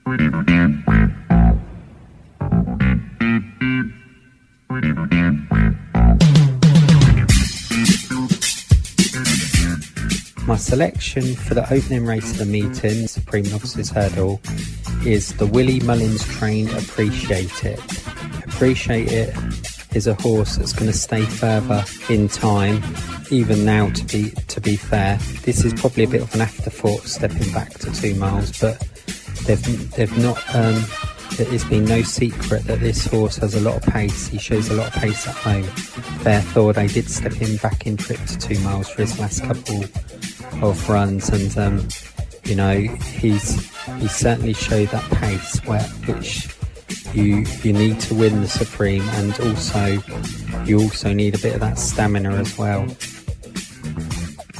My selection for the opening race of the meeting, Supreme Novices Hurdle, is the Willie Mullins trained Appreciate It. Appreciate It is a horse that's going to stay further in time, even now to be fair. This is probably a bit of an afterthought stepping back to 2 miles, but they've not it's been no secret that this horse has a lot of pace. He shows a lot of pace at home. Therefore they did step him back in trip to 2 miles for his last couple of runs, and he's certainly showed that pace which you need to win the Supreme, and you also need a bit of that stamina as well.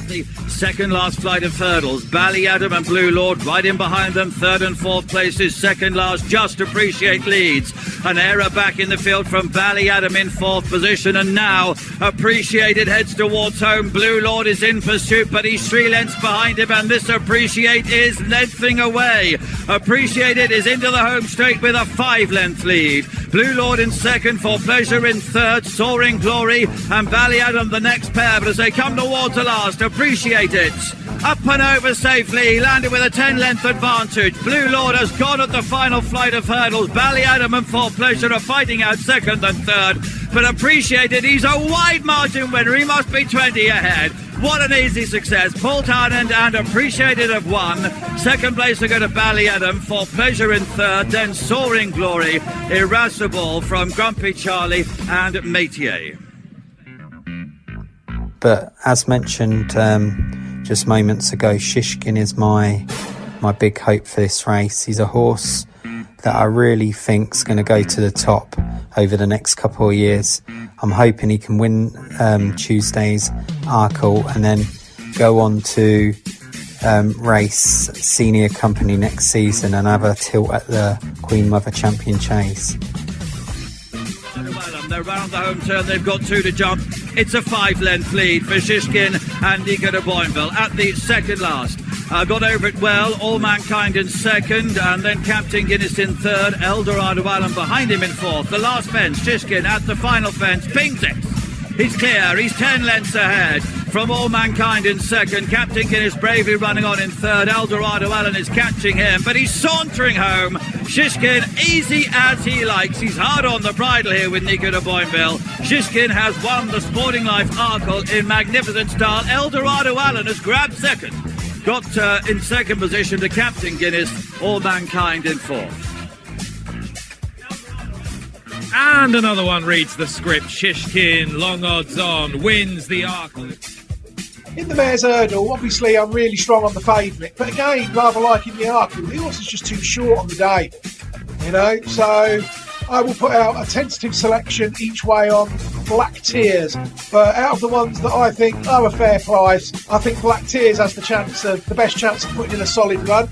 The second last flight of hurdles, Ballyadam and Blue Lord right in behind them. Third and fourth places, second last, Just Appreciate leads. An error back in the field from Ballyadam in fourth position, and now Appreciated heads towards home. Blue Lord is in pursuit, but he's 3 lengths behind him, and this Appreciate is lengthening away. Appreciated is into the home straight with a 5-length lead. Blue Lord in second, For Pleasure in third, Soaring Glory and Ballyadam the next pair, but as they come towards the last, Appreciate It up and over safely. He landed with a 10-length advantage. Blue Lord has gone at the final flight of hurdles. Ballyadam and For Pleasure are fighting out second and third, but Appreciate It, he's a wide margin winner. He must be 20 ahead. What an easy success. Paul Townend and Appreciate It have won. Second place will go to Ballyadam, For Pleasure in third, then Soaring Glory, Irascible from Grumpy Charlie and Métier. But as mentioned just moments ago, Shishkin is my big hope for this race. He's a horse that I really think is going to go to the top over the next couple of years. I'm hoping he can win Tuesday's Arkle and then go on to race Senior Company next season and have a tilt at the Queen Mother Champion Chase. They're round the home turn, they've got 2 to jump. It's a 5-length lead for Shishkin and Nico de Boinville at the second last. Got over it well, All Mankind in second, and then Captain Guinness in third, Eldorado Allen behind him in fourth. The last fence, Shishkin at the final fence, pings it. He's clear, he's 10 lengths ahead from All Mankind in second. Captain Guinness bravely running on in third. Eldorado Allen is catching him, but he's sauntering home. Shishkin, easy as he likes. He's hard on the bridle here with Nico de Boinville. Shishkin has won the Sporting Life Arkle in magnificent style. Eldorado Allen has grabbed second. Got in second position to Captain Guinness, All Mankind in fourth. And another one reads the script. Shishkin, long odds on, wins the Arkle. In the Mares Hurdle, obviously I'm really strong on the favourite, but again, rather like in the Arkle, the horse is just too short on the day, so I will put out a tentative selection each way on Black Tears. But out of the ones that I think are a fair price, I think Black Tears has the best chance of putting in a solid run.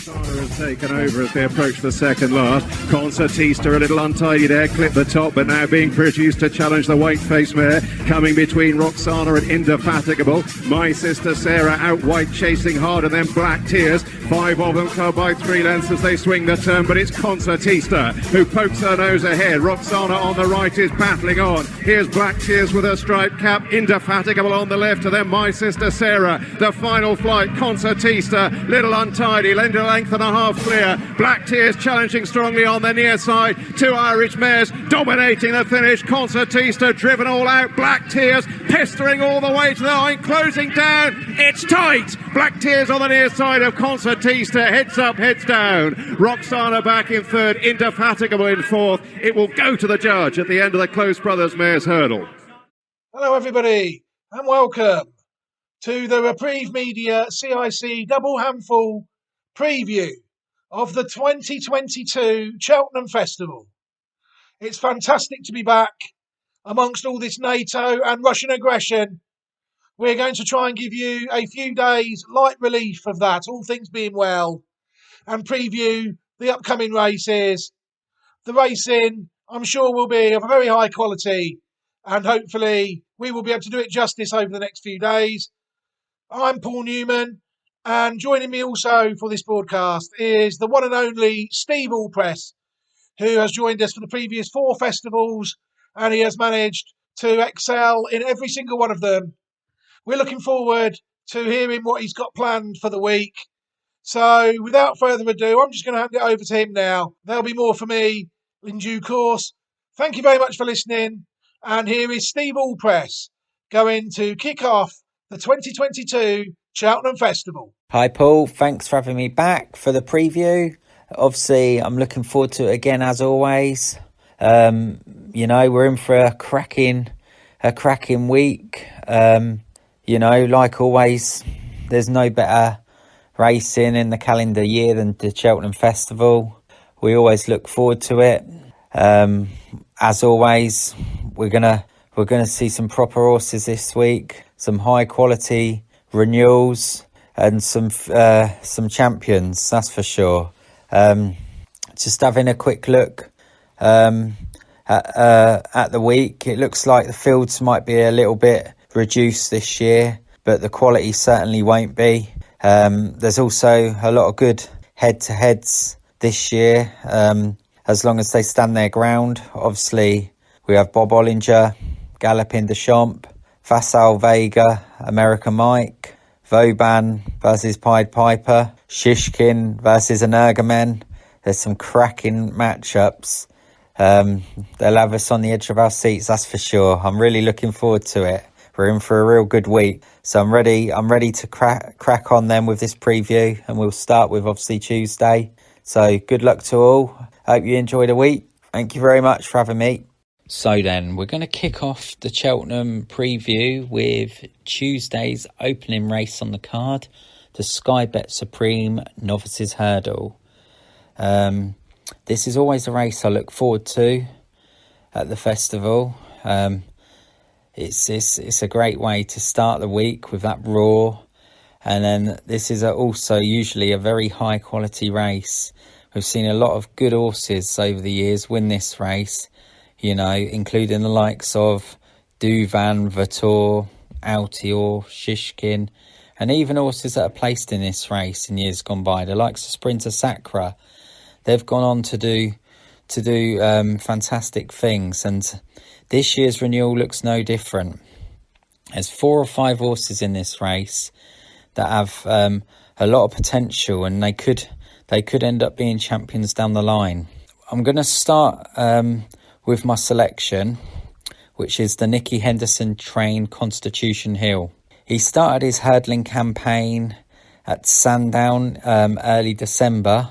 Has taken over as they approach the second last. Concertista a little untidy there, clipped the top, but now being produced to challenge the white-faced mare. Coming between Roxana and Indefatigable. My Sister Sarah out wide, chasing hard, and then Black Tears. 5 of them come by 3 lengths as they swing the turn, but it's Concertista who pokes her nose ahead. Roxana on the right is battling on. Here's Black Tears with her striped cap. Indefatigable on the left, and then My Sister Sarah. The final flight, Concertista, little untidy, lend a length and a half clear. Black Tears challenging strongly on the near side. 2 Irish mares dominating the finish. Concertista driven all out. Black Tears pestering all the way to the line, closing down. It's tight. Black Tears on the near side of Concertista. Heads up, heads down. Roxana back in third. Indefatigable in fourth. It will go to the judge at the end of the Close Brothers Mares Hurdle. Hello everybody and welcome to the Reprieve Media CIC double handful preview of the 2022 Cheltenham Festival. It's fantastic to be back amongst all this NATO and Russian aggression. We're going to try and give you a few days light relief of that, all things being well, and preview the upcoming races. The racing, I'm sure, will be of a very high quality, and hopefully we will be able to do it justice over the next few days. I'm Paul Newman, And joining me also for this broadcast is the one and only Steve Allpress, who has joined us for the previous 4 festivals, and he has managed to excel in every single one of them. We're looking forward to hearing what he's got planned for the week. So without further ado, I'm just going to hand it over to him now. There'll be more for me in due course. Thank you very much for listening. And here is Steve Allpress going to kick off the 2022 Cheltenham Festival. Hi Paul, thanks for having me back for the preview. Obviously, I'm looking forward to it again as always. We're in for a cracking week. Like always, there's no better racing in the calendar year than the Cheltenham Festival. We always look forward to it. As always, we're gonna see some proper horses this week, some high quality renewals, and some champions, that's for sure. Just having a quick look at the week, it looks like the fields might be a little bit reduced this year, but the quality certainly won't be. There's also a lot of good head-to-heads this year, as long as they stand their ground. Obviously, we have Bob Ollinger, Galopin Deschamps, Vassal Vega, American Mike, Vauban versus Pied Piper, Shishkin versus Energumen. There's some cracking matchups. They'll have us on the edge of our seats, that's for sure. I'm really looking forward to it. We're in for a real good week. So I'm ready to crack on then with this preview, and we'll start with obviously Tuesday. So good luck to all. Hope you enjoy the week. Thank you very much for having me. So then, we're going to kick off the Cheltenham preview with Tuesday's opening race on the card, the Sky Bet Supreme Novices Hurdle. This is always a race I look forward to at the festival. It's a great way to start the week with that roar, and then this is also usually a very high quality race. We've seen a lot of good horses over the years win this race, including the likes of Duvan, Vator, Altior, Shishkin, and even horses that are placed in this race in years gone by, the likes of Sprinter Sacra. They've gone on to do fantastic things, and this year's renewal looks no different. There's 4 or 5 horses in this race that have a lot of potential, and they could end up being champions down the line. I'm going to start with my selection, which is the Nicky Henderson trained Constitution Hill. He started his hurdling campaign at Sandown early December,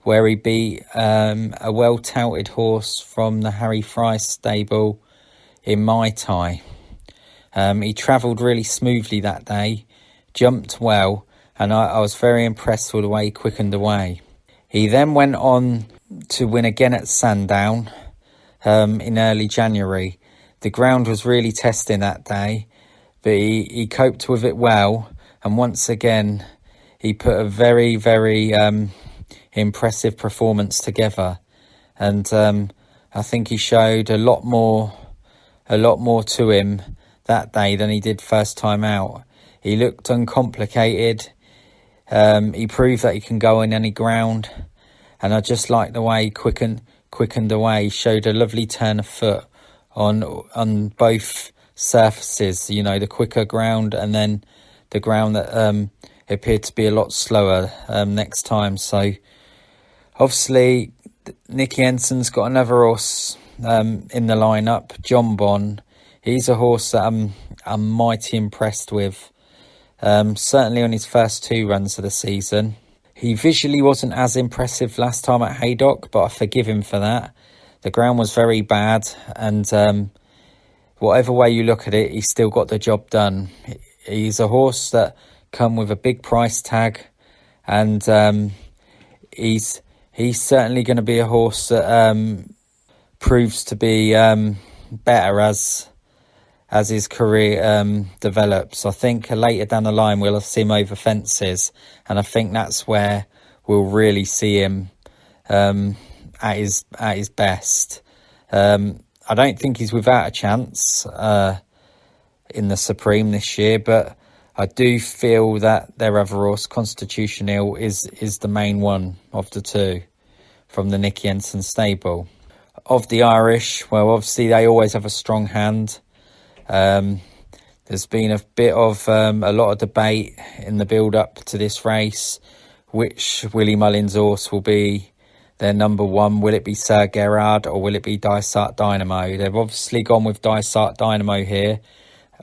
where he beat a well-touted horse from the Harry Fry stable in Mai Tai. He travelled really smoothly that day, jumped well, and I was very impressed with the way he quickened away. He then went on to win again at Sandown in early January. The ground was really testing that day, but he coped with it well, and once again he put a very, very impressive performance together, and I think he showed a lot more to him that day than he did first time out. He looked uncomplicated. He proved that he can go on any ground, and I just like the way he quickened away. He showed a lovely turn of foot on both surfaces, the quicker ground and then the ground that appeared to be a lot slower next time. So obviously Nicky Henderson's got another horse in the lineup, John Bon. He's a horse that I'm mighty impressed with, certainly on his first 2 runs of the season. He visually wasn't as impressive last time at Haydock, but I forgive him for that. The ground was very bad, and whatever way you look at it, he still got the job done. He's a horse that come with a big price tag, and he's certainly going to be a horse that proves to be better as his career develops. I think later down the line we'll see him over fences, and I think that's where we'll really see him at his best. I don't think he's without a chance in the Supreme this year, but I do feel that their other horse, Constitution Hill, is the main one of the two from the Nicky Henson stable. Of the Irish, well, obviously they always have a strong hand. There's been a bit of a lot of debate in the build-up to this race. Which Willie Mullins horse will be their number one? Will it be Sir Gerard or will it be Dysart Dynamo? They've obviously gone with Dysart Dynamo here,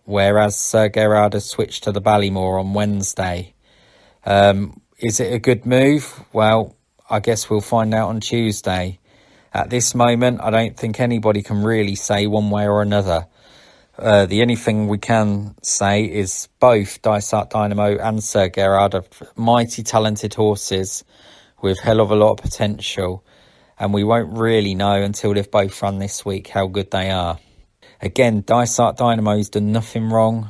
whereas Sir Gerard has switched to the Ballymore on Wednesday. Is it a good move? Well, I guess we'll find out on Tuesday. At this moment, I don't think anybody can really say one way or another. The only thing we can say is both Dysart Dynamo and Sir Gerard are mighty talented horses with hell of a lot of potential, and we won't really know until they've both run this week how good they are. Again, Dysart Dynamo's done nothing wrong.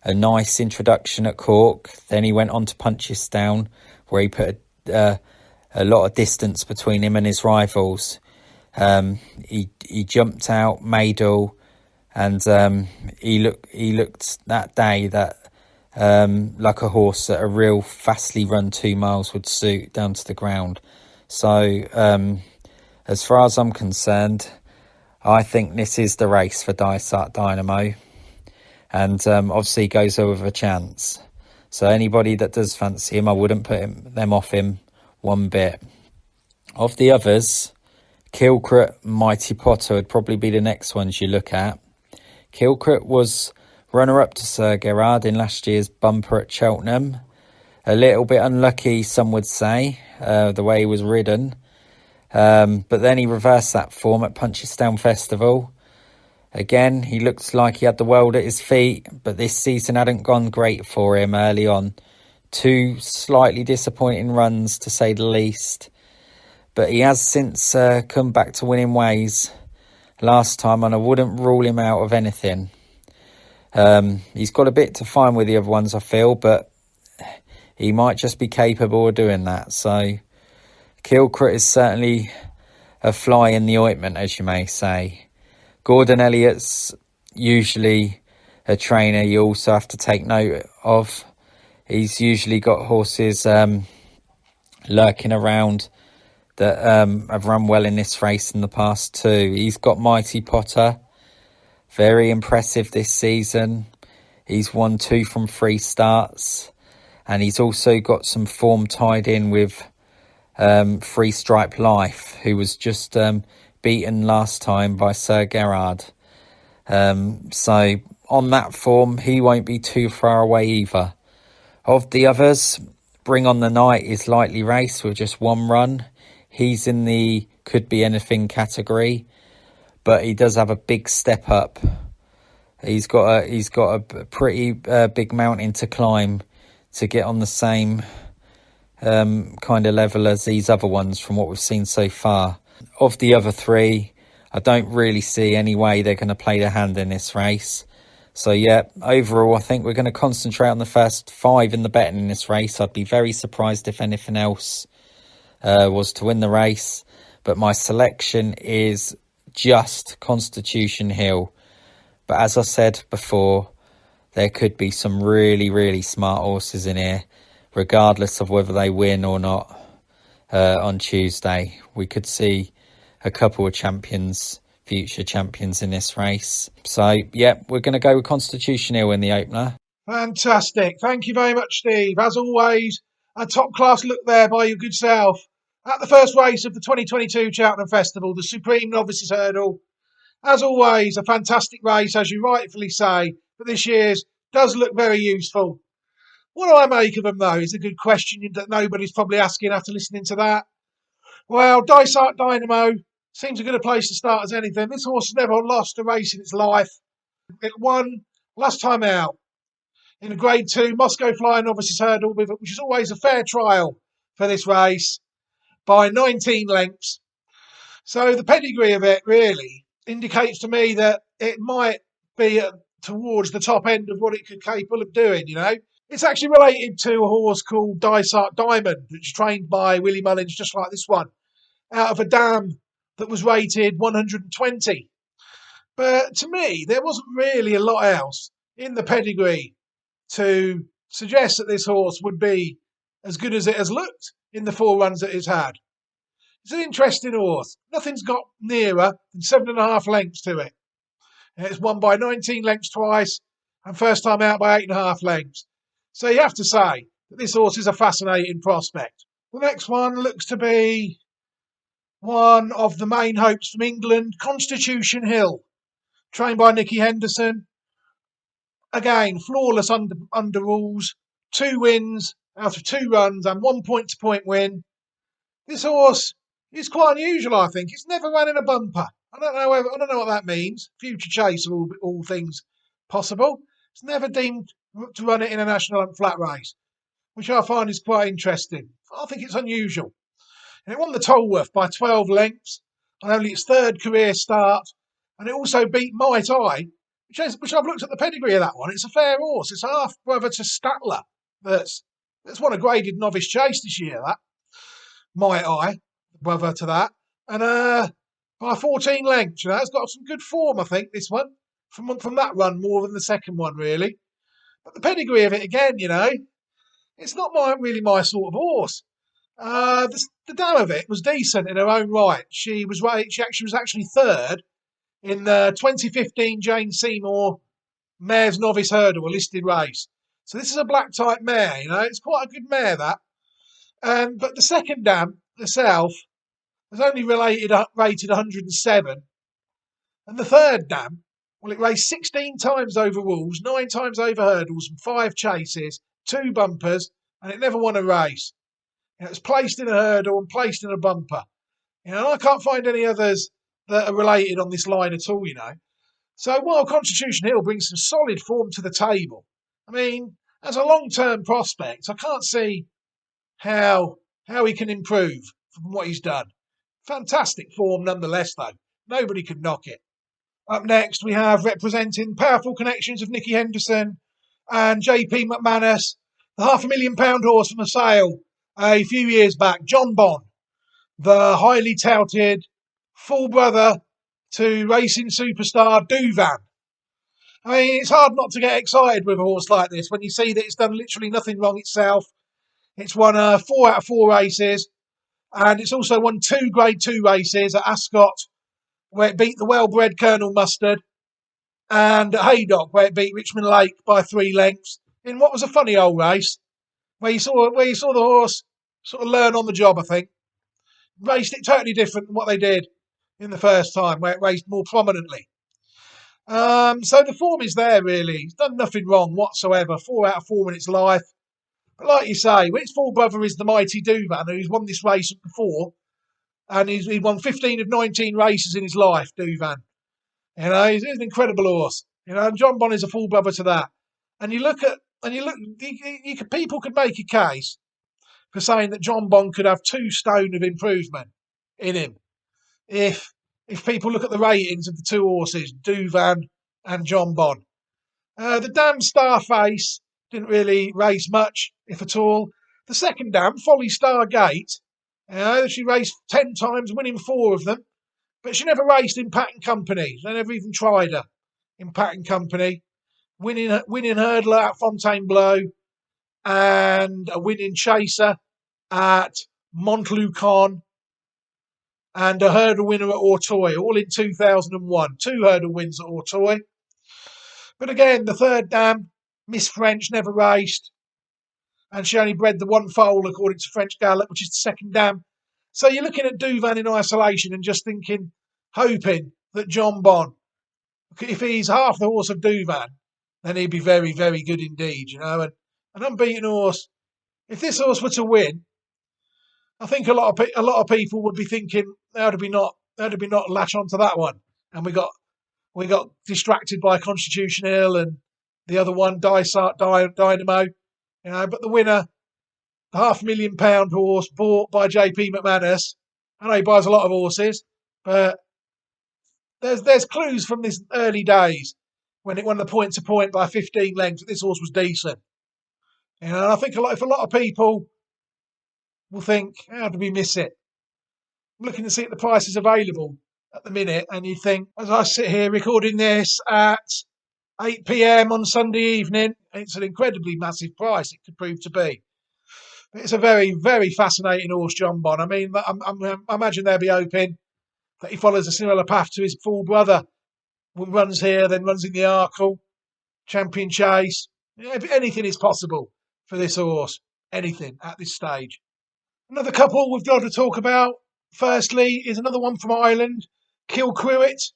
A nice introduction at Cork, then he went on to Punchestown, where he put a lot of distance between him and his rivals. He jumped out Maydell. And he looked that day that like a horse that a real fastly run 2 miles would suit down to the ground. So as far as I'm concerned, I think this is the race for Dysart Dynamo. And obviously goes over with a chance. So anybody that does fancy him, I wouldn't put them off him one bit. Of the others, Kilcret, Mighty Potter would probably be the next ones you look at. Kilcret was runner-up to Sir Gerard in last year's bumper at Cheltenham. A little bit unlucky, some would say, the way he was ridden. But then he reversed that form at Punchestown Festival. Again, he looked like he had the world at his feet, but this season hadn't gone great for him early on. 2 slightly disappointing runs, to say the least. But he has since come back to winning ways last time, and I wouldn't rule him out of anything. He's got a bit to find with the other ones, I feel, but he might just be capable of doing that. So Kilcret is certainly a fly in the ointment, as you may say. Gordon Elliott's usually a trainer you also have to take note of. He's usually got horses lurking around that have run well in this race in the past too. He's got Mighty Potter, very impressive this season. He's won 2 from 3 starts, and he's also got some form tied in with Free Stripe Life, who was just beaten last time by Sir Gerard. So on that form, he won't be too far away either. Of the others, Bring on the Night is lightly raced with just 1 run. He's in the could be anything category, but he does have a big step up. He's got a pretty big mountain to climb to get on the same kind of level as these other ones from what we've seen so far. Of the other 3, I don't really see any way they're going to play their hand in this race. So yeah, overall, I think we're going to concentrate on the first 5 in the betting in this race. I'd be very surprised if anything else was to win the race, but my selection is just Constitution Hill. But as I said before, there could be some really, really smart horses in here, regardless of whether they win or not on Tuesday. We could see a couple of champions, future champions in this race. So yeah, we're going to go with Constitution Hill in the opener. Fantastic. Thank you very much, Steve. As always, a top-class look there by your good self at the first race of the 2022 Cheltenham Festival, the Supreme Novices Hurdle. As always, a fantastic race, as you rightfully say, but this year's does look very useful. What do I make of them, though, is a good question that nobody's probably asking after listening to that. Well, Dysart Dynamo seems a good a place to start as anything. This horse has never lost a race in its life. It won last time out in a Grade 2 Moscow Flying Novices Hurdle, which is always a fair trial for this race, by 19 lengths. So the pedigree of it really indicates to me that it might be towards the top end of what it could capable of doing, you know. It's actually related to a horse called Dysart Diamond, which is trained by Willie Mullins, just like this one, out of a dam that was rated 120. But to me, there wasn't really a lot else in the pedigree to suggest that this horse would be as good as it has looked in the 4 runs that it's had. It's an interesting horse. Nothing's got nearer than 7.5 lengths to it. And it's won by 19 lengths twice and first time out by 8.5 lengths. So you have to say that this horse is a fascinating prospect. The next one looks to be one of the main hopes from England, Constitution Hill, trained by Nicky Henderson. Again, flawless under rules, 2 wins out of 2 runs and 1 point-to-point win. This horse is quite unusual, I think. It's never run in a bumper. I don't know what that means. Future chaser, all things possible. It's never deemed to run it in a national and flat race, which I find is quite interesting. I think it's unusual. And it won the Tolworth by 12 lengths on only its 3rd career start. And it also beat Might Eye, which I've looked at the pedigree of that one. It's a fair horse. It's half brother to Statler. That's won a graded novice chase this year, that. Might Eye, brother to that. And by 14 lengths, it's got some good form, I think, this one. From that run more than the second one, really. But the pedigree of it, again, it's not really my sort of horse. The dam of it was decent in her own right. She actually was 3rd in the 2015 Jane Seymour Mare's Novice Hurdle, a listed race. So this is a black type mare, It's quite a good mare, that. But the second dam herself was only rated 107. And the third dam, well, it raced 16 times over rules, 9 times over hurdles, and 5 chases, 2 bumpers, and it never won a race. It was placed in a hurdle and placed in a bumper. I can't find any others that are related on this line at all, So while Constitution Hill brings some solid form to the table, I mean, as a long-term prospect, I can't see how he can improve from what he's done. Fantastic form nonetheless, though. Nobody could knock it. Up next, we have, representing powerful connections of Nicky Henderson and JP McManus, the £500,000 horse from a sale a few years back, John Bon, the highly touted full brother to racing superstar Douvan. I mean, it's hard not to get excited with a horse like this when you see that it's done literally nothing wrong itself. It's won 4 out of 4 races, and it's also won 2 Grade 2 races at Ascot, where it beat the well-bred Colonel Mustard, and at Haydock, where it beat Richmond Lake by 3 lengths, in what was a funny old race, where you saw the horse sort of learn on the job, I think. Raced it totally different than what they did in the first time, where it raced more prominently. So the form is there, really. It's done nothing wrong whatsoever. 4 out of 4 in its life. But like you say, its full brother is the mighty Douvan, who's won this race before, and he won 15 of 19 races in his life, Douvan. He's an incredible horse. And John Bon is a full brother to that. And people could make a case for saying that John Bon could have 2 stone of improvement in him if people look at the ratings of the 2 horses, Douvan and John Bon. The dam Starface didn't really race much, if at all. The second dam, Folly Stargate, she raced 10 times, winning 4 of them, but she never raced in Patent Company. They never even tried her in Patent Company. Winning hurdler at Fontainebleau and a winning chaser at Montlucon and a hurdle winner at Auteuil, all in 2001. 2 hurdle wins at Auteuil. But again, the third dam, Miss French, never raced, and she only bred the 1 foal according to French Gallop, which is the second dam. So you're looking at Douvan in isolation and just hoping that John Bon, if he's half the horse of Douvan, then he'd be very, very good indeed, And an unbeaten horse. If this horse were to win, I think a lot of people would be thinking, how did we not latch onto that one? And we got distracted by Constitution Hill and the other one, Dynamo. But the winner, the £500,000 horse bought by JP McManus. I know he buys a lot of horses, but there's clues from this early days when it won the point to point by 15 lengths that this horse was decent. And I think if a lot of people will think, how did we miss it? I'm looking to see if the prices available at the minute, and you think, as I sit here recording this at 8 p.m. on Sunday evening it's an incredibly massive price it could prove to be. But it's a very, very fascinating horse, John Bon. I mean, I imagine they'll be hoping that he follows a similar path to his full brother, who runs here, then runs in the Arkle, Champion Chase. If anything is possible for this horse, anything at this stage. Another couple we've got to talk about, firstly, is another one from Ireland, Kilcruit.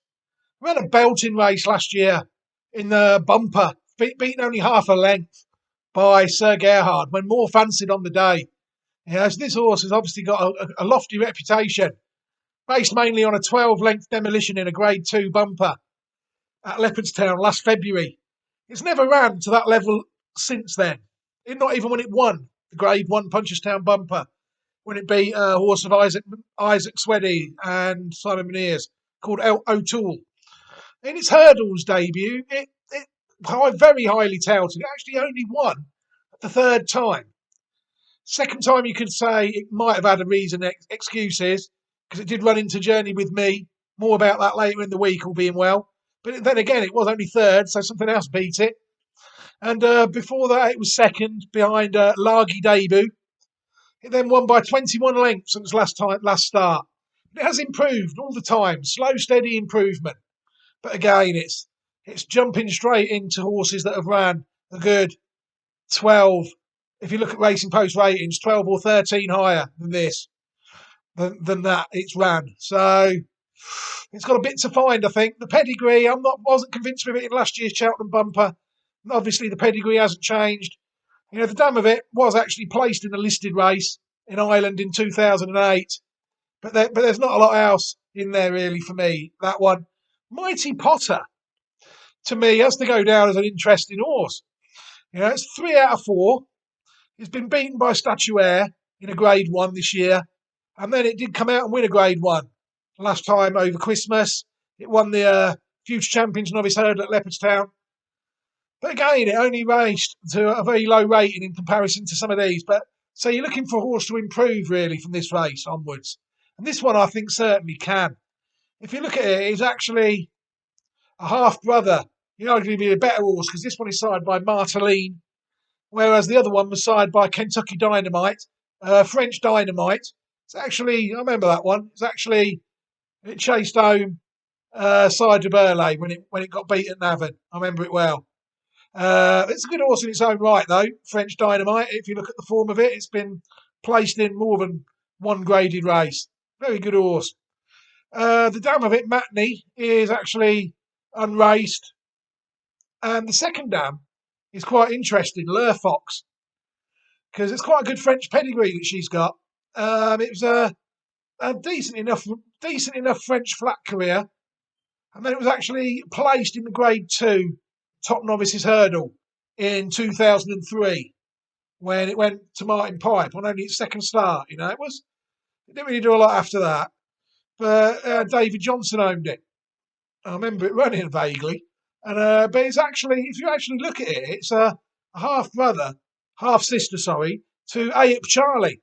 Ran a belting race last year in the bumper, beaten only half a length by Sir Gerhard when more fancied on the day. So this horse has obviously got a lofty reputation, based mainly on a 12-length demolition in a Grade 2 bumper at Leopardstown last February. It's never ran to that level since then, not even when it won the Grade 1 Punchestown bumper, when it beat a horse of Isaac Sweddy and Simon Meneers called O'Toole. In its hurdles debut, it very highly touted. It actually only won the third time. Second time, you could say it might have had a reason, excuses, because it did run into Journey with Me. More about that later in the week, all being well. But then again, it was only third, so something else beat it. And before that, it was second behind Largy Debut. It then won by 21 lengths since last start. It has improved all the time, slow, steady improvement. But again, it's jumping straight into horses that have ran a good 12. If you look at Racing Post ratings, 12 or 13 higher than this, than that it's ran. So it's got a bit to find, I think. The pedigree, wasn't convinced with it in last year's Cheltenham bumper. And obviously, the pedigree hasn't changed. The dam of it was actually placed in a listed race in Ireland in 2008. But there's not a lot else in there really for me. That one. Mighty Potter, to me, has to go down as an interesting horse. It's 3 out of 4. It's been beaten by Statuaire in a Grade 1 this year. And then it did come out and win a Grade 1 last time over Christmas. It won the Future Champions Novice Hurdle at Leopardstown. But again, it only raced to a very low rating in comparison to some of these. But so you're looking for a horse to improve, really, from this race onwards. And this one, I think, certainly can. If you look at it, it's actually a half-brother. Going to be a better horse because this one is sired by Marteline, whereas the other one was sired by Kentucky Dynamite, French Dynamite. It's actually, I remember that one. It chased home Sire de Burley when it got beat at Navan. I remember it well. It's a good horse in its own right, though, French Dynamite. If you look at the form of it, it's been placed in more than one graded race. Very good horse. The dam of it, Matney, is actually unraced. And the second dam is quite interesting, Lure Fox, because it's quite a good French pedigree that she's got. It was a decent enough French flat career. And then it was actually placed in the Grade 2 Top Novices Hurdle in 2003 when it went to Martin Pipe on only its second start. It didn't really do a lot after that. But David Johnson owned it. I remember it running vaguely. But it's actually, if you actually look at it, it's a half-brother, half-sister, to Ayup Charlie.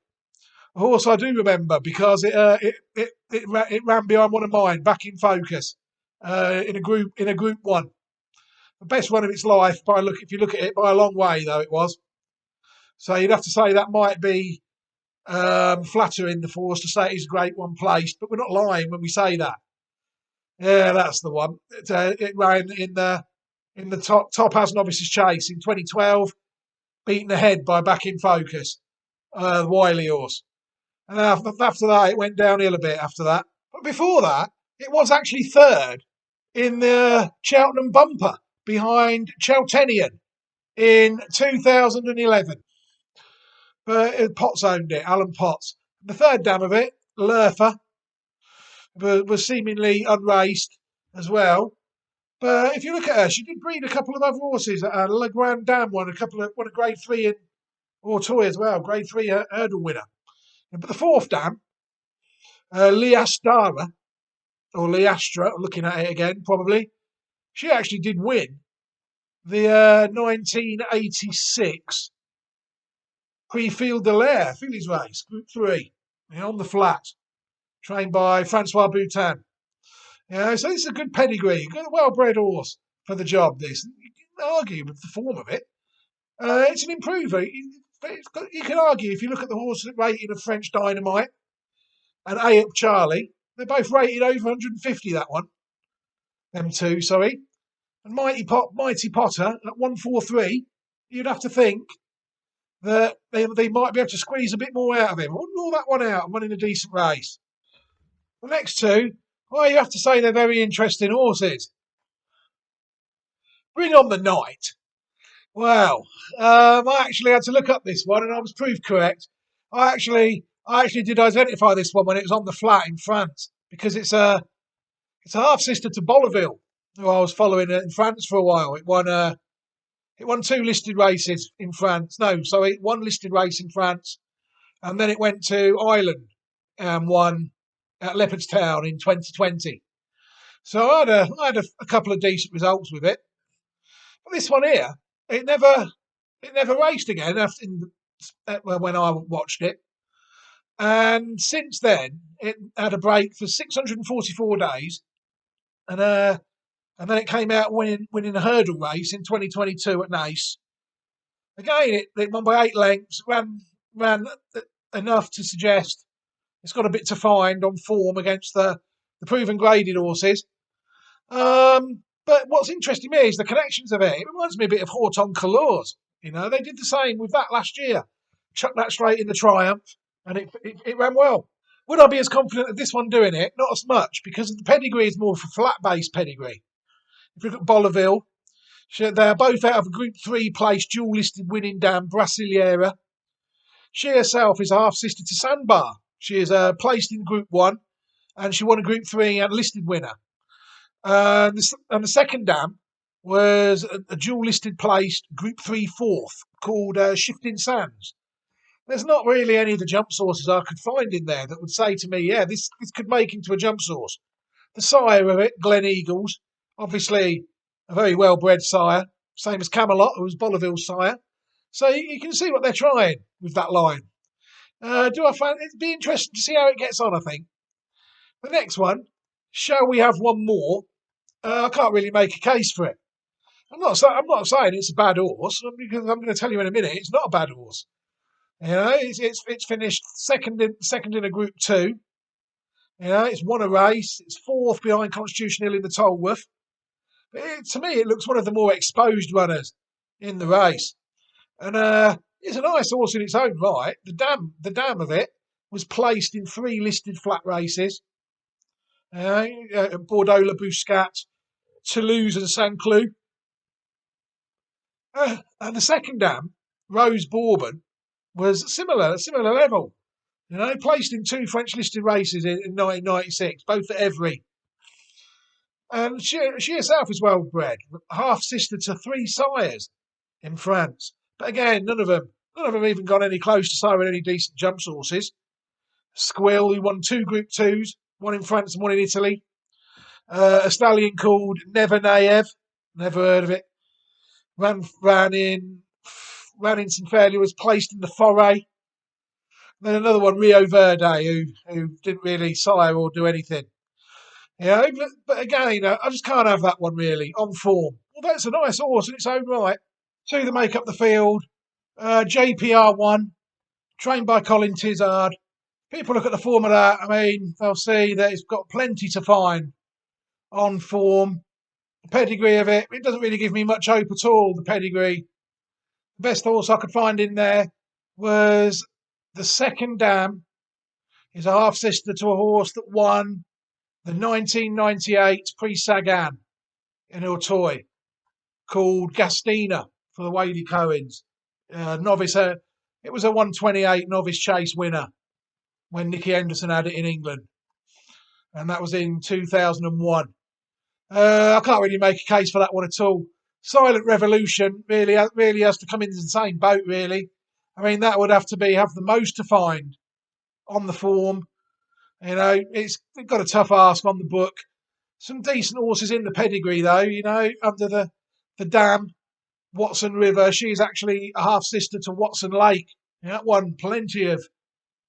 A horse I do remember because it ran behind one of mine, back in Focus, in a Group 1. The best run of its life, if you look at it, by a long way, though, it was. So you'd have to say that might be flattering the force to say it is a Grade 1 placed, but we're not lying when we say that. Yeah, that's the one. It ran in the top as novices chase in 2012, beaten ahead by Back in Focus, the Wiley horse. And after that, it went downhill a bit after that. But before that, it was actually third in the Cheltenham bumper behind Cheltenham in 2011. But Potts owned it, Alan Potts. The third dam of it, Lurfer, was seemingly unraced as well. But if you look at her, she did breed a couple of other horses. Le Grand Dame won a Grade 3 in Auteuil as well, Grade 3 hurdle winner. But the fourth dam, Liastra, looking at it again, probably, she actually did win the 1986 Prix Field de l'Air fillies race, Group 3, on the flat, trained by Francois Boutin. So this is a good pedigree, a well-bred horse for the job, this. You can argue with the form of it, It's an improver. You can argue, if you look at the horse rating of French Dynamite and A Up Charlie, they're both rated over 150, that one. Them two, sorry. And Mighty Potter at 143, you'd have to think that they might be able to squeeze a bit more out of him. I wouldn't rule that one out and running a decent race. The next two, well, you have to say they're very interesting horses. Bring on the Night. Wow. I actually had to look up this one and I was proved correct. I actually did identify this one when it was on the flat in France because it's a half sister to Bonneville, who I was following in France for a while. It won 2 listed races in France. No, sorry, 1 listed race in France, and then it went to Ireland and won at Leopardstown in 2020. So I had a couple of decent results with it. But this one here, it never raced again when I watched it. And since then, it had a break for 644 days, and then it came out winning a hurdle race in 2022 at Nice. Again, it won by 8 lengths, ran enough to suggest it's got a bit to find on form against the proven graded horses. But what's interesting me is the connections of it. It reminds me a bit of Horton Colors. You know, they did the same with that last year. Chucked that straight in the Triumph, and it ran well. Would I be as confident of this one doing it? Not as much, because the pedigree is more of a flat-based pedigree. If you look at Bonneville, they're both out of a Group 3 place, dual-listed winning dam, Brasileira. She herself is a half-sister to Sandbar. She is placed in Group 1, and she won a Group 3 and listed winner. And the second dam was a dual-listed placed Group 3 fourth called Shifting Sands. There's not really any of the jump sources I could find in there that would say to me, yeah, this could make into a jump source. The sire of it, Glen Eagles, obviously a very well-bred sire, same as Camelot, who was Bonneville's sire. So you can see what they're trying with that line. Do I find it'd be interesting to see how it gets on, I think. The next one, Shall We Have One More? I can't really make a case for it. I'm not saying it's a bad horse, because I'm going to tell you in a minute it's not a bad horse. You know, it's finished second in a Group 2. You know, it's won a race. It's 4th behind Constitution Hill in the Tolworth. But to me, it looks one of the more exposed runners in the race. And it's a nice horse in its own right. The dam of it was placed in 3 listed flat races. Bordeaux, Le Bouscat, Toulouse and Saint Cloud. And the second dam, Rose Bourbon, was similar level. You know, placed in 2 French listed races in 1996, both at Evry. And she herself is well bred, half sister to 3 sires in France. But again, none of them even got any close to siring any decent jump sources. Squill, who won 2 Group 2s, one in France and one in Italy. A stallion called Never Naev, never heard of it. Ran in St Fairly, was placed in the Foray. Then another one, Rio Verde, who didn't really sire or do anything. Yeah, but again, I just can't have that one really on form. Well, that's a nice horse in its own right. 2 that make up the field. JPR1, trained by Colin Tizard. People look at the form of that. I mean, they'll see that it's got plenty to find on form. The pedigree of it doesn't really give me much hope at all, the pedigree. The best horse I could find in there was the second dam. Is a half-sister to a horse that won the 1998 Prix Sagan in Auteuil, called Gastina for the Whaley Cohens. Novice, it was a 128 novice chase winner when Nicky Henderson had it in England. And that was in 2001. I can't really make a case for that one at all. Silent Revolution really has to come into the same boat, really. I mean, that would have to have the most to find on the form. You know, it's got a tough ask on the book. Some decent horses in the pedigree, though, you know, under the dam. Watson River, she's actually a half-sister to Watson Lake. That won plenty of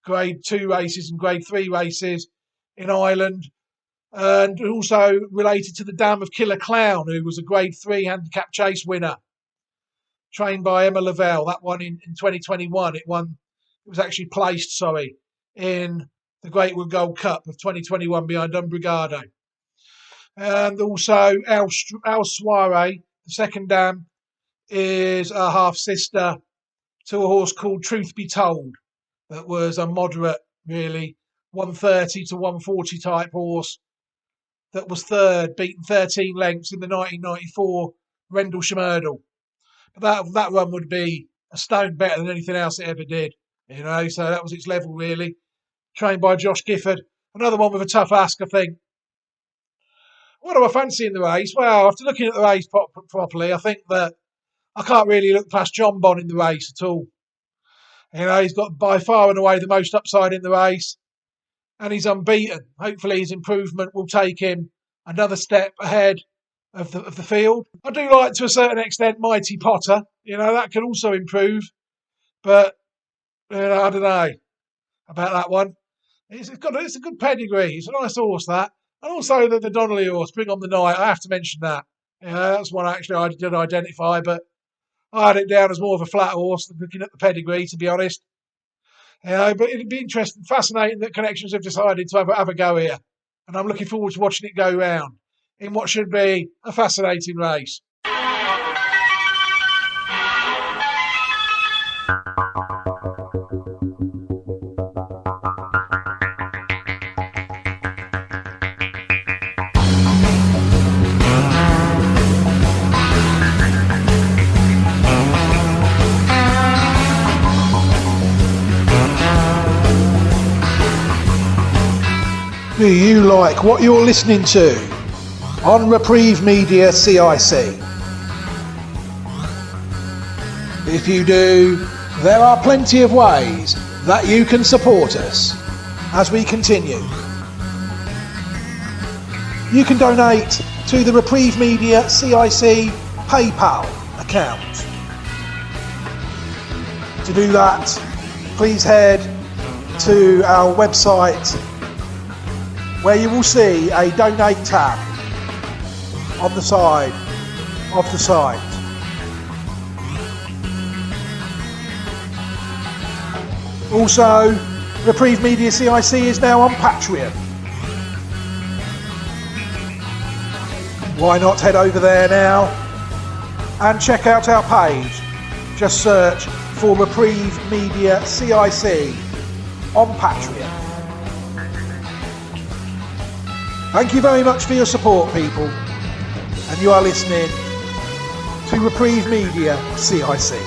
Grade 2 races and Grade 3 races in Ireland. And also related to the dam of Killer Clown, who was a Grade 3 handicap chase winner. trained by Emma Lavelle. That one in 2021. It was actually placed, in the Great Wood Gold Cup of 2021 behind Umbrigado. And also El Soiree, the second dam, is a half sister to a horse called Truth Be Told. That was a moderate, really, 130 to 140 type horse that was third, beaten 13 lengths in the 1994 Rendlesham Hurdle. But that run would be a stone better than anything else it ever did, so that was its level, really. Trained by Josh Gifford. Another one with a tough ask, I think. What do I fancy in the race? Well, after looking at the race properly, I think that I can't really look past John Bon in the race at all. He's got by far and away the most upside in the race, and he's unbeaten. Hopefully his improvement will take him another step ahead of the field. I do like, to a certain extent, Mighty Potter. That could also improve, but I don't know about that one. It's a good pedigree. It's a nice horse, that. And also the Donnelly horse, Bring On the Night. I have to mention that. That's one actually I did identify, but I had it down as more of a flat horse than looking at the pedigree, to be honest. But it'd be interesting, fascinating that Connections have decided to have a go here. And I'm looking forward to watching it go round in what should be a fascinating race. Do you like what you're listening to on Reprieve Media CIC? If you do, there are plenty of ways that you can support us as we continue. You can donate to the Reprieve Media CIC PayPal account. To do that, please head to our website, where you will see a donate tab on the side of the site. Also, Reprieve Media CIC is now on Patreon. Why not head over there now and check out our page? Just search for Reprieve Media CIC on Patreon. Thank you very much for your support, people. And you are listening to Reprieve Media CIC.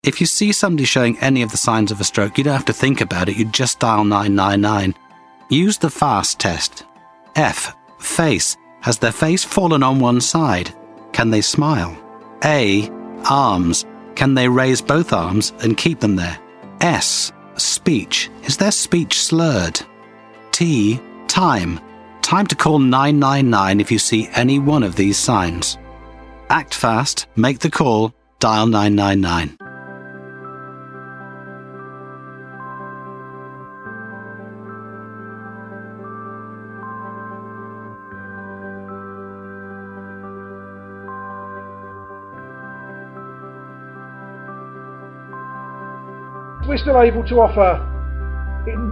If you see somebody showing any of the signs of a stroke, you don't have to think about it, you just dial 999. Use the FAST test. F. Face. Has their face fallen on one side? Can they smile? A. Arms. Can they raise both arms and keep them there? S. Speech. Is their speech slurred? T. Time. Time to call 999 if you see any one of these signs. Act fast, make the call, dial 999. We're still able to offer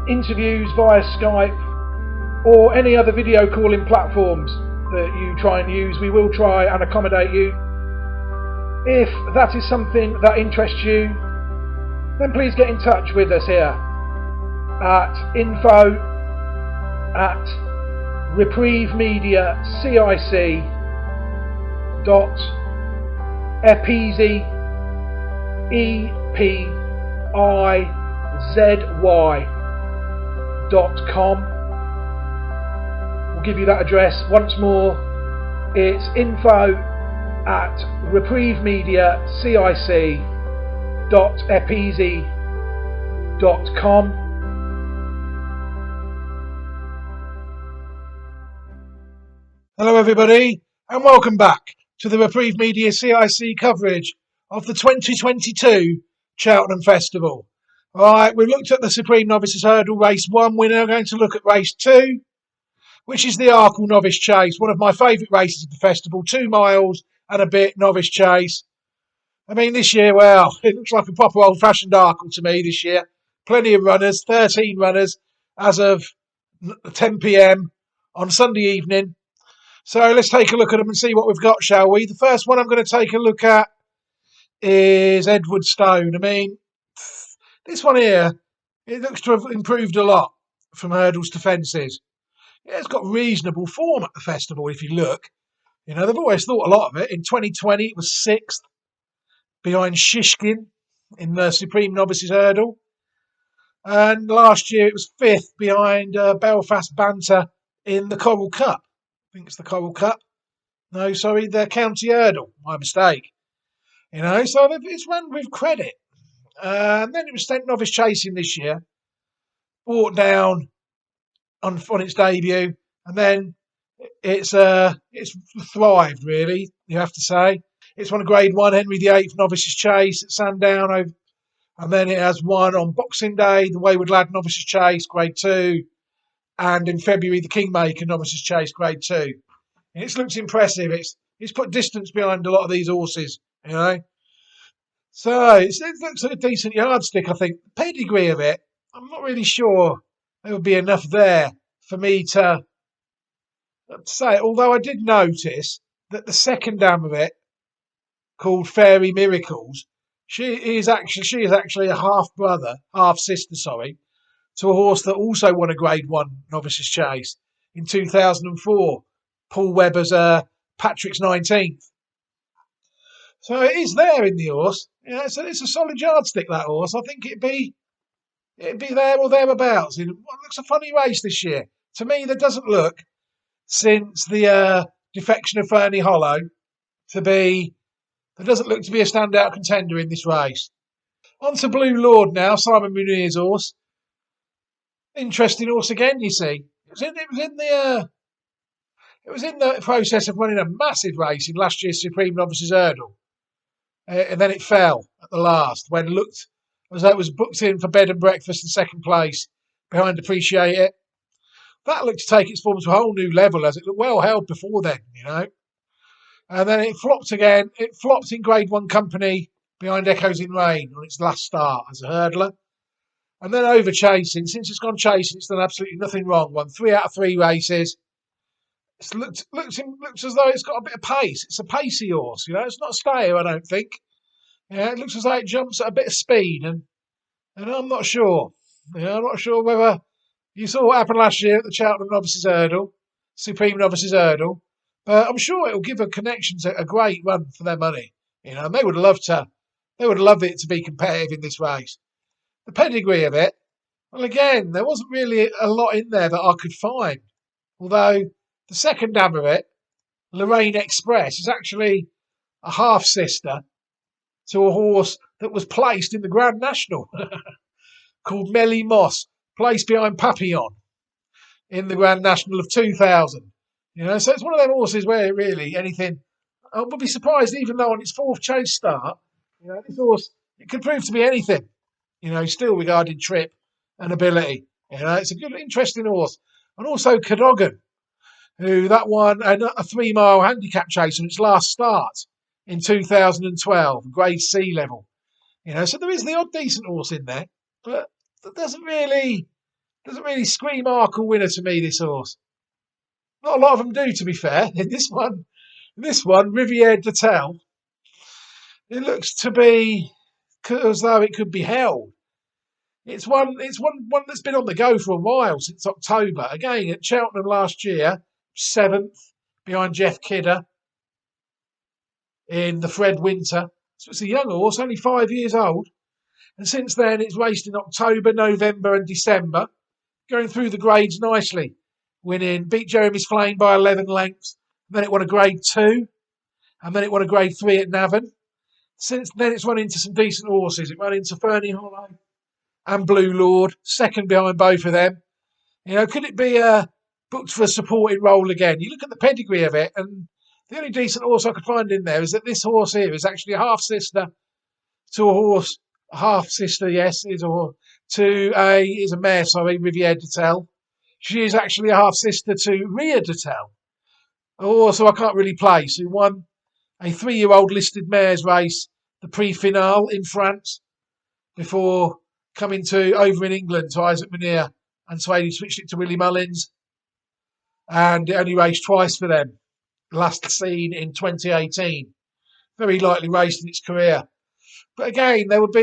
interviews via Skype or any other video calling platforms that you try and use. We will try and accommodate you. If that is something that interests you, then please get in touch with us here at info@reprievemediacic.com. We'll give you that address once more. It's info@reprievemediacic.epeasy.com. reprieve.com. Hello everybody and welcome back to the Reprieve Media CIC coverage of the 2022 Cheltenham Festival. Right, we've looked at the Supreme Novices Hurdle Race 1. We're now going to look at Race 2, which is the Arkle Novice Chase, one of my favourite races of the festival, 2 miles and a bit novice chase. I mean, this year, well, it looks like a proper old-fashioned Arkle to me this year. Plenty of runners, 13 runners as of 10 p.m. on Sunday evening. So let's take a look at them and see what we've got, shall we? The first one I'm going to take a look at is Edward Stone. I mean, this one here, it looks to have improved a lot from hurdles to fences. Yeah, it's got reasonable form at the festival if you look. You know, they've always thought a lot of it. In 2020, it was 6th behind Shishkin in the Supreme Novices Hurdle. And last year, it was 5th behind Belfast Banter in the Coral Cup. I think it's the Coral Cup. No, sorry, the County Hurdle. My mistake. You know, so it's run with credit. And then it was sent novice chasing this year. Brought down on its debut. And then it's thrived, really, you have to say. It's won a Grade 1 Henry VIII Novices Chase at Sandown. And then it has won on Boxing Day, the Wayward Lad Novices Chase, Grade 2. And in February, the Kingmaker Novices Chase, Grade 2. And it looks impressive. It's put distance behind a lot of these horses, you know. So it looks like a decent yardstick, I think. The pedigree of it, I'm not really sure there would be enough there for me to say. Although I did notice that the second dam of it, called Fairy Miracles, she is actually a half sister, to a horse that also won a Grade 1 Novices Chase in 2004, Paul Webber's Patrick's 19th. So it is there in the horse. Yeah, it's a solid yardstick, that horse. I think it'd be there or thereabouts. It looks a funny race this year. To me, that doesn't look, since the defection of Fernie Hollow, there doesn't look to be a standout contender in this race. On to Blue Lord now, Simon Munir's horse. Interesting horse again, you see. It was in the process of running a massive race in last year's Supreme Novices Hurdle. And then it fell at the last when it looked as though it was booked in for bed and breakfast in second place behind Appreciate It. That looked to take its form to a whole new level, as it looked well held before then, you know. And then it flopped again. It flopped in Grade 1 company behind Echoes in Rain on its last start as a hurdler. And then over chasing. Since it's gone chasing, it's done absolutely nothing wrong. Won 3 out of 3 races. It looks as though it's got a bit of pace. It's a pacey horse, you know. It's not a stayer, I don't think. Yeah, it looks as though it jumps at a bit of speed, and I'm not sure. I'm not sure whether you saw what happened last year at the Cheltenham Novices Hurdle, Supreme Novices Hurdle, but I'm sure it will give a Connections a great run for their money. You know, and they would love it to be competitive in this race. The pedigree of it, well, again, there wasn't really a lot in there that I could find. Although the second dam of it, Lorraine Express, is actually a half-sister to a horse that was placed in the Grand National called Melly Moss, placed behind Papillon in the Grand National of 2000. You know, so it's one of them horses where really anything, I would be surprised even though on its 4th chase start, you know, this horse, it could prove to be anything. You know, still regarding trip and ability. You know, it's a good, interesting horse. And also Cadogan, who that won a 3-mile handicap chase on its last start in 2012, Grade C level. You know, so there is the odd decent horse in there, but that doesn't really scream Arkle winner to me, this horse. Not a lot of them do, to be fair. In this one, Riviere de Tel, it looks to be as though it could be held. It's one that's been on the go for a while, since October. Again, at Cheltenham last year, 7th behind Jeff Kidder in the Fred Winter. So it's a young horse, only 5 years old. And since then, it's raced in October, November and December, going through the grades nicely. Beat Jeremy's Flame by 11 lengths. Then it won a Grade 2. And then it won a Grade 3 at Navan. Since then, it's run into some decent horses. It ran into Fernie Hollow and Blue Lord, second behind both of them. Could it be booked for a supporting role again? You look at the pedigree of it, and the only decent horse I could find in there is that this horse here is actually a half-sister to a horse, half-sister, yes, is a mare, Riviere de Tel. She is actually a half-sister to Ria de Tel, a horse who I can't really place, who won a 3-year-old listed mares race, the Prix-Finale in France, before coming over in England to Isaac Munir, and so he switched it to Willie Mullins, and it only raced twice for them. Last seen in 2018. Very lightly raced in its career. But again, I would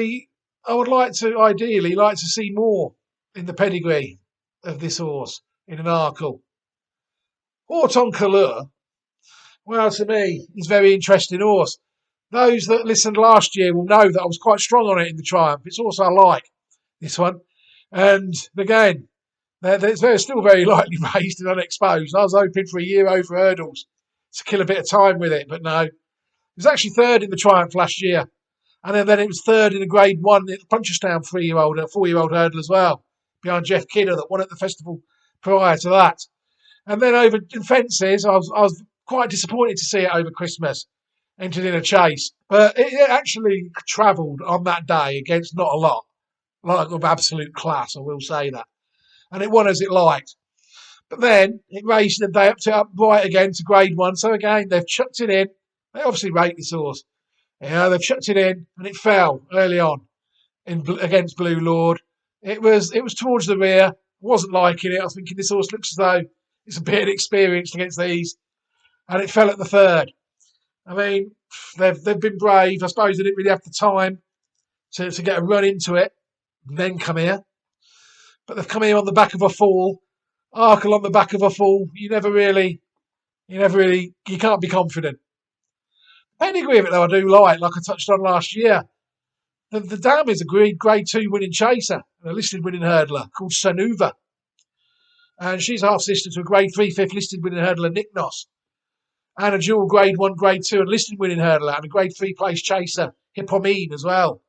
ideally like to see more in the pedigree of this horse in an article. Auton Couleur, well, to me, is a very interesting horse. Those that listened last year will know that I was quite strong on it in the Triumph. It's also I like this one. And again, they're still very lightly raced and unexposed. I was hoping for a year over hurdles to kill a bit of time with it, but no. It was actually third in the Triumph last year. And then it was third in a Grade 1 at Punchestown 4-year-old hurdle as well, behind Jeff Kidder that won at the festival prior to that. And then over in fences, I was quite disappointed to see it over Christmas, entered in a chase. But it actually travelled on that day against not a lot, like of absolute class, I will say that. And it won as it liked. But then it raced and they upped it up right again to Grade 1. So again, they've chucked it in. They obviously rate this horse. They've chucked it in and it fell early on against Blue Lord. It was towards the rear. I wasn't liking it. I was thinking this horse looks as though it's a bit inexperienced against these. And it fell at the third. I mean, they've been brave. I suppose they didn't really have the time to get a run into it and then come here. But they've come here on the back of a fall. Arkle on the back of a fall. You can't be confident. The pedigree of it, though, I do like I touched on last year. The dam is a Grade 2 winning chaser, a listed winning hurdler called Sanuva. And she's half-sister to a Grade 3 fifth listed winning hurdler, Niknos. And a dual Grade 1, Grade 2 and listed winning hurdler, and a Grade 3 place chaser, Hippomene, as well.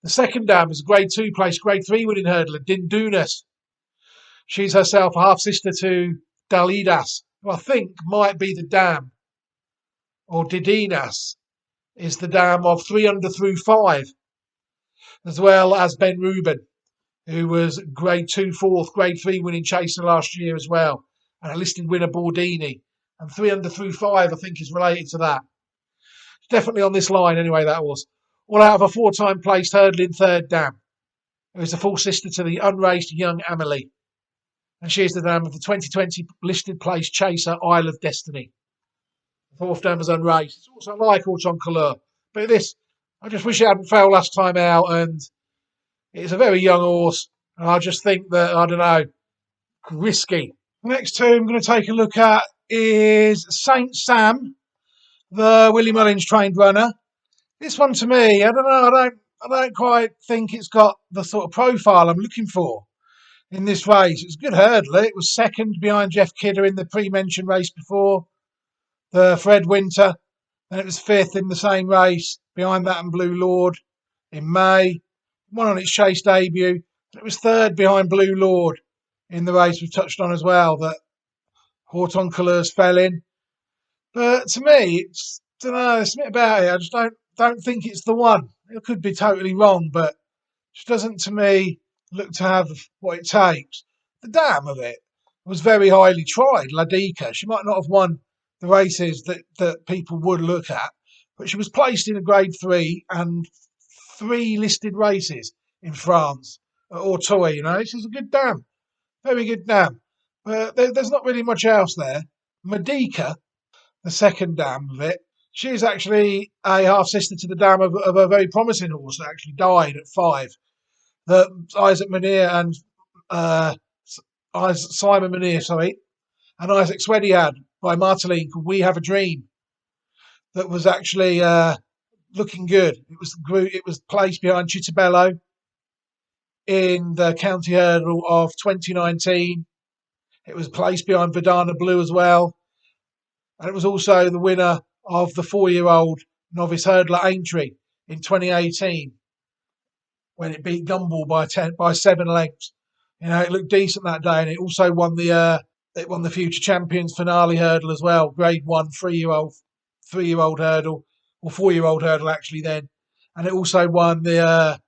The second dam is a Grade 2 place, Grade 3 winning hurdler, Dindunas. She's herself a half-sister to Dalidas, who I think might be the dam, or Didinas, is the dam of 3 under through 5, as well as Ben Rubin, who was Grade 2 fourth, Grade 3 winning chaser last year as well, and a listed winner Bordini. And 3 under through 5, I think, is related to that. It's definitely on this line anyway, that was. All out of a 4-time placed hurdling third dam. It was a full sister to the unraced young Amelie. And she is the dam of the 2020 listed place chaser Isle of Destiny. The fourth dam was unraced. It's also like Auton Couleur. But I just wish it hadn't failed last time out. And it's a very young horse. And I just think that, I don't know, risky. The next two I'm going to take a look at is Saint Sam, the Willie Mullins trained runner. This one to me, I don't know, I don't quite think it's got the sort of profile I'm looking for in this race. It's a good hurdler. It was second behind Jeff Kidder in the pre-mentioned race before, the Fred Winter, and it was fifth in the same race behind that and Blue Lord in May. Won on its chase debut, and it was third behind Blue Lord in the race we've touched on as well, that Auton Couleur's fell in. But to me, there's something about it. I just don't think it's the one. It could be totally wrong, but it just doesn't, to me, look to have what it takes. The dam of it was very highly tried, Ladika. She might not have won the races that people would look at, but she was placed in a Grade 3 and 3 listed races in France at Auteuil. This is a good dam. Very good dam. But there's not really much else there. Medica, the second dam of it, she's actually a half-sister to the dam of a very promising horse that actually died at 5. That Isaac Munir and Simon Munir, and Isaac Sweddy had by Marteline called We Have a Dream. That was actually looking good. It was placed behind Chitabello in the county hurdle of 2019. It was placed behind Verdana Blue as well. And it was also the winner of the 4-year-old novice hurdler Aintree in 2018. when it beat Gumball by 7 lengths. It looked decent that day, and it also won the Future Champions finale hurdle as well, Grade 1 3-year-old hurdle, or 4-year-old hurdle actually then, and it also won the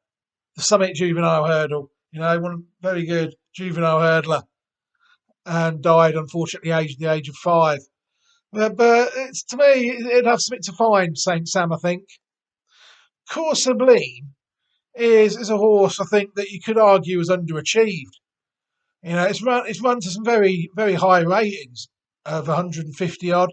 Summit Juvenile hurdle. One very good juvenile hurdler, and died unfortunately aged the age of 5. But it's, to me, it'd have something to find, Saint Sam, I think. Course Sublime is a horse I think that you could argue is underachieved. It's run to some very, very high ratings of 150 odd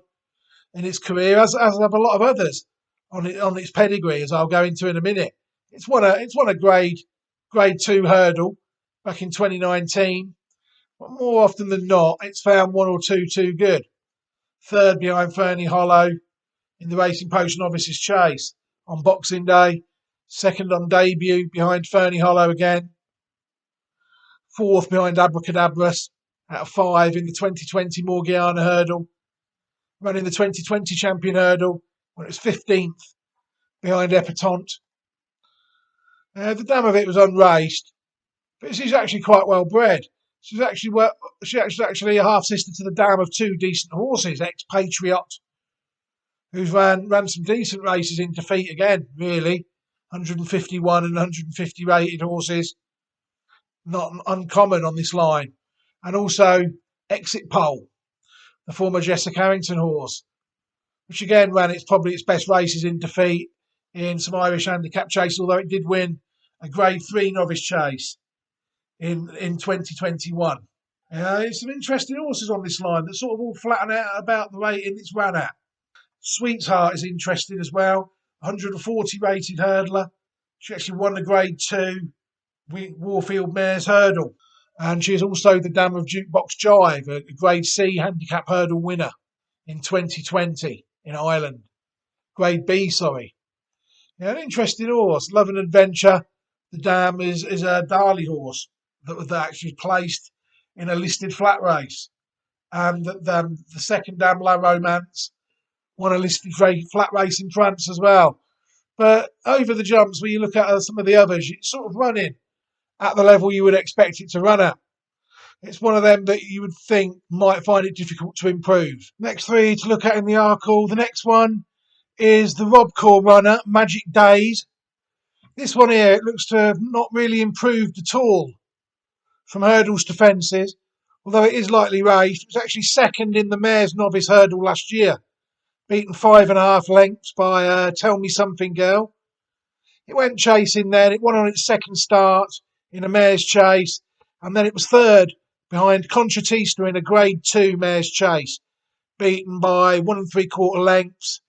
in its career, as have a lot of others on its pedigree, as I'll go into in a minute. It's won a grade 2 hurdle back in 2019, but more often than not, it's found 1 or 2 too good. Third behind Fernie Hollow in the Racing Post Novices Chase on Boxing Day. Second on debut behind Fernie Hollow again. Fourth behind Abracadabras out of 5 in the 2020 Morgiana hurdle. Running the 2020 Champion hurdle when it was 15th behind Epatante. The dam of it was unraced, but she's actually quite well bred. She's actually a half sister to the dam of 2 decent horses, Ex-Patriot, who's ran some decent races in defeat again, really. 151 and 150 rated horses. Not uncommon on this line. And also Exit Pole, the former Jessica Harrington horse, which again ran probably its best races in defeat in some Irish handicap chases, although it did win a Grade 3 novice chase in 2021. There's some interesting horses on this line that sort of all flatten out about the rating it's ran at. Sweetheart is interesting as well, 140 rated hurdler. She actually won the Grade 2 Warfield Mares hurdle, and she is also the dam of Jukebox Jive, a Grade C handicap hurdle winner in 2020 in Ireland. Grade B, sorry. An interesting horse. Love and Adventure. The dam is a Darley horse that was actually placed in a listed flat race, and the second dam, La Romance, won a listed flat race in France as well. But over the jumps, when you look at some of the others, it's sort of running at the level you would expect it to run at. It's one of them that you would think might find it difficult to improve. Next 3 to look at in the article. The next one is the Robcore runner, Magic Days. This one here, it looks to have not really improved at all from hurdles to fences, although it is lightly raced. It was actually second in the Mares Novice hurdle last year, beaten 5.5 lengths by Tell Me Something Girl. It went chasing then. It won on its second start in a mare's chase, and then it was third behind Contratista in a Grade 2 mare's chase, beaten by 1 3/4 lengths.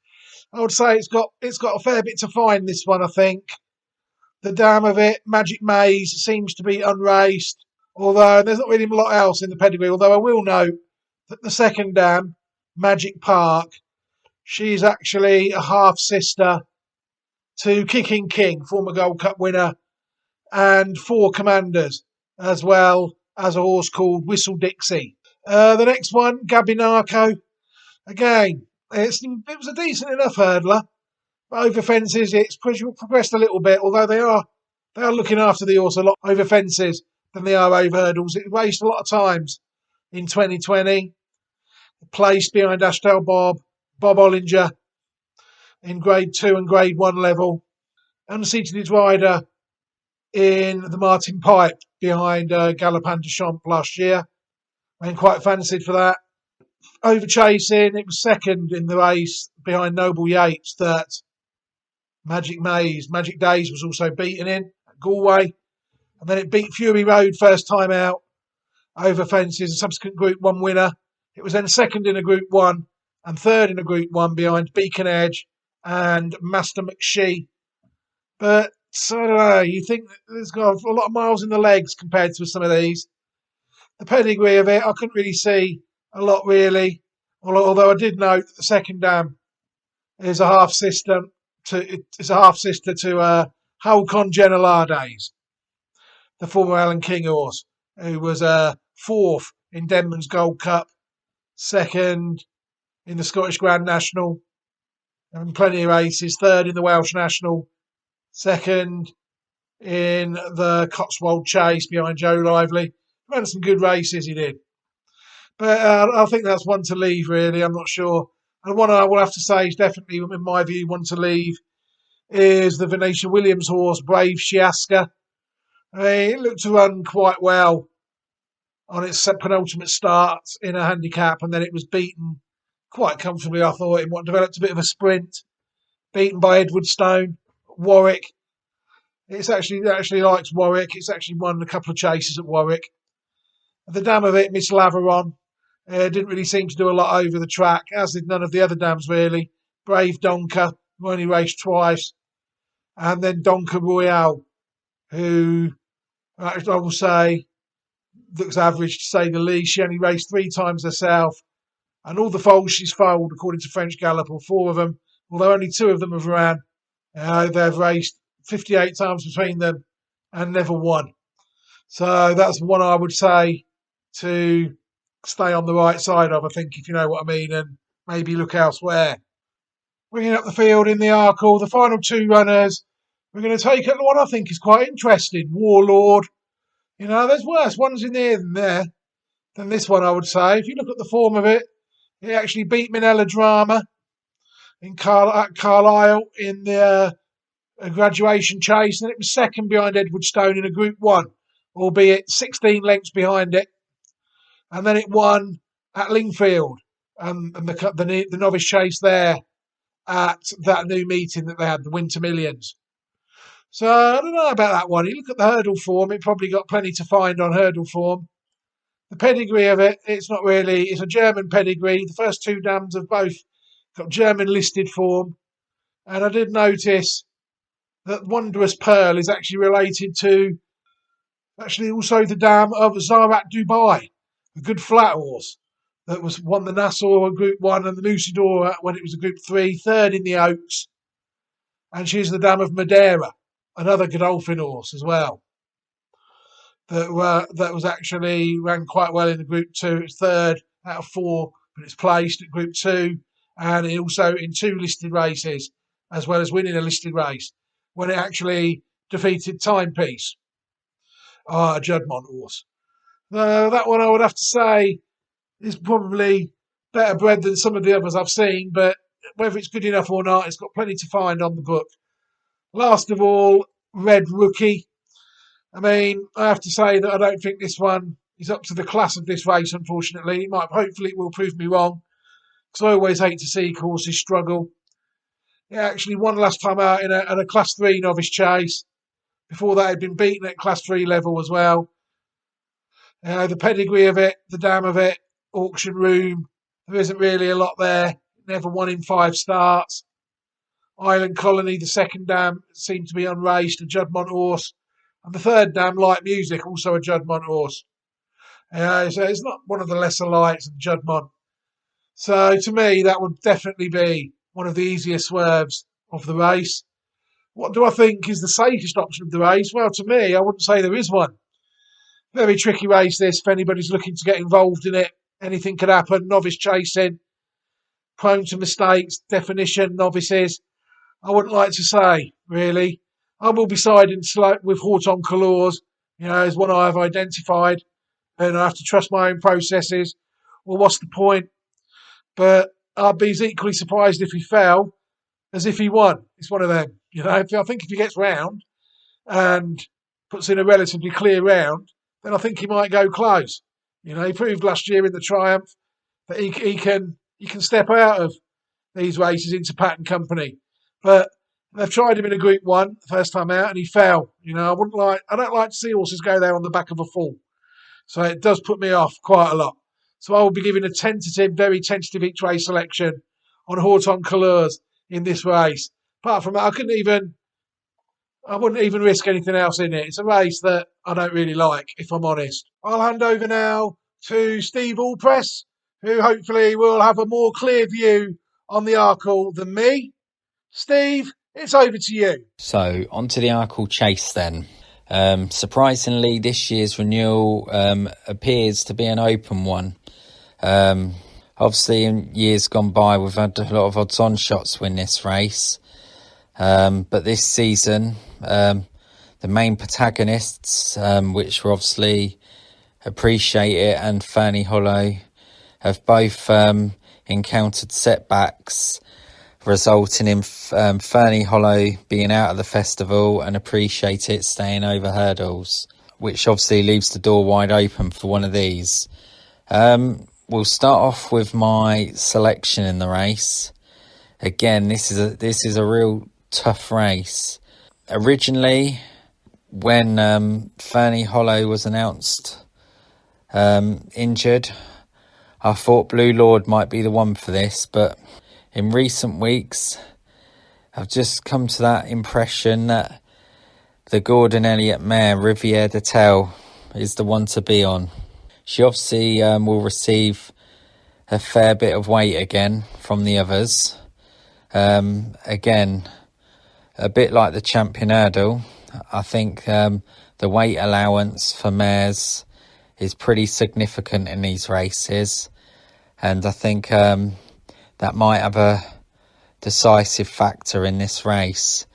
I would say it's got a fair bit to find, this one, I think. The dam of it, Magic Maze, seems to be unraced, although there's not really a lot else in the pedigree, although I will note that the second dam, Magic Park, she's actually a half-sister to Kicking King, former Gold Cup winner, and 4 Commanders, as well as a horse called Whistle Dixie. The next one, Gabinaco. Again, it was a decent enough hurdler, but over fences it's progressed a little bit, although they are looking after the horse a lot over fences than they are over hurdles. It raced a lot of times in 2020. Placed behind Ashdale Bob Ollinger in Grade 2 and Grade 1 level. Unseated its rider in the Martin Pipe behind Galopin de Champs last year. And quite fancied for that. Over chasing, it was second in the race behind Noble Yates that Magic Days was also beaten in at Galway. And then it beat Fury Road first time out over fences, a subsequent Group 1 winner. It was then second in a Group 1 and third in a Group 1 behind Beacon Edge and Master McShee. But I don't know, you think it's got a lot of miles in the legs compared to some of these. The pedigree of it, I couldn't really see a lot really, although I did note that the second dam is a half sister to Halcon Genelades, the former Alan King horse, who was fourth in Denman's Gold Cup, second in the Scottish Grand National, and plenty of races, third in the Welsh National, second in the Cotswold Chase behind Joe Lively. Ran some good races, he did. But I think that's one to leave, really. I'm not sure. And one I will have to say is definitely, in my view, one to leave is the Venetia Williams horse, Brave Shiaska. It looked to run quite well on its penultimate start in a handicap, and then it was beaten quite comfortably, I thought, in what developed a bit of a sprint, beaten by Edward Stone, Warwick. It's actually likes Warwick. It's actually won a couple of chases at Warwick. The dam of it, Miss Laveron, didn't really seem to do a lot over the track, as did none of the other dams, really. Brave Donker, who only raced twice, and then Donker Royale, who I will say looks average to say the least. She only raced 3 times herself, and all the foals she's foaled, according to French Gallop, or 4 of them, although only 2 of them have ran. They've raced 58 times between them and never won. So that's one I would say to stay on the right side of, I think, if you know what I mean, and maybe look elsewhere. Bringing up the field in the Arkle, the final 2 runners, we're going to take at one I think is quite interesting, Warlord. You know, there's worse ones in there than this one, I would say. If you look at the form of it, he actually beat Minella Drama at Carlisle in the graduation chase, and it was second behind Edward Stone in a Group 1, albeit 16 lengths behind it. And then it won at Lingfield, and the novice chase there at that new meeting that they had, the Winter Millions. So I don't know about that one. You look at the hurdle form, it probably got plenty to find on hurdle form. The pedigree of it, it's a German pedigree. The first 2 dams have both got German listed form. And I did notice that Wondrous Pearl is actually related to also the dam of Zarat Dubai, a good flat horse that won the Nassau Group 1 and the Musidora when it was a Group 3, 3rd in the Oaks. And she's the dam of Madeira, another Godolphin horse as well. That was actually ran quite well in the Group 2. It's 3rd out of 4, but it's placed at Group 2, and it also in 2 listed races, as well as winning a listed race, when it actually defeated Timepiece, a Juddmonte horse. That one I would have to say is probably better bred than some of the others I've seen, but whether it's good enough or not, it's got plenty to find on the book. Last of all, Red Rookie. I mean, I have to say that I don't think this one is up to the class of this race, unfortunately. Hopefully it will prove me wrong, because I always hate to see horses struggle. It actually won last time out in a Class 3 novice chase. Before that, it had been beaten at Class 3 level as well. The pedigree of it, the dam of it, auction room, there isn't really a lot there. Never won in 5 starts. Island Colony, the second dam, seemed to be unraced, a Juddmonte horse. And the third dam, Light Music, also a Juddmonte horse. So it's not one of the lesser lights of Juddmonte. So to me, that would definitely be one of the easier swerves of the race. What do I think is the safest option of the race? Well, to me, I wouldn't say there is one. Very tricky race this, if anybody's looking to get involved in it. Anything could happen. Novice chasing, prone to mistakes, definition, novices. I wouldn't like to say, really. I will be siding with Horton Colours, as one I've identified, and I have to trust my own processes. Well, what's the point? But I'd be as equally surprised if he fell as if he won. It's one of them. I think if he gets round and puts in a relatively clear round, then I think he might go close. He proved last year in the Triumph that he can step out of these races into pattern company. But they've tried him in a Group 1 the first time out, and he fell. I don't like to see horses go there on the back of a fall. So it does put me off quite a lot. So I will be giving a very tentative each way selection on Horton Colours in this race. Apart from that, I wouldn't even risk anything else in it. It's a race that I don't really like, if I'm honest. I'll hand over now to Steve Allpress, who hopefully will have a more clear view on the Arkle than me. Steve, it's over to you. So, onto the Arkle Chase then. Surprisingly, this year's renewal appears to be an open one. Obviously, in years gone by, we've had a lot of odds-on shots win this race. But this season, The main protagonists, which were obviously Appreciate It and Fernie Hollow, have both encountered setbacks, resulting in Fernie Hollow being out of the festival and Appreciate It staying over hurdles, which obviously leaves the door wide open for one of these. We'll start off with my selection in the race. Again, this is a real tough race. Originally, when Fernie Hollow was announced injured, I thought Blue Lord might be the one for this, but in recent weeks, I've just come to that impression that the Gordon Elliott mare, Riviere de Tel, is the one to be on. She obviously will receive a fair bit of weight again from the others. Again, a bit like the Champion Hurdle, I think the weight allowance for mares is pretty significant in these races, and I think that might have a decisive factor in this race.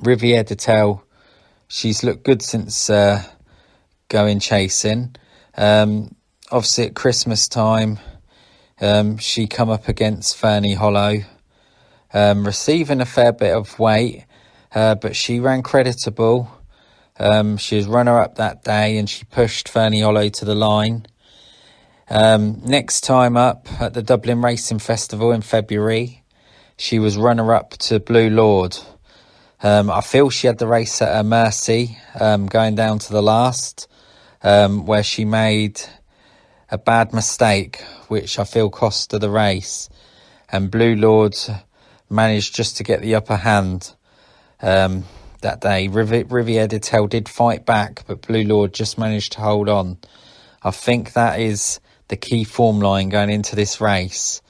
Riviere de Tel, she's looked good since going chasing. Obviously at Christmas time, she come up against Fernie Hollow, receiving a fair bit of weight, but she ran creditable. She was runner-up that day and she pushed Fernie Hollow to the line. Next time up at the Dublin Racing Festival in February, she was runner-up to Blue Lord. I feel she had the race at her mercy, going down to the last, where she made a bad mistake, which I feel cost her the race. And Blue Lord managed just to get the upper hand that day. Riviere de Tel did fight back, but Blue Lord just managed to hold on. I think that is the key form line going into this race.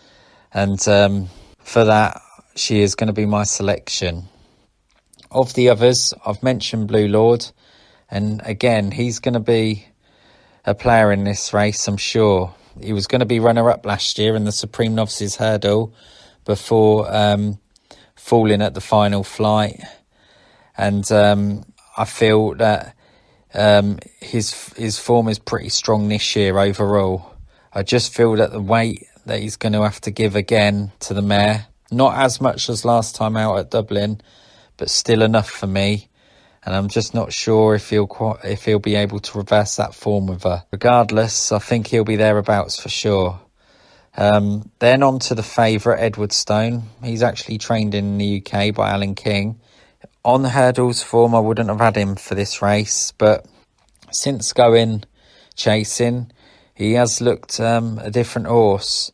And for that, she is going to be my selection. Of the others, I've mentioned Blue Lord. And again, he's going to be a player in this race, I'm sure. He was going to be runner-up last year in the Supreme Novices Hurdle before falling at the final flight. And I feel that his form is pretty strong this year overall. I just feel that the weight that he's going to have to give again to the mare, not as much as last time out at Dublin, but still enough for me. And I'm just not sure if he'll be able to reverse that form with her. Regardless, I think he'll be thereabouts for sure. Then on to the favourite, Edwardstone. He's actually trained in the UK by Alan King. On the hurdles form, I wouldn't have had him for this race, but since going chasing, he has looked a different horse.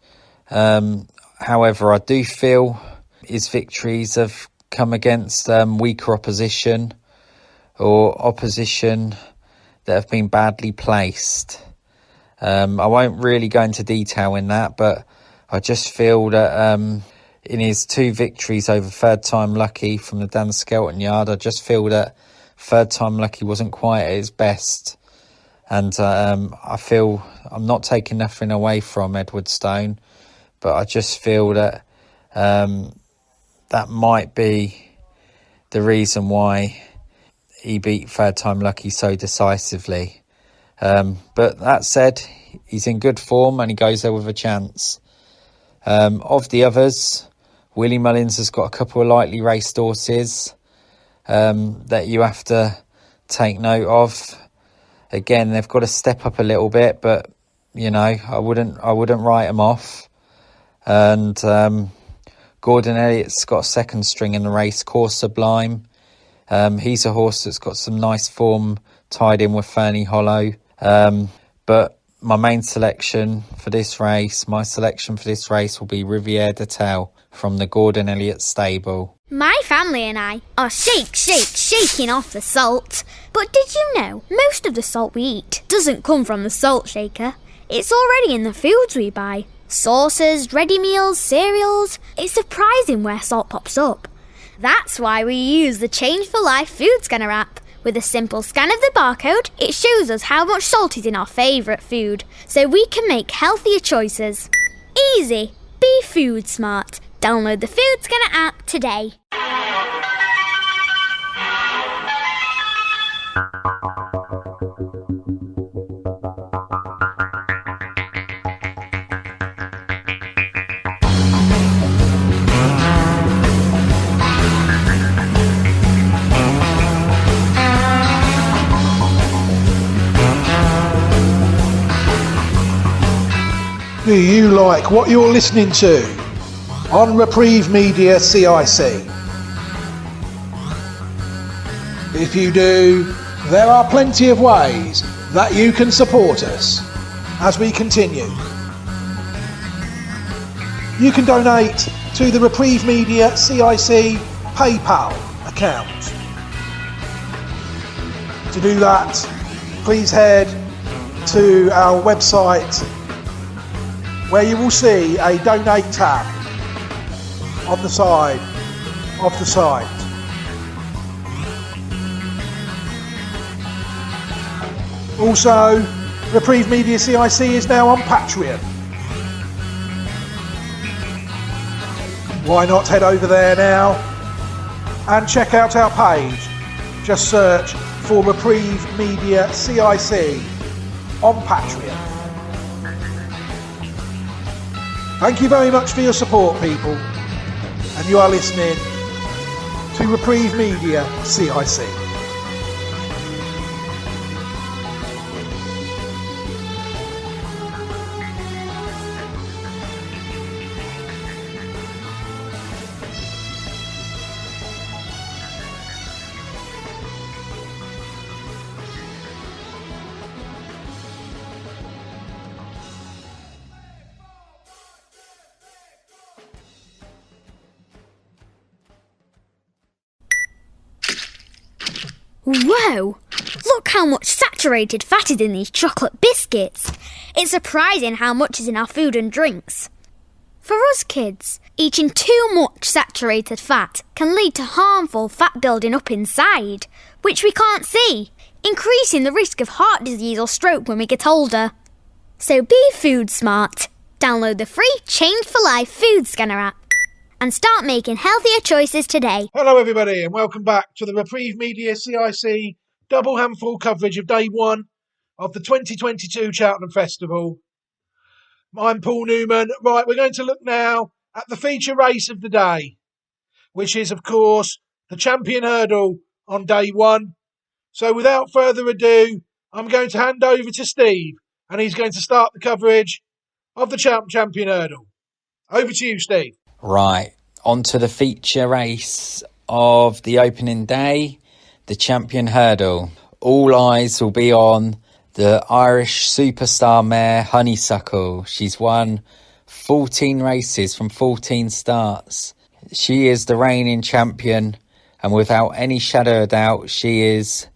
However, I do feel his victories have come against weaker opposition, or opposition that have been badly placed. I won't really go into detail in that, but I just feel that in his 2 victories over Third Time Lucky from the Dan Skelton yard, I just feel that Third Time Lucky wasn't quite at his best. And I feel I'm not taking nothing away from Edwardstone, but I just feel that that might be the reason why he beat Third Time Lucky so decisively. But that said, he's in good form and he goes there with a chance. Of the others, Willie Mullins has got a couple of lightly raced horses that you have to take note of. Again, they've got to step up a little bit, but you know, I wouldn't write them off. And Gordon Elliott's got a second string in the race, Course Sublime. He's a horse that's got some nice form tied in with Fernie Hollow. But my main selection for this race, will be Riviere de Tel from the Gordon Elliott stable. My family and I are shaking off the salt. But did you know most of the salt we eat doesn't come from the salt shaker? It's already in the foods we buy. Sauces, ready meals, cereals. It's surprising where salt pops up. That's why we use the Change for Life food scanner app. With a simple scan of the barcode, it shows us how much salt is in our favourite food, so we can make healthier choices. Easy. Be food smart. Download the food scanner app today. Do you like what you're listening to on Reprieve Media CIC? If you do, there are plenty of ways that you can support us as we continue. You can donate to the Reprieve Media CIC PayPal account. To do that, please head to our website where you will see a donate tab on the side of the site. Also, Reprieve Media CIC is now on Patreon. Why not head over there now and check out our page? Just search for Reprieve Media CIC on Patreon. Thank you very much for your support, people. And you are listening to Reprieve Media CIC. Whoa! Look how much saturated fat is in these chocolate biscuits. It's surprising how much is in our food and drinks. For us kids, eating too much saturated fat can lead to harmful fat building up inside, which we can't see, increasing the risk of heart disease or stroke when we get older. So be food smart. Download the free Change for Life food scanner app and start making healthier choices today. Hello everybody and welcome back to the Reprieve Media CIC double handful coverage of day one of the 2022 Cheltenham Festival. I'm Paul Newman. Right, we're going to look now at the feature race of the day, which is of course the champion hurdle on day one. So without further ado, I'm going to hand over to Steve and he's going to start the coverage of the champion hurdle. Over to you, Steve. Right, on to the feature race of the opening day, the champion hurdle. All eyes will be on the Irish superstar mare Honeysuckle. She's won 14 races from 14 starts. She is the reigning champion, and without any shadow of doubt, she is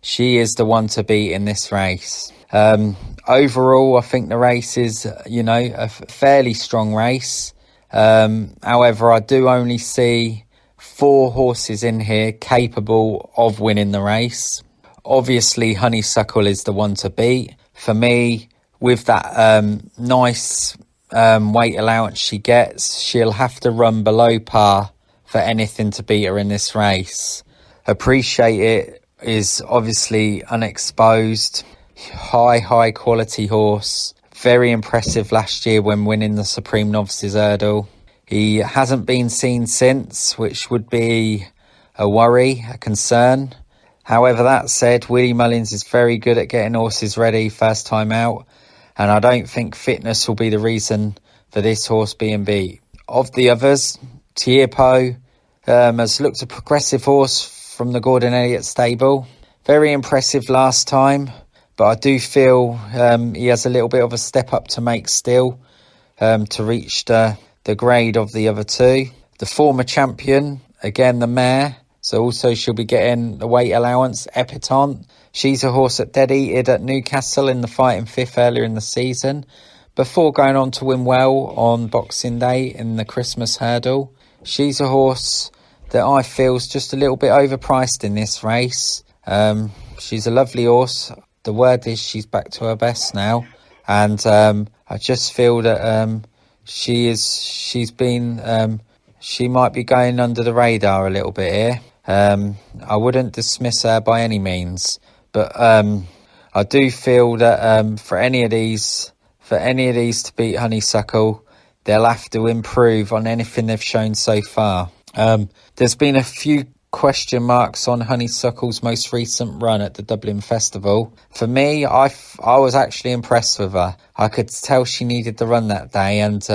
the one to beat in this race. Overall, I think the race is, a fairly strong race. However, I do only see 4 horses in here capable of winning the race. Obviously, Honeysuckle is the one to beat. For me, with that nice weight allowance she gets, she'll have to run below par for anything to beat her in this race. Appreciate It is obviously unexposed, high quality horse. Very impressive last year when winning the Supreme Novices Hurdle. He hasn't been seen since, which would be a worry, a concern. However, that said, Willie Mullins is very good at getting horses ready first time out, and I don't think fitness will be the reason for this horse being beat. Of the others, Tierpo has looked a progressive horse from the Gordon Elliott stable. Very impressive last time, but I do feel he has a little bit of a step up to make still to reach the grade of the other two. The former champion, again the mare, so also she'll be getting the weight allowance, Epitante. She's a horse that dead-heated at Newcastle in the fighting fifth earlier in the season, before going on to win well on Boxing Day in the Christmas hurdle. She's a horse that I feel is just a little bit overpriced in this race. She's a lovely horse. The word is she's back to her best now, and I just feel that she might be going under the radar a little bit here. I wouldn't dismiss her by any means, but I do feel that for any of these to beat Honeysuckle, they'll have to improve on anything they've shown so far. There's been a few question marks on Honeysuckle's most recent run at the Dublin Festival. For me, I was actually impressed with her. I could tell she needed the run that day, and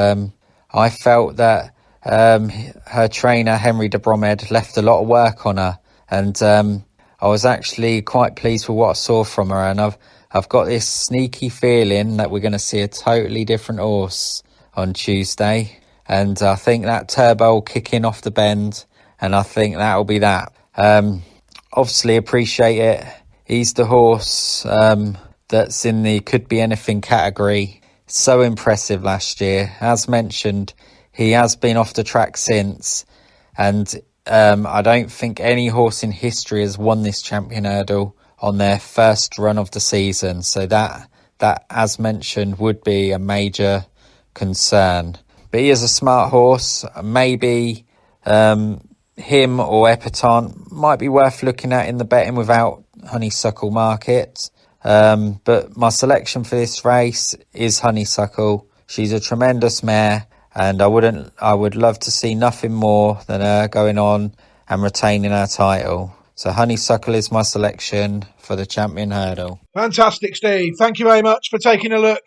I felt that her trainer, Henry de Bromhead, left a lot of work on her, and I was actually quite pleased with what I saw from her, and I've got this sneaky feeling that we're going to see a totally different horse on Tuesday, and I think that Turbo will kick in off the bend, and I think that'll be that. Obviously Appreciate It. He's the horse that's in the could be anything category. So impressive last year. As mentioned, he has been off the track since, and I don't think any horse in history has won this Champion Hurdle on their first run of the season. So that, as mentioned, would be a major concern. But he is a smart horse. Maybe him or Epatante might be worth looking at in the betting without Honeysuckle market. But my selection for this race is Honeysuckle. She's a tremendous mare, and I would love to see nothing more than her going on and retaining her title. So Honeysuckle is my selection for the Champion Hurdle. Fantastic, Steve. Thank you very much for taking a look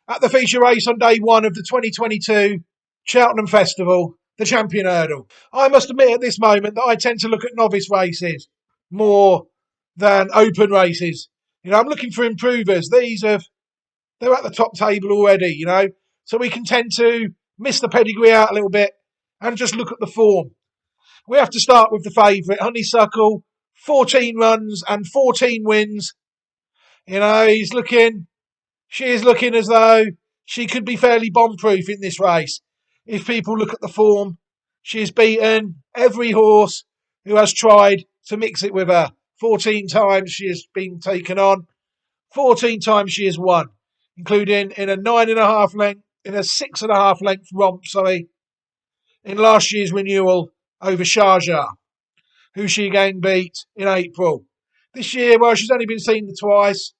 at the feature race on day one of the 2022 Cheltenham Festival, the Champion Hurdle. I must admit at this moment that I tend to look at novice races more than open races. I'm looking for improvers. They're at the top table already, so we can tend to miss the pedigree out a little bit and just look at the form. We have to start with the favourite, Honeysuckle, 14 runs and 14 wins. She is looking as though she could be fairly bomb-proof in this race. If people look at the form, she's beaten every horse who has tried to mix it with her. 14 times she has been taken on. 14 times she has won, including in a 9.5 length, in a 6.5 length romp, in last year's renewal over Sharjah, who she again beat in April. This year, well, she's only been seen twice,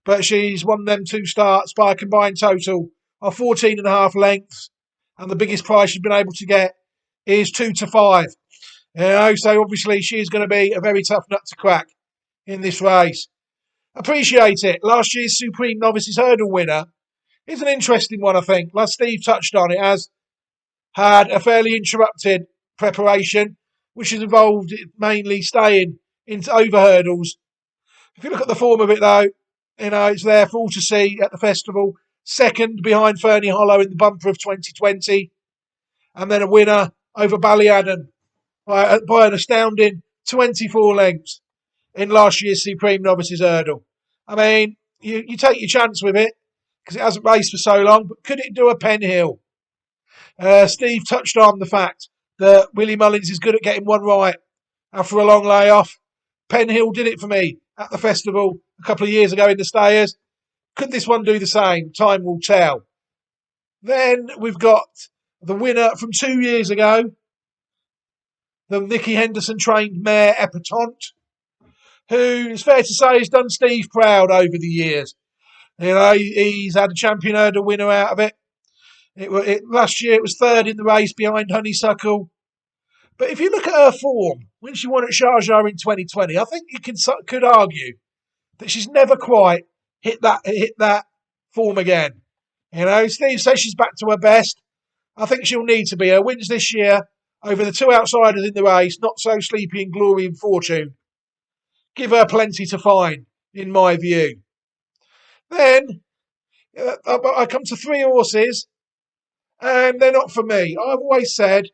but she's won them 2 starts by a combined total of 14.5 lengths, and the biggest prize she's been able to get is 2 to 5. So obviously she's going to be a very tough nut to crack in this race. Appreciate It. Last year's Supreme Novices Hurdle winner is an interesting one, I think. Like Steve touched on, it has had a fairly interrupted preparation, which has involved it mainly staying into over hurdles. If you look at the form of it, though, it's there for all to see at the festival. Second behind Fernie Hollow in the bumper of 2020, and then a winner over Ballyadam by an astounding 24 lengths in last year's Supreme Novices Hurdle. I mean, you take your chance with it because it hasn't raced for so long, but could it do a Pen Hill? Steve touched on the fact that Willie Mullins is good at getting one right after a long layoff. Pen Hill did it for me at the festival a couple of years ago in the Stayers. Could this one do the same? Time will tell. Then we've got the winner from 2 years ago, the Nicky Henderson trained mare Epatante, who is fair to say has done Steve proud over the years. He's had a Champion Hurdle winner out of it. Last year it was third in the race behind Honeysuckle. But if you look at her form, when she won at Sharjah in 2020, I think you could argue that she's never quite hit that form again. Steve says she's back to her best. I think she'll need to be. Her wins this year over the 2 outsiders in the race, Not So Sleepy and Glory and Fortune, give her plenty to find, in my view. Then I come to 3 horses, and they're not for me. I've always said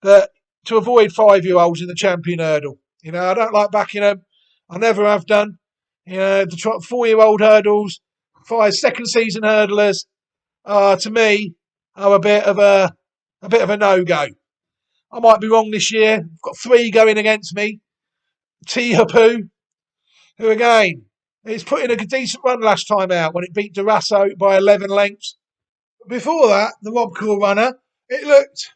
that to avoid 5-year-olds in the Champion Hurdle. I don't like backing them. I never have done. The 4-year-old hurdles, 5 second season hurdlers, to me, are a bit of a no-go. I might be wrong this year. I've got 3 going against me. T-Hapu, who again is put in a decent run last time out when it beat Durasso by 11 lengths. Before that, the Robcool runner, it looked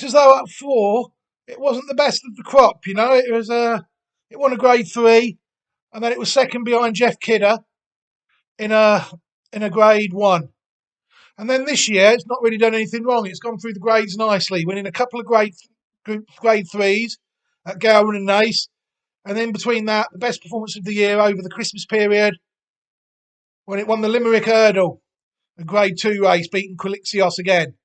as though at 4 it wasn't the best of the crop. It won a grade 3, and then it was second behind Jeff Kidder in a grade 1. And then this year, it's not really done anything wrong. It's gone through the grades nicely, winning a couple of grade 3s at Gowan and Naas. And then between that, the best performance of the year over the Christmas period, when it won the Limerick Hurdle, a Grade 2 race, beating Quilixios again.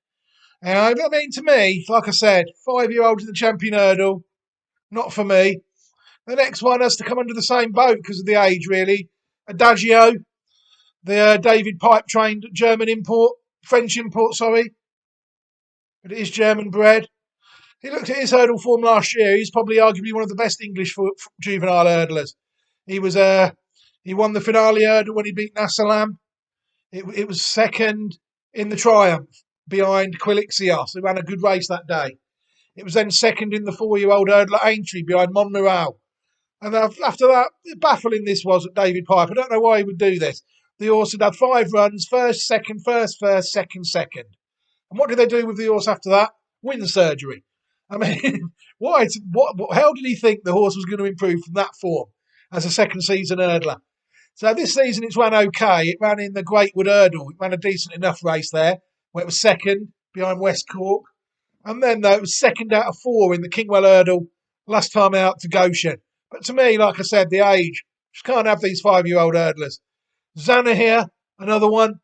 I mean, to me, like I said, 5-year-old in the Champion Hurdle, not for me. The next one has to come under the same boat because of the age, really. Adagio, the David Pipe trained French import, sorry. But it is German bred. He looked at his hurdle form last year. He's probably arguably one of the best English juvenile hurdlers. He won the finale hurdle when he beat Nassalam. It was second in the Triumph behind Quilixios, who ran a good race that day. It was then second in the 4-year-old hurdler Aintree behind Monmoral. And after that, baffling this was at David Pipe. I don't know why he would do this. The horse had 5 runs, first, second, second. And what did they do with the horse after that? Wind surgery. I mean, how did he think the horse was going to improve from that form as a second season hurdler? So this season it's ran okay. It ran in the Greatwood Hurdle. It ran a decent enough race there, where it was second behind West Cork. And then, though, it was second out of 4 in the Kingwell Hurdle last time out to Goshen. But to me, like I said, the age, just can't have these 5-year-old hurdlers. Zanna here, another one.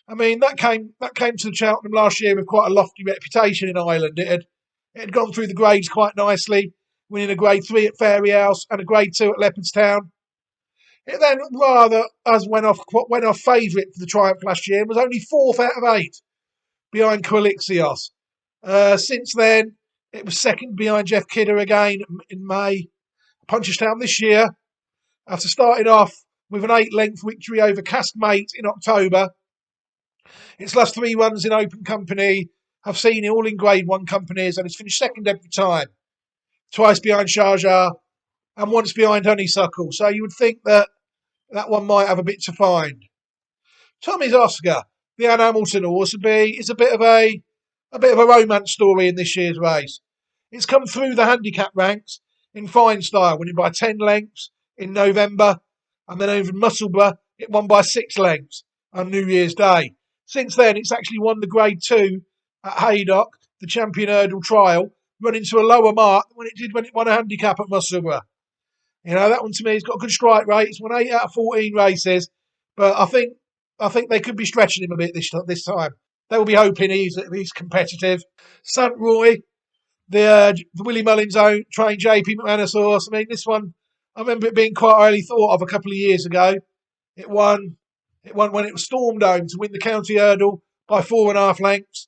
I mean, that came to Cheltenham last year with quite a lofty reputation in Ireland. It had gone through the grades quite nicely, winning a Grade 3 at Fairyhouse and a Grade 2 at Leopardstown. It then rather went off favourite for the Triumph last year and was only 4th out of 8 behind Quilixios. Since then, it was second behind Jeff Kidder again in May. Punchestown this year, after starting off with an 8-length victory over Caskmate in October. Its last 3 runs in open company have seen it all in Grade 1 companies, and it's finished second every time. Twice behind Sharjah and once behind Honeysuckle. So you would think that one might have a bit to find. Tommy's Oscar, the Anne Hamilton horse, is a bit of a romance story in this year's race. It's come through the handicap ranks in fine style, winning by 10 lengths in November, and then over Musselburgh, it won by 6 lengths on New Year's Day. Since then, it's actually won the Grade 2 at Haydock, the Champion Hurdle Trial, running to a lower mark than it did when it won a handicap at Musselburgh. You know, that one to me has got a good strike rate. It's won 8 out of 14 races, but I think they could be stretching him a bit this time. They will be hoping he's competitive. St. Roy, the Willie Mullins own trained JP McManus horse. I mean, this one, I remember it being quite highly thought of a couple of years ago. It won when it was Storm Dome to win the County Hurdle by 4.5 lengths.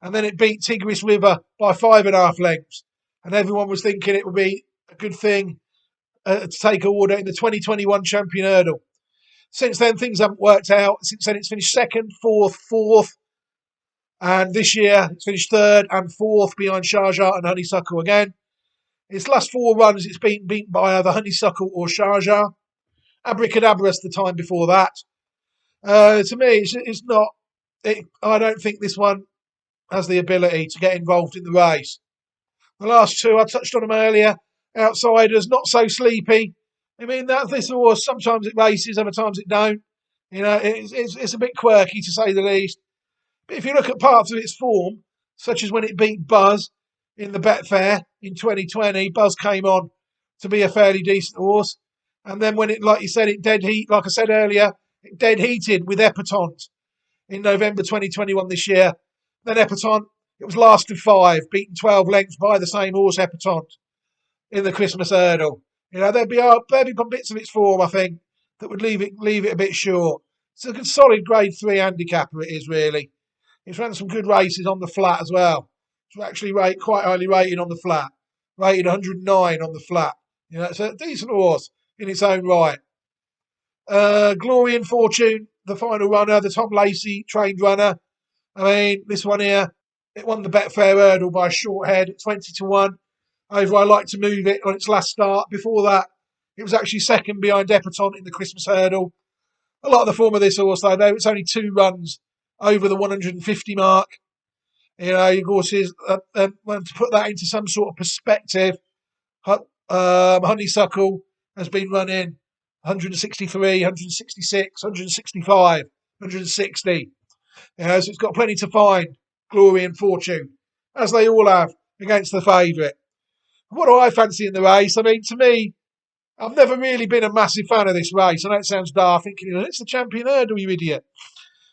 And then it beat Tigris River by 5.5 lengths. And everyone was thinking it would be a good thing to take order in the 2021 Champion Hurdle. Since then, things haven't worked out. Since then, it's finished second, fourth. And this year, it's finished third and 4th behind Sharjah and Honeysuckle again. Its last 4 runs, it's been beaten by either Honeysuckle or Sharjah. Abracadabras the time before that. To me, it's not. I don't think this one has the ability to get involved in the race. The last 2, I touched on them earlier. Outsiders, not so sleepy. I mean, this horse, sometimes it races, other times it don't. You know, it's a bit quirky to say the least. But if you look at parts of its form, such as when it beat Buzz in the Betfair in 2020, Buzz came on to be a fairly decent horse. And then when it, like I said earlier, it dead heated with Epatante in November 2021 this year. Then Epatante, it was last of 5, beaten 12 lengths by the same horse, Epatante, in the Christmas Hurdle. You know, there'd be bits of its form, I think, that would leave it a bit short. It's a good, solid Grade 3 handicapper, it is really. It's ran some good races on the flat as well. It's actually quite highly rated on the flat. Rated 109 on the flat. You know, it's a decent horse in its own right. Glory and Fortune, the final runner, the Tom Lacey trained runner. I mean, this one here, it won the Betfair Hurdle by a short head at 20-1. Over I Like to Move It on its last start. Before that, it was actually second behind Epatante in the Christmas Hurdle. A lot of the form of this horse, though, it's only 2 runs over the 150 mark. You know, your horses, to put that into some sort of perspective, Honeysuckle has been running 163, 166, 165, 160. You know, so it's got plenty to find, Glory and Fortune, as they all have, against the favourite. What do I fancy in the race? I mean, to me, I've never really been a massive fan of this race. I know it sounds daft, thinking, it's the champion hurdle, you idiot.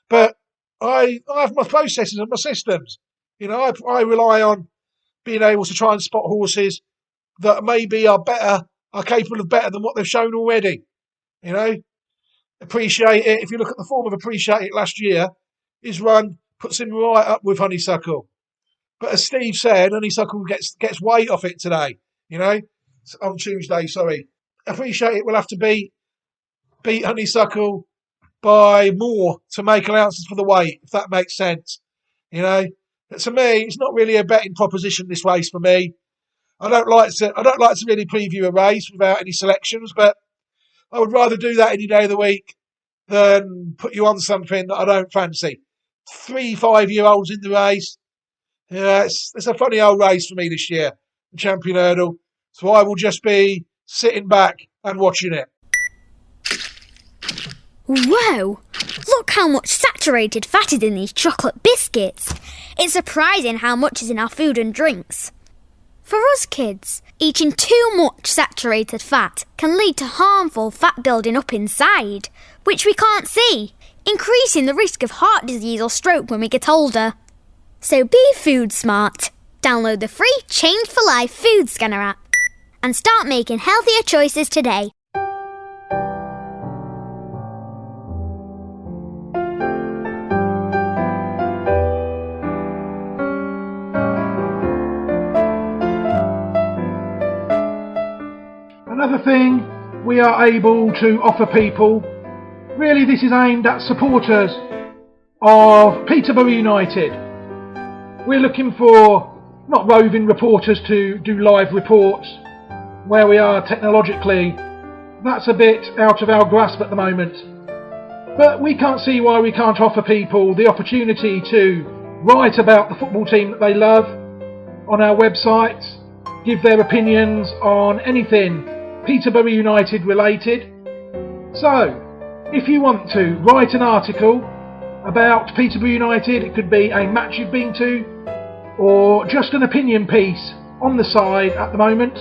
But I have my processes and my systems. I rely on being able to try and spot horses that maybe are capable of better than what they've shown already. Appreciate it. If you look at the form of Appreciate It last year, his run puts him right up with Honeysuckle. But as Steve said, Honeysuckle gets weight off it today. On Tuesday. Sorry, Appreciate It will have to beat Honeysuckle by more to make allowances for the weight, if that makes sense. But to me, it's not really a betting proposition, this race for me. I don't like to really preview a race without any selections, but I would rather do that any day of the week than put you on something that I don't fancy. 3 5-year-olds in the race. It's a funny old race for me this year, the Champion Hurdle. So I will just be sitting back and watching it. Whoa! Look how much saturated fat is in these chocolate biscuits. It's surprising how much is in our food and drinks. For us kids, eating too much saturated fat can lead to harmful fat building up inside, which we can't see, increasing the risk of heart disease or stroke when we get older. So be food smart. Download the free Change for Life food scanner app and start making healthier choices today. Another thing we are able to offer people, really this is aimed at supporters of Peterborough United. We're looking for not roving reporters to do live reports where we are technologically. That's a bit out of our grasp at the moment. But we can't see why we can't offer people the opportunity to write about the football team that they love on our website, give their opinions on anything Peterborough United related. So, if you want to write an article about Peterborough United, it could be a match you've been to, or just an opinion piece on the side at the moment,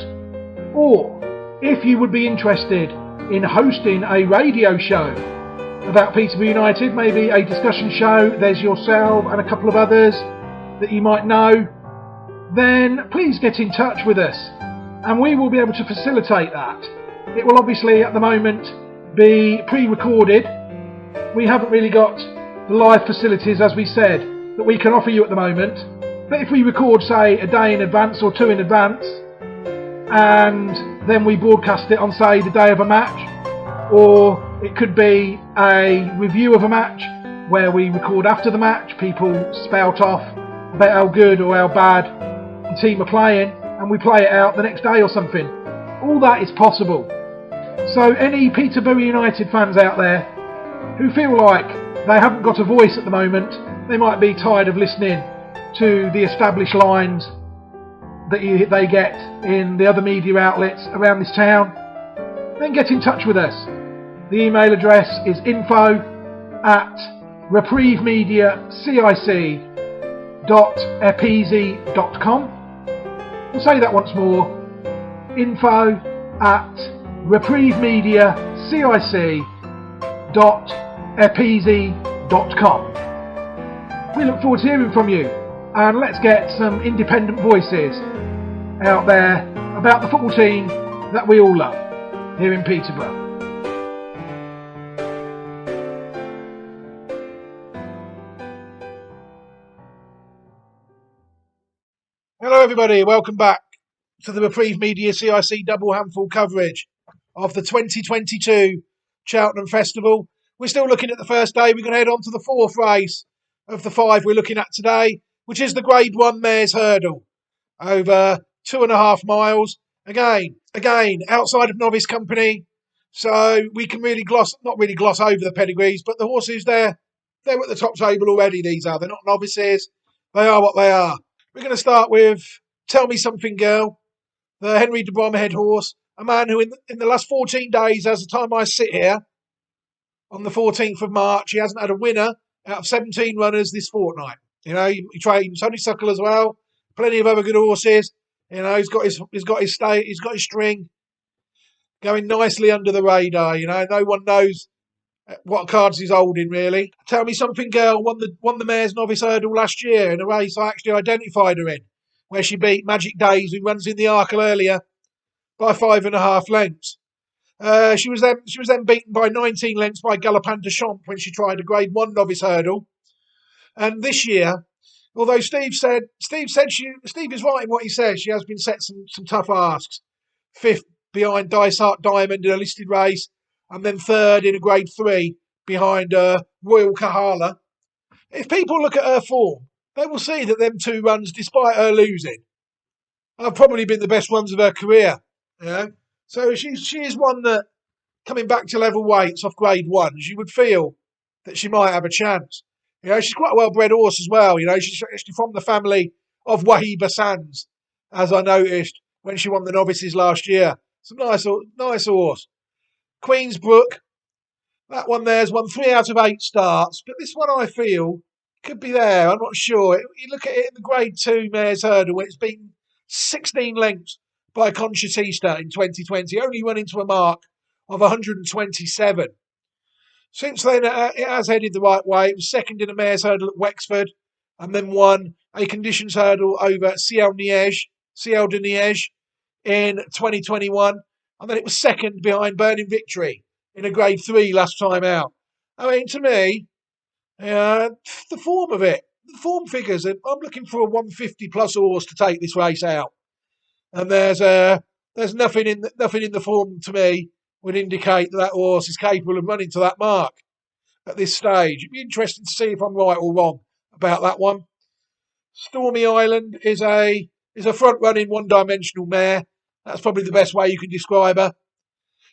or if you would be interested in hosting a radio show about Peterborough United, maybe a discussion show, there's yourself and a couple of others that you might know, then please get in touch with us and we will be able to facilitate that. It will obviously at the moment be pre-recorded. We haven't really got the live facilities, as we said, that we can offer you at the moment. But if we record, say, a day in advance or 2 in advance, and then we broadcast it on, say, the day of a match, or it could be a review of a match where we record after the match, people spout off about how good or how bad the team are playing, and we play it out the next day or something. All that is possible. So any Peterborough United fans out there who feel like they haven't got a voice at the moment, they might be tired of listening to the established lines that they get in the other media outlets around this town, then get in touch with us. The email address is info@reprievemediacic.epeasy.com. We'll say that once more, info@reprievemediacic.epeasy.com. We look forward to hearing from you, and let's get some independent voices out there about the football team that we all love here in Peterborough. Hello everybody, welcome back to the Reprieve Media CIC double handful coverage of the 2022 Cheltenham Festival. We're still looking at the first day. We're going to head on to the 4th race of the 5 we're looking at today, which is the Grade 1 Mares Hurdle, over 2.5 miles. Again, outside of novice company, so we can not really gloss over the pedigrees, but the horses they're at the top table already. They're not novices. They are what they are. We're going to start with Tell Me Something Girl, the Henry de Bromhead horse, a man who in the last 14 days, as the time I sit here, on the 14th of March, he hasn't had a winner out of 17 runners this fortnight. He trains Honeysuckle as well, plenty of other good horses. You know, he's got his string going nicely under the radar. You know, no one knows what cards he's holding really. Tell Me Something Girl won the Mayor's Novice Hurdle last year in a race I actually identified her in, where she beat Magic Days, who runs in the Arkle earlier, by 5.5 lengths. She was then beaten by 19 lengths by Galopin de Champ when she tried a Grade 1 Novice Hurdle. And this year, although Steve is right in what he says, she has been set some tough asks. 5th behind Dysart Diamond in a listed race, and then 3rd in a Grade 3 behind Royal Kahala. If people look at her form, they will see that them 2 runs, despite her losing, have probably been the best runs of her career. You know? So she is one that, coming back to level weights off Grade 1, you would feel that she might have a chance. You know, she's quite a well-bred horse as well. You know, she's actually from the family of Wahiba Sands, as I noticed when she won the novices last year. Some nice horse. Queensbrook, that one there's won 3 out of 8 starts, but this one I feel could be there. I'm not sure. You look at it in the Grade 2 Mayor's Hurdle, when it's been 16 lengths by Concertista in 2020, only run into a mark of 127. Since then, it has headed the right way. It was 2nd in a Mayor's Hurdle at Wexford, and then won a Conditions Hurdle over Ciel de Niège in 2021, and then it was 2nd behind Burning Victory in a Grade 3 last time out. I mean, to me, the form of it, the form figures, I'm looking for a 150 plus horse to take this race out, and there's nothing in the form to me would indicate that horse is capable of running to that mark at this stage. It'd be interesting to see if I'm right or wrong about that one. Stormy Island is a front-running, one-dimensional mare. That's probably the best way you can describe her.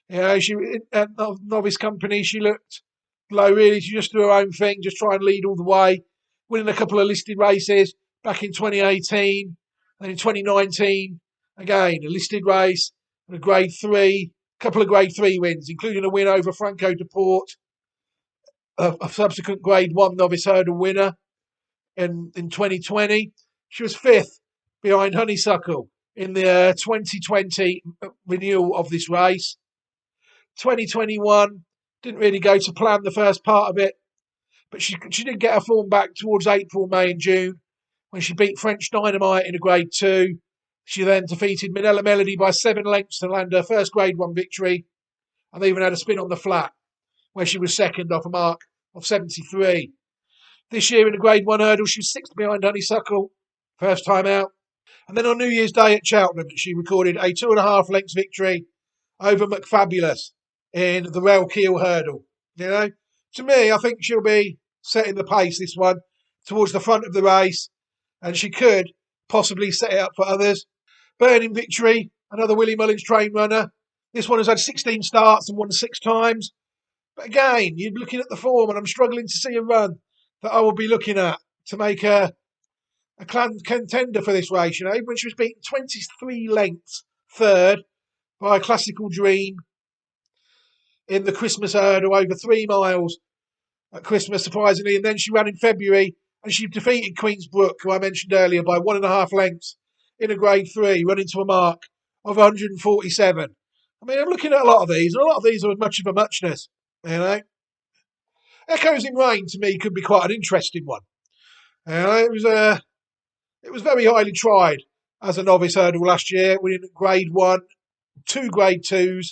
You know, she at novice company, she looked low. Really, she just do her own thing, just try and lead all the way, winning a couple of listed races back in 2018, and in 2019 again a listed race and a Grade 3. Couple of Grade 3 wins, including a win over Franco de Port, a subsequent Grade 1 Novice Hurdle winner in 2020. She was 5th behind Honeysuckle in the 2020 renewal of this race. 2021 didn't really go to plan the first part of it, but she did get her form back towards April, May and June when she beat French Dynamite in a Grade 2. She then defeated Manila Melody by 7 lengths to land her first Grade 1 victory, and they even had a spin on the flat where she was 2nd off a mark of 73. This year in a Grade 1 hurdle, she was 6th behind Honeysuckle, first time out. And then on New Year's Day at Cheltenham, she recorded a 2.5 lengths victory over McFabulous in the Rail Keel hurdle. You know, to me, I think she'll be setting the pace this one towards the front of the race, and she could possibly set it up for others. Burning Victory, another Willie Mullins train runner. This one has had 16 starts and won 6 times. But again, you're looking at the form, and I'm struggling to see a run that I will be looking at to make a contender for this race. You know, when she was beaten 23 lengths, 3rd by Classical Dream in the Christmas hurdle over 3 miles at Christmas, surprisingly, and then she ran in February and she defeated Queensbrook, who I mentioned earlier, by 1.5 lengths in a Grade 3, running to a mark of 147. I mean, I'm looking at a lot of these, and a lot of these are much of a muchness, you know. Echoes in Rain, to me, could be quite an interesting one. You know, it was very highly tried as a novice hurdle last year, winning Grade 1, 2 Grade 2s,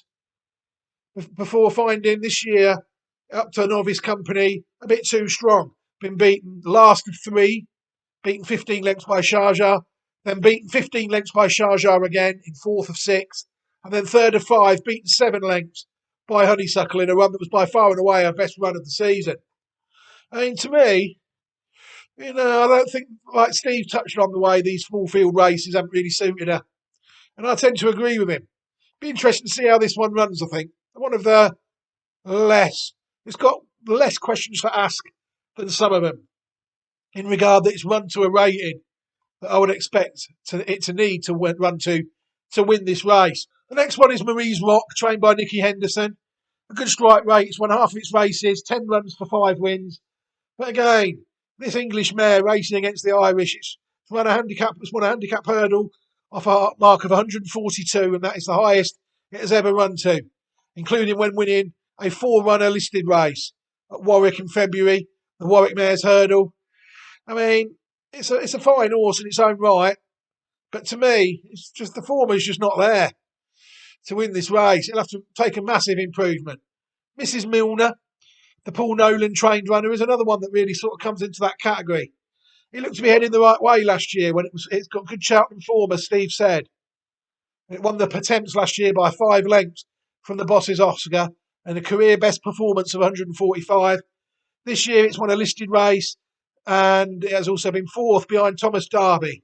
before finding this year up to novice company a bit too strong. Been beaten last of 3, beaten 15 lengths by Sharjah, then beaten 15 lengths by Sharjah again in 4th of 6, and then 3rd of 5, beaten 7 lengths by Honeysuckle in a run that was by far and away her best run of the season. I mean, to me, you know, I don't think, like Steve touched on, the way these full field races haven't really suited her. And I tend to agree with him. Be interesting to see how this one runs, I think. One of the it's got less questions to ask than some of them, in regard that it's run to a rating that I would expect it to need to run to win this race. The next one is Marie's Rock, trained by Nicky Henderson. A good strike rate. It's won half of its races, 10 runs for 5 wins. But again, this English mare racing against the Irish, it's won a handicap hurdle off a mark of 142, and that is the highest it has ever run to, including when winning a 4-runner listed race at Warwick in February, the Warwick Mares Hurdle. I mean, it's a fine horse in its own right, but to me, it's just the form is just not there to win this race. It'll have to take a massive improvement. Mrs. Milner, the Paul Nolan trained runner, is another one that really sort of comes into that category. It looked to be heading the right way last year when it's got good Cheltenham form, as Steve said. It won the Patents last year by 5 lengths from the Boss's Oscar and a career best performance of 145. This year it's won a listed race and it has also been 4th behind Thomas Darby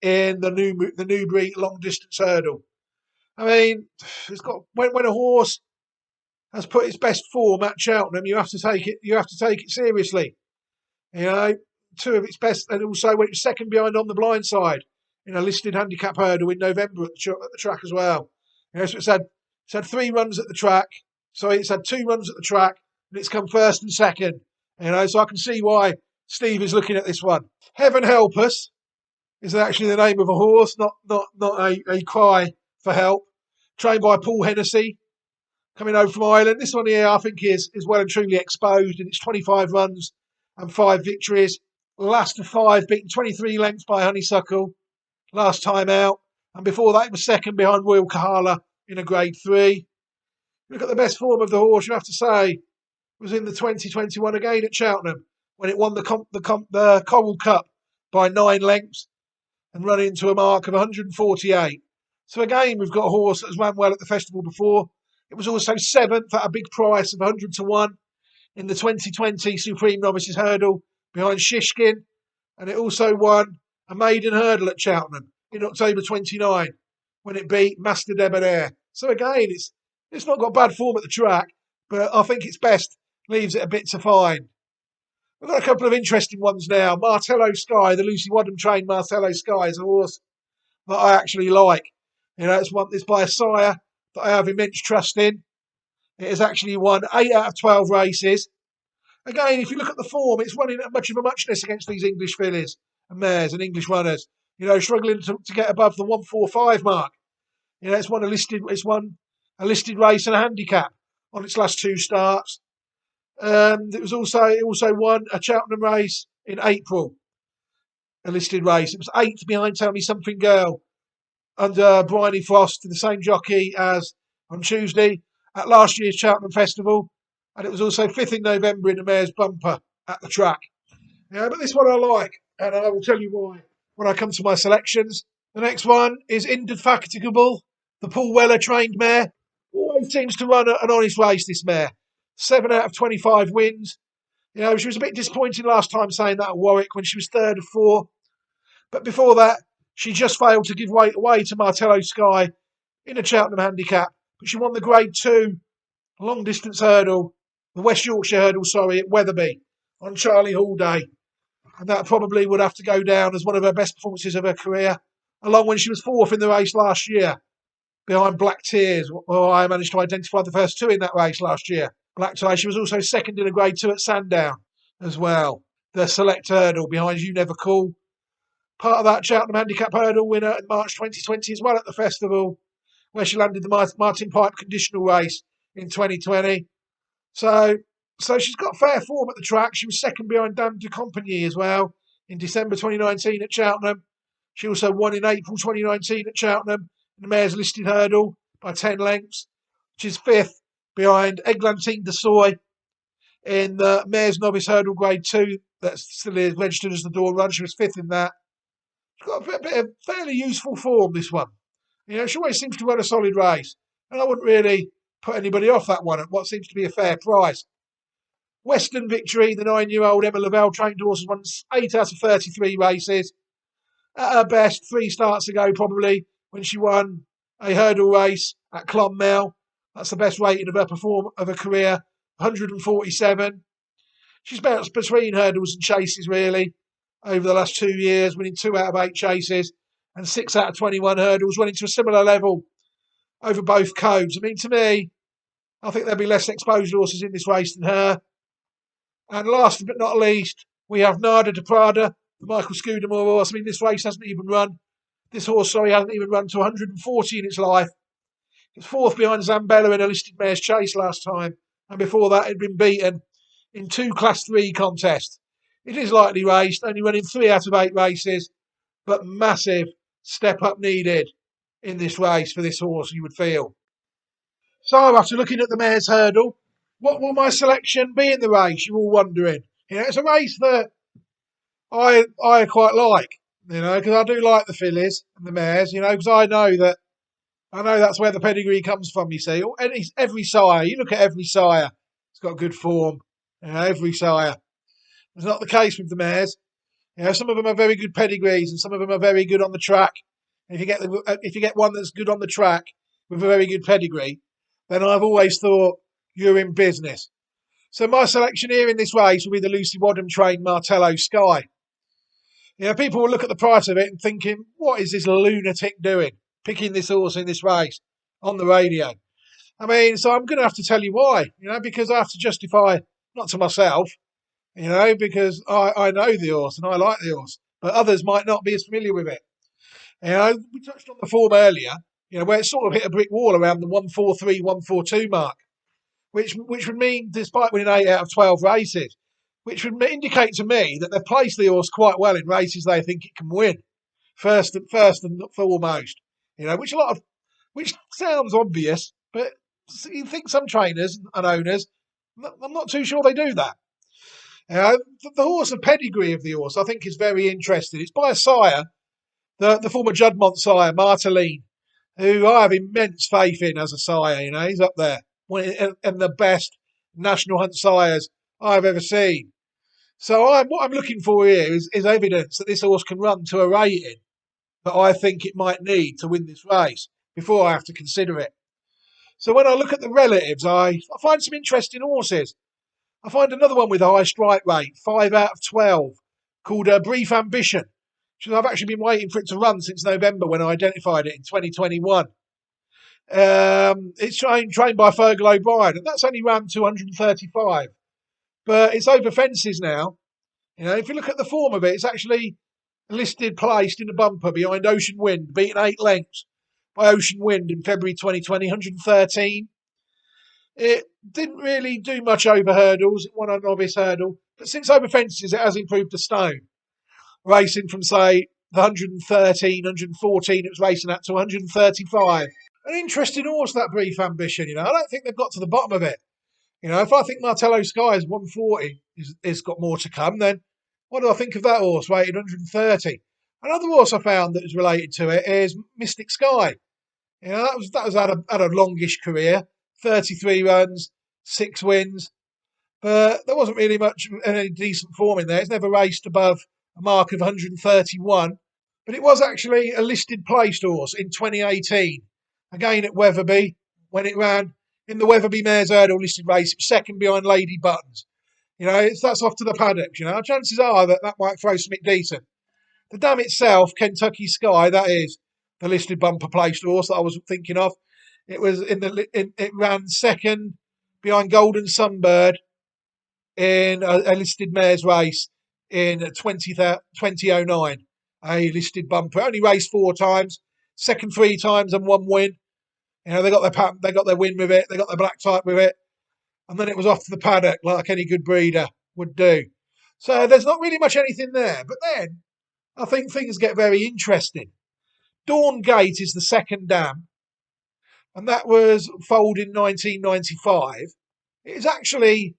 in the Newbury long distance hurdle. I mean, it's got when a horse has put its best form at Cheltenham, you have to take it seriously. You know, 2 of its best, and also went second behind On the Blind Side in a listed handicap hurdle in November at the track as well. You know, so it's had 3 runs at the track. So it's had 2 runs at the track, and it's come first and second. You know, so I can see why Steve is looking at this one. Heaven Help Us is actually the name of a horse, not a cry for help. Trained by Paul Hennessy, coming over from Ireland. This one here, I think, is well and truly exposed in its 25 runs and 5 victories. Last of 5, beaten 23 lengths by Honeysuckle last time out. And before that, it was second behind Royal Kahala in a Grade 3. Look at the best form of the horse, you have to say, was in the 2021 again at Cheltenham when it won the Coral Cup by 9 lengths and run into a mark of 148. So again, we've got a horse that has run well at the festival before. It was also 7th at a big price of 100 to 1 in the 2020 Supreme Novices Hurdle behind Shishkin. And it also won a maiden hurdle at Cheltenham in October 29 when it beat Master Debonair. So again, it's not got bad form at the track, but I think its best leaves it a bit to find. We've got a couple of interesting ones now. Martello Sky, the Lucy Wadham trained Martello Sky, is a horse that I actually like. You know, it's by a sire that I have immense trust in. It has actually won 8 out of 12 races. Again, if you look at the form, it's running at much of a muchness against these English fillies and mares and English runners. You know, struggling to get above the 145 mark. You know, it's won a listed race and a handicap on its last 2 starts. It also won a Cheltenham race in April, a listed race. It was 8th behind Tell Me Something Girl under Bryony Frost, the same jockey as on Tuesday at last year's Cheltenham Festival. And it was also 5th in November in the Mayor's Bumper at the track. Yeah, but this one I like, and I will tell you why when I come to my selections. The next one is Indefatigable, the Paul Weller trained mare. Always seems to run an honest race, this mare. 7 out of 25 wins. You know, she was a bit disappointing last time saying that at Warwick when she was 3rd of 4. But before that, she just failed to give weight away to Martello Sky in a Cheltenham handicap. But she won the Grade 2 long distance hurdle, the West Yorkshire hurdle, at Wetherby on Charlie Hall Day. And that probably would have to go down as one of her best performances of her career, along when she was 4th in the race last year behind Black Tears. Well, I managed to identify the first 2 in that race last year. Black Tie. She was also 2nd in a Grade 2 at Sandown as well. The Select Hurdle behind You Never Call. Part of that Cheltenham Handicap Hurdle winner in March 2020 as well at the festival, where she landed the Martin Pipe Conditional Race in 2020. So she's got fair form at the track. She was 2nd behind Dame de Compagnie as well in December 2019 at Cheltenham. She also won in April 2019 at Cheltenham in the Mayor's Listed Hurdle by 10 lengths. She's 5th behind Eglantine de Soy in the Mayor's Novice Hurdle Grade 2. That still is registered as the Dawn Run. She was 5th in that. She's got a bit of fairly useful form, this one. You know, she always seems to run a solid race. And I wouldn't really put anybody off that one at what seems to be a fair price. Western Victory, the 9-year-old Emma Lavelle trained horse, has won 8 out of 33 races. At her best, 3 starts ago probably, when she won a hurdle race at Clonmel. That's the best rating of her career, 147. She's bounced between hurdles and chases, really, over the last 2 years, winning 2 out of 8 chases and 6 out of 21 hurdles, running to a similar level over both codes. I mean, to me, I think there'll be less exposed horses in this race than her. And last but not least, we have Nada de Prada, the Michael Scudamore horse. I mean, this race hasn't even run This horse, hasn't even run to 140 in its life. It's fourth behind Zambella in a listed mare's chase last time, and before that it'd been beaten in 2 Class 3 contests. It is lightly raced, only running 3 out of 8 races, but massive step up needed in this race for this horse, you would feel. So after looking at the mare's hurdle, what will my selection be in the race, you're all wondering? It's a race that I quite like, because I do like the fillies and the mares, because I know that's where the pedigree comes from, you see. Every sire, you look at every sire, it's got good form, every sire. It's not the case with the mares. Some of them are very good pedigrees and some of them are very good on the track. And if you get one that's good on the track with a very good pedigree, then I've always thought you're in business. So my selection here in this race will be the Lucy Wadham trained Martello Sky. People will look at the price of it and thinking, what is this lunatic doing, picking this horse in this race on the radio? So I'm going to have to tell you why, because I have to justify, not to myself, because I know the horse and I like the horse, but others might not be as familiar with it. We touched on the form earlier, where it sort of hit a brick wall around the 143, 142 mark, which would mean, despite winning 8 out of 12 races, which would indicate to me that they've placed the horse quite well in races they think it can win, first and foremost. Which sounds obvious, but you think some trainers and owners, I'm not too sure they do that. The horse, the pedigree of the horse, I think is very interesting. It's by a sire, the former Juddmonte sire, Marteline, who I have immense faith in as a sire. He's up there, and the best national hunt sires I've ever seen. So what I'm looking for here is evidence that this horse can run to a rating that I think it might need to win this race before I have to consider it. So when I look at the relatives, I find some interesting horses. I find another one with a high strike rate, 5 out of 12, called Brief Ambition, which I've actually been waiting for it to run since November when I identified it in 2021. It's trained by Fergal O'Brien, and that's only ran 235. But it's over fences now. If you look at the form of it, it's actually placed in a bumper behind Ocean Wind, beaten 8 lengths by Ocean Wind in February 2020, 113. It didn't really do much over hurdles. It won a novice hurdle. But since over fences, it has improved a stone. Racing from, say, the 113, 114 it was racing at to 135. An interesting horse, that Brief Ambition. I don't think they've got to the bottom of it. If I think Martello Sky is 140, it's got more to come, then what do I think of that horse rated 130? Another horse I found that was related to it is Mystic Sky. That was had a longish career, 33 runs, 6 wins, but there wasn't really much any decent form in there. It's never raced above a mark of 131, but it was actually a listed placed horse in 2018, again at Wetherby, when it ran in the Wetherby Mares Hurdle listed race, second behind Lady Buttons. That's off to the paddock. Chances are that might throw something decent. The dam itself, Kentucky Sky, that is the listed bumper placed horse that I was thinking of. It ran second behind Golden Sunbird in a listed mares race in 2009. A listed bumper. Only raced 4 times, second 3 times and 1 win. They got their win with it. They got their black type with it. And then it was off to the paddock like any good breeder would do. So there's not really much anything there. But then I think things get very interesting. Dawn Gate is the second dam. And that was foaled in 1995. It is actually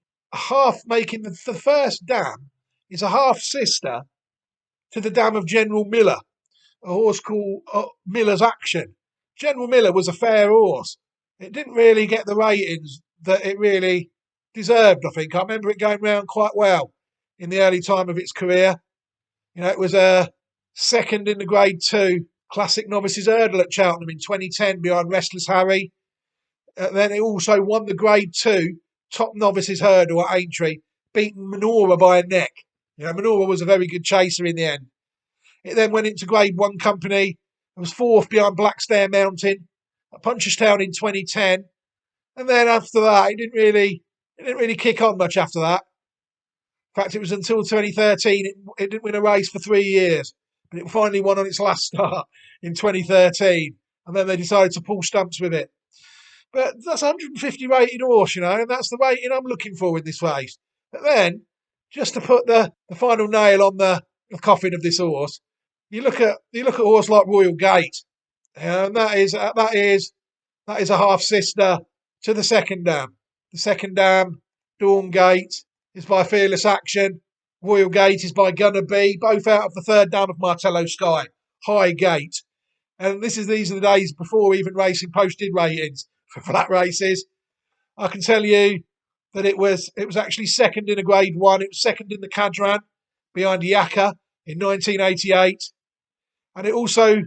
making the first dam is a half sister to the dam of General Miller, a horse called Miller's Action. General Miller was a fair horse. It didn't really get the ratings that it really deserved, I think. I remember it going round quite well in the early time of its career. It was a second in the Grade 2 Classic Novices Hurdle at Cheltenham in 2010 behind Restless Harry. Then it also won the Grade 2 Top Novices Hurdle at Aintree, beating Menorah by a neck. Menorah was a very good chaser in the end. It then went into Grade 1 company. It was 4th behind Blackstare Mountain at Punchestown in 2010. And then after that, it didn't really kick on much after that. In fact, it was until 2013, it didn't win a race for 3 years and it finally won on its last start in 2013, and then they decided to pull stumps with it. But that's 150 rated horse, and that's the rating I'm looking for in this race. But then, just to put the final nail on the coffin of this horse, you look at a horse like Royal Gate, and that is a half sister to the Second Dam. The Second Dam, Dawn Gate, is by Fearless Action. Royal Gate is by Gunner B, both out of the third dam of Martello Sky, High Gate. And these are the days before even Racing Post did ratings for flat races. I can tell you that it was actually second in a Grade 1. It was second in the Cadran behind Yaka in 1988. And it also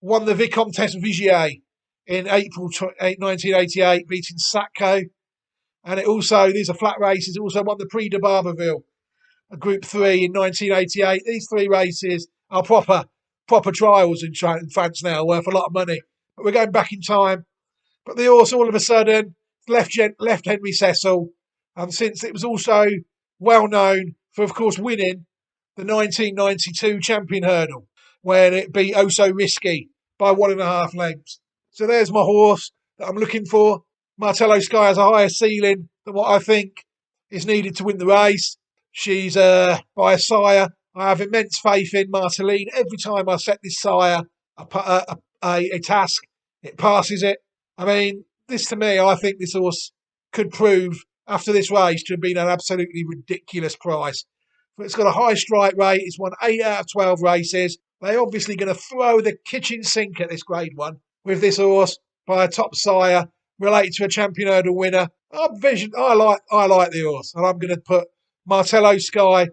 won the Vicomtesse Vigier in April 1988, beating Satko. And it also, these are flat races, it also won the Prix de Barberville, a Group 3 in 1988. These three races are proper trials in France now, worth a lot of money. But we're going back in time. But the horse, all of a sudden, left Henry Cecil. And since it was also well known for, of course, winning the 1992 Champion Hurdle, where it beat Oh So Risky by 1.5 lengths. So there's my horse that I'm looking for. Martello Sky has a higher ceiling than what I think is needed to win the race. She's by a sire I have immense faith in, Marteline. Every time I set this sire a task, it passes it. I mean, this to me, I think this horse could prove, after this race, to have been an absolutely ridiculous price. But it's got a high strike rate. It's won 8 out of 12 races. They're obviously going to throw the kitchen sink at this Grade 1 with this horse by a top sire related to a Champion Hurdle winner. I like the horse, and I'm going to put Martello Sky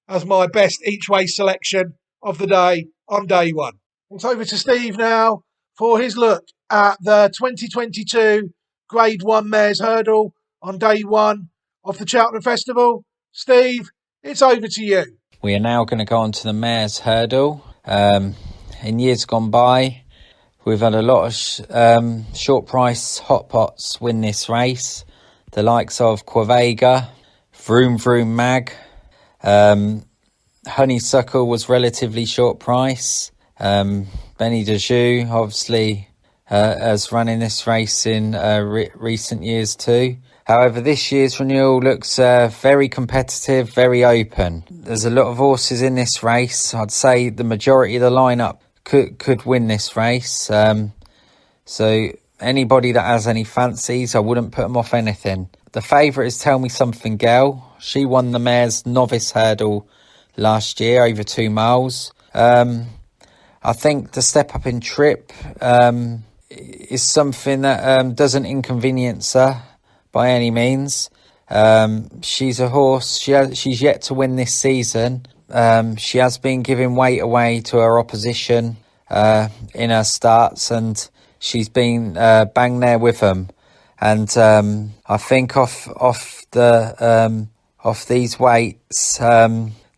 as my best each way selection of the day on day one. It's over to Steve now for his look at the 2022 Grade 1 Mares Hurdle on day one of the Cheltenham Festival. Steve, it's over to you. We are now going to go on to the Mares Hurdle. In years gone by, we've had a lot of short price hot pots win this race. The likes of Quavega, Vroom Vroom Mag, Honeysuckle was relatively short price. Benny Dejou obviously has run in this race in recent years too. However, this year's renewal looks very competitive, very open. There's a lot of horses in this race. I'd say the majority of the lineup could win this race. So anybody that has any fancies, I wouldn't put them off anything. The favourite is Tell Me Something Girl. She won the Mares Novice Hurdle last year, over 2 miles. I think the step up in trip is something that doesn't inconvenience her by any means. She's a horse. She's yet to win this season. She has been giving weight away to her opposition in her starts, and she's been bang there with them. And I think off these weights,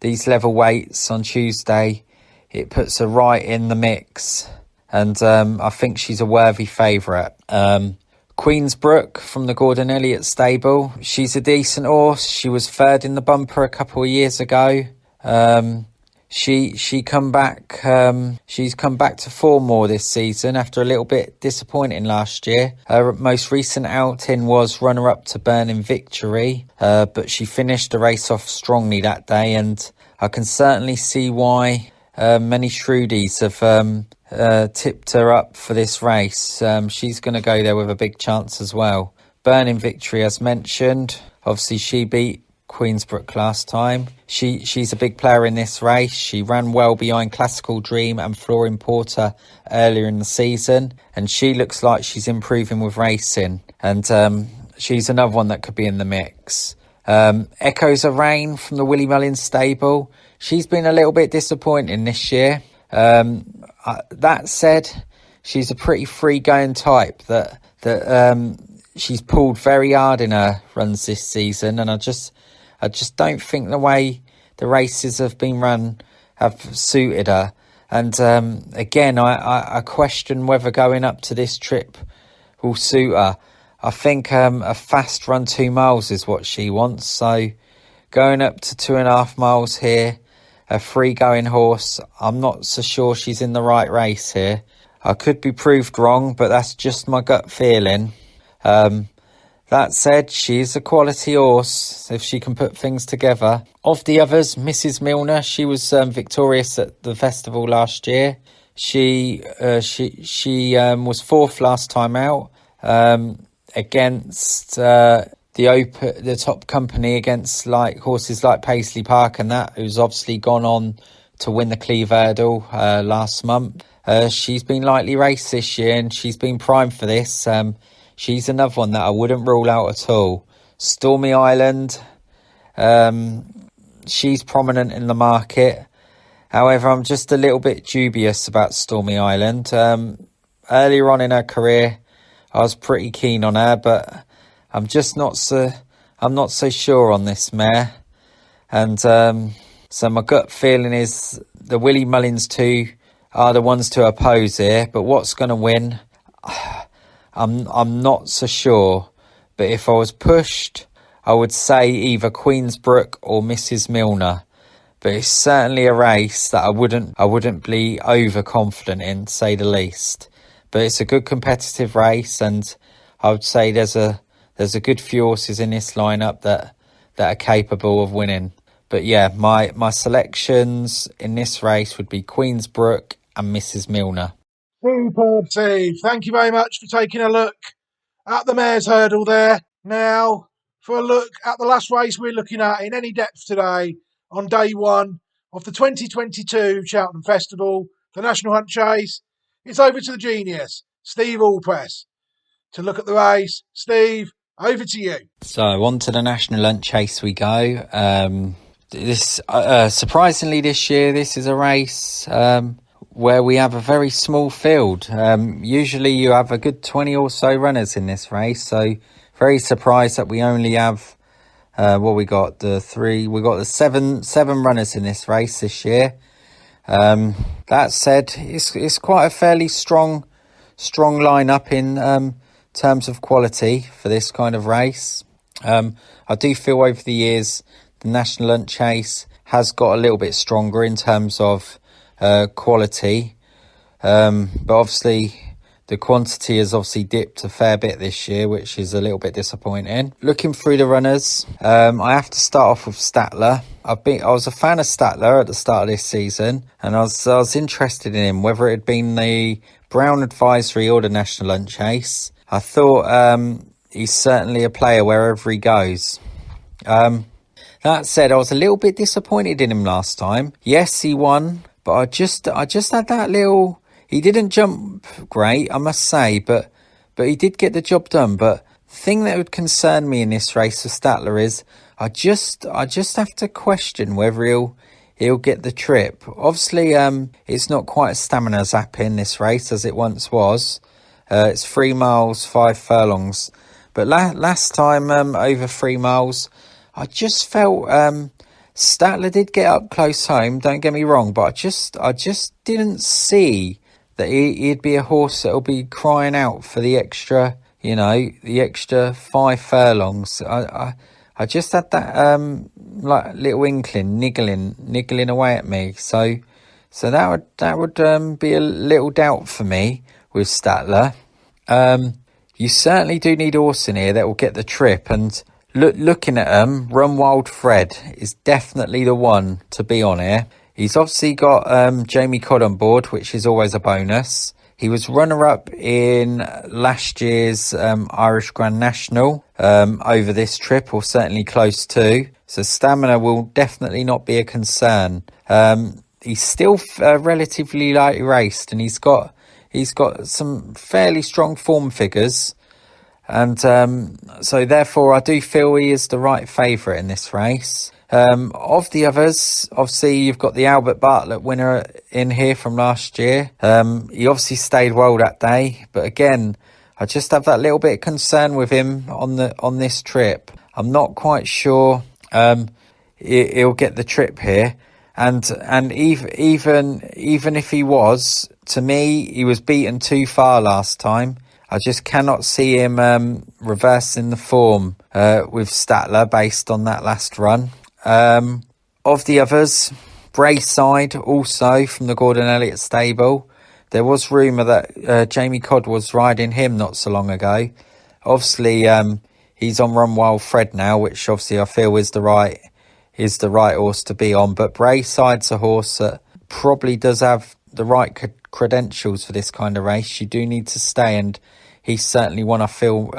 these level weights on Tuesday, it puts her right in the mix. And I think she's a worthy favourite. Queensbrook from the Gordon Elliott stable. She's a decent horse. She was third in the bumper a couple of years ago. She's come back to form more this season after a little bit disappointing last year. Her most recent outing was runner-up to Burning Victory, but she finished the race off strongly that day, and I can certainly see why many Shrewdies have tipped her up for this race. She's going to go there with a big chance as well. Burning Victory, as mentioned, obviously she beat Queensbrook last time. She's a big player in this race. She ran well behind Classical Dream and Flooring Porter earlier in the season, and she looks like she's improving with racing, and she's another one that could be in the mix. Echoes of Rain from the Willie Mullins stable. She's been a little bit disappointing this year. That said, she's a pretty free-going type that she's pulled very hard in her runs this season, and I just don't think the way the races have been run have suited her. And again, I question whether going up to this trip will suit her. I think a fast run 2 miles is what she wants. So going up to 2.5 miles here a free-going horse. I'm not so sure she's in the right race here. I could be proved wrong, but that's just my gut feeling. That said, she's a quality horse if she can put things together. Of the others, Mrs. Milner, she was victorious at the festival last year. She was fourth last time out against the top company, against like horses like Paisley Park and that, who's obviously gone on to win the Cleve Hurdle last month. She's been lightly raced this year and she's been primed for this. She's another one that I wouldn't rule out at all. Stormy Island, she's prominent in the market. However, I'm just a little bit dubious about Stormy Island. Earlier on in her career, I was pretty keen on her, but I'm not so sure on this mare. And so my gut feeling is the Willie Mullins 2 are the ones to oppose here. But what's going to win? I'm not so sure, but if I was pushed, I would say either Queensbrook or Mrs. Milner. But it's certainly a race that I wouldn't be overconfident in, to say the least. But it's a good competitive race, and I would say there's a good few horses in this lineup that are capable of winning. But yeah, my selections in this race would be Queensbrook and Mrs. Milner. Superb, Steve. Thank you very much for taking a look at the Mares' Hurdle there. Now, for a look at the last race we're looking at in any depth today on day one of the 2022 Cheltenham Festival, the National Hunt Chase, it's over to the genius, Steve Allpress, to look at the race. Steve, over to you. So on to the National Hunt Chase we go. This surprisingly this year, this is a race where we have a very small field. Usually you have a good 20 or so runners in this race, so very surprised that we only have we got the seven runners in this race this year. That said, it's quite a fairly strong lineup in terms of quality for this kind of race. I do feel over the years the National Hunt Chase has got a little bit stronger in terms of quality, but obviously the quantity has obviously dipped a fair bit this year, which is a little bit disappointing. Looking through the runners, I have to start off with Statler. I was a fan of Statler at the start of this season, and I was interested in him, whether it had been the Brown Advisory or the National Hunt Chase. I thought he's certainly a player wherever he goes. That said, I was a little bit disappointed in him last time. Yes, he won, but I just had that little. He didn't jump great, I must say, but he did get the job done. But the thing that would concern me in this race with Statler is I just have to question whether he'll get the trip. Obviously, it's not quite a stamina zap in this race as it once was. It's 3 miles, 5 furlongs. But last time over 3 miles, I just felt Statler did get up close home, don't get me wrong, but I just didn't see that he'd be a horse that'll be crying out for the extra, the extra 5 furlongs. I just had that like little inkling, niggling away at me. So that would be a little doubt for me with Statler. You certainly do need a horse in here that will get the trip, and looking at him, Run Wild Fred is definitely the one to be on here. He's obviously got Jamie Codd on board, which is always a bonus. He was runner-up in last year's Irish Grand National over this trip, or certainly close to. So stamina will definitely not be a concern. He's still relatively lightly raced, and he's got some fairly strong form figures. And so therefore I do feel he is the right favourite in this race. Of the others, obviously you've got the Albert Bartlett winner in here from last year. He obviously stayed well that day, but again, I just have that little bit of concern with him on this trip. I'm not quite sure he'll get the trip here, and even if he was, to me, he was beaten too far last time. I just cannot see him reversing the form with Statler based on that last run. Of the others, Brayside, also from the Gordon Elliott stable. There was rumour that Jamie Codd was riding him not so long ago. Obviously, he's on Run Wild Fred now, which obviously I feel is the right horse to be on. But Brayside's a horse that probably does have the right credentials for this kind of race. You do need to stay, and he's certainly one I feel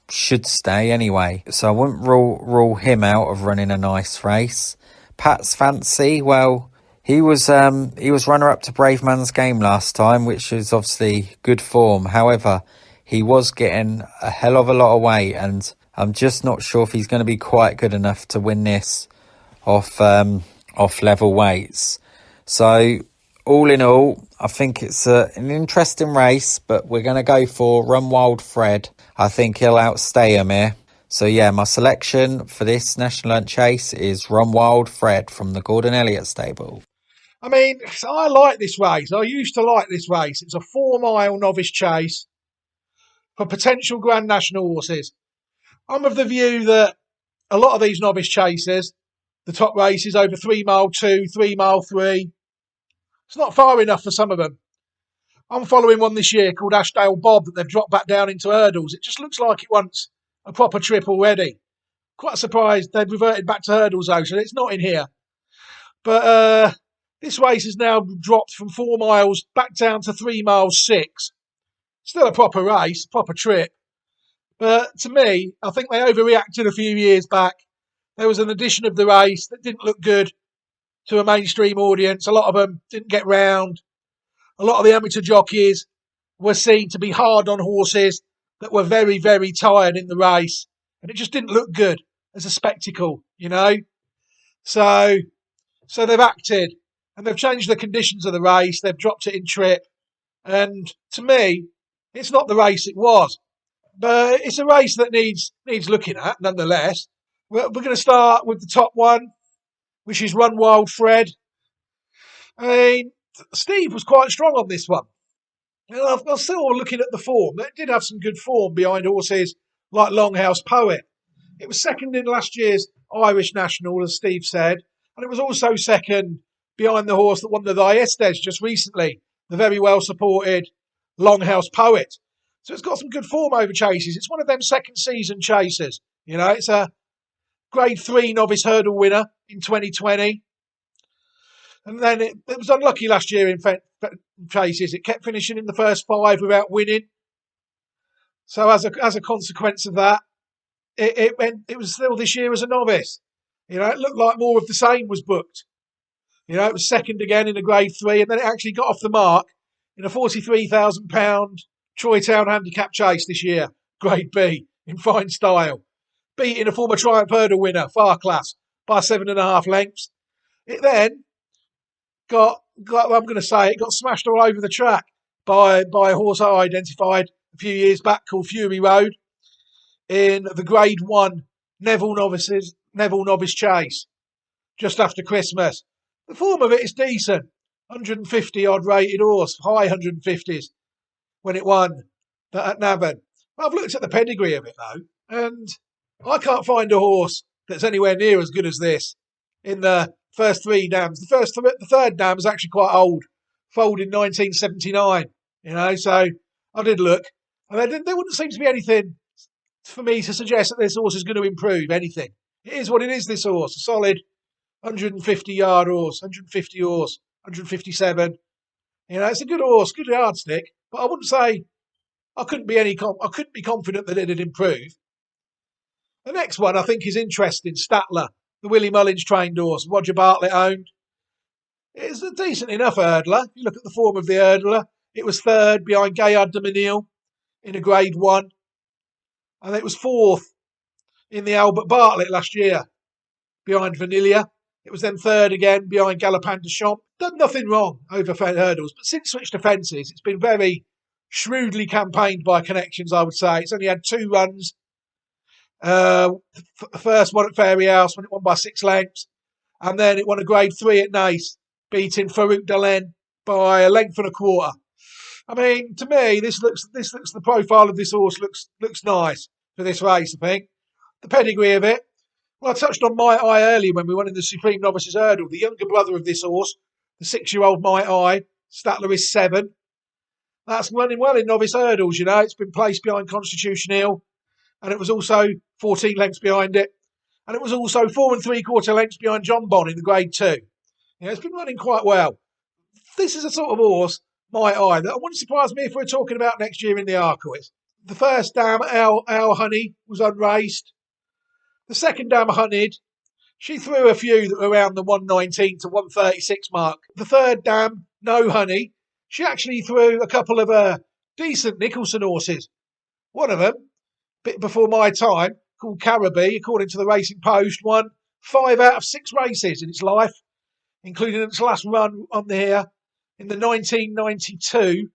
should stay anyway. So I wouldn't rule him out of running a nice race. Pat's Fancy, well, he was runner-up to Brave Man's Game last time, which is obviously good form. However, he was getting a hell of a lot of weight, and I'm just not sure if he's going to be quite good enough to win this off level weights. So all in all, I think it's an interesting race, but we're going to go for Run Wild Fred. I think he'll outstay him here. So yeah, my selection for this National Hunt Chase is Run Wild Fred from the Gordon Elliott stable. I mean, I like this race. I used to like this race. It's a 4-mile novice chase for potential Grand National horses. I'm of the view that a lot of these novice chases, the top races over 3 mile 2, 3 mile 3, it's not far enough for some of them. I'm following one this year called Ashdale Bob that they've dropped back down into hurdles. It just looks like it wants a proper trip already. Quite surprised they've reverted back to hurdles though, so it's not in here. But this race has now dropped from 4 miles back down to 3 miles 6. Still a proper race, proper trip. But to me, I think they overreacted a few years back. There was an edition of the race that didn't look good to a mainstream audience. A lot of them didn't get round. A lot of the amateur jockeys were seen to be hard on horses that were very, very tired in the race. And it just didn't look good as a spectacle, you know. So they've acted and they've changed the conditions of the race. They've dropped it in trip. And to me, it's not the race it was. But it's a race that needs looking at, nonetheless. We're going to start with the top one, which is Run Wild Fred. I mean, Steve was quite strong on this one. And I'm still looking at the form. It did have some good form behind horses like Longhouse Poet. It was second in last year's Irish National, as Steve said. And it was also second behind the horse that won the Thyestes just recently, the very well supported Longhouse Poet. So it's got some good form over chases. It's one of them second season chases. You know, it's a Grade 3 novice hurdle winner in 2020. And then it was unlucky last year in chases. It kept finishing in the first 5 without winning. So as a consequence of that, it was still this year as a novice. You know, it looked like more of the same was booked. You know, it was second again in a Grade 3, and then it actually got off the mark in a £43,000 Troy Town handicap chase this year, Grade B, in fine style, beating a former Triumph Hurdle winner, Far Class, by 7.5 lengths. It then got smashed all over the track by a horse I identified a few years back called Fury Road in the Grade 1 Neville Novice Chase just after Christmas. The form of it is decent, 150 odd rated horse, high 150s when it won at Navan. I've looked at the pedigree of it though, and I can't find a horse that's anywhere near as good as this in the first 3 dams. The third dam is actually quite old, foaled in 1979. You know, so I did look, and there wouldn't seem to be anything for me to suggest that this horse is going to improve anything. It is what it is. This horse, a solid 150-yard horse, 157. You know, it's a good horse, good yardstick. But I wouldn't say I couldn't be confident that it'd improve. The next one I think is interesting. Statler, the Willie Mullins trained horse, Roger Bartlett owned. It's a decent enough hurdler. If you look at the form of the hurdler, it was third behind Gaillard de Menil in a Grade 1. And it was fourth in the Albert Bartlett last year behind Vanilla. It was then third again behind Galopin de Champs. Done nothing wrong over hurdles, but since switched to fences, it's been very shrewdly campaigned by Connections, I would say. It's only had 2 runs. The first one at Fairy House when it won by 6 lengths. And then it won a Grade 3 at Nice, beating Farouk Dalen by 1.25 lengths. I mean, to me, this looks the profile of this horse looks nice for this race, I think. The pedigree of it, Well, I touched on Might Eye earlier when we won in the Supreme Novices Hurdle. The younger brother of this horse, the 6-year-old Might Eye, Statler is 7. That's running well in novice hurdles, you know. It's been placed behind Constitution Hill, and it was also 14 lengths behind it. And it was also 4 3/4 lengths behind John Bon in the Grade 2. Yeah, it's been running quite well. This is a sort of horse, Might Eye, that wouldn't surprise me if we're talking about next year in the Arcois. The first dam, Our Honey, was unraced. The second dam, Hunted, she threw a few that were around the 119 to 136 mark. The third dam, No Honey, she actually threw a couple of decent Nicholson horses. One of them, a bit before my time, called Caribou, according to the Racing Post, won 5 out of 6 races in its life, including its last run on here in the 1992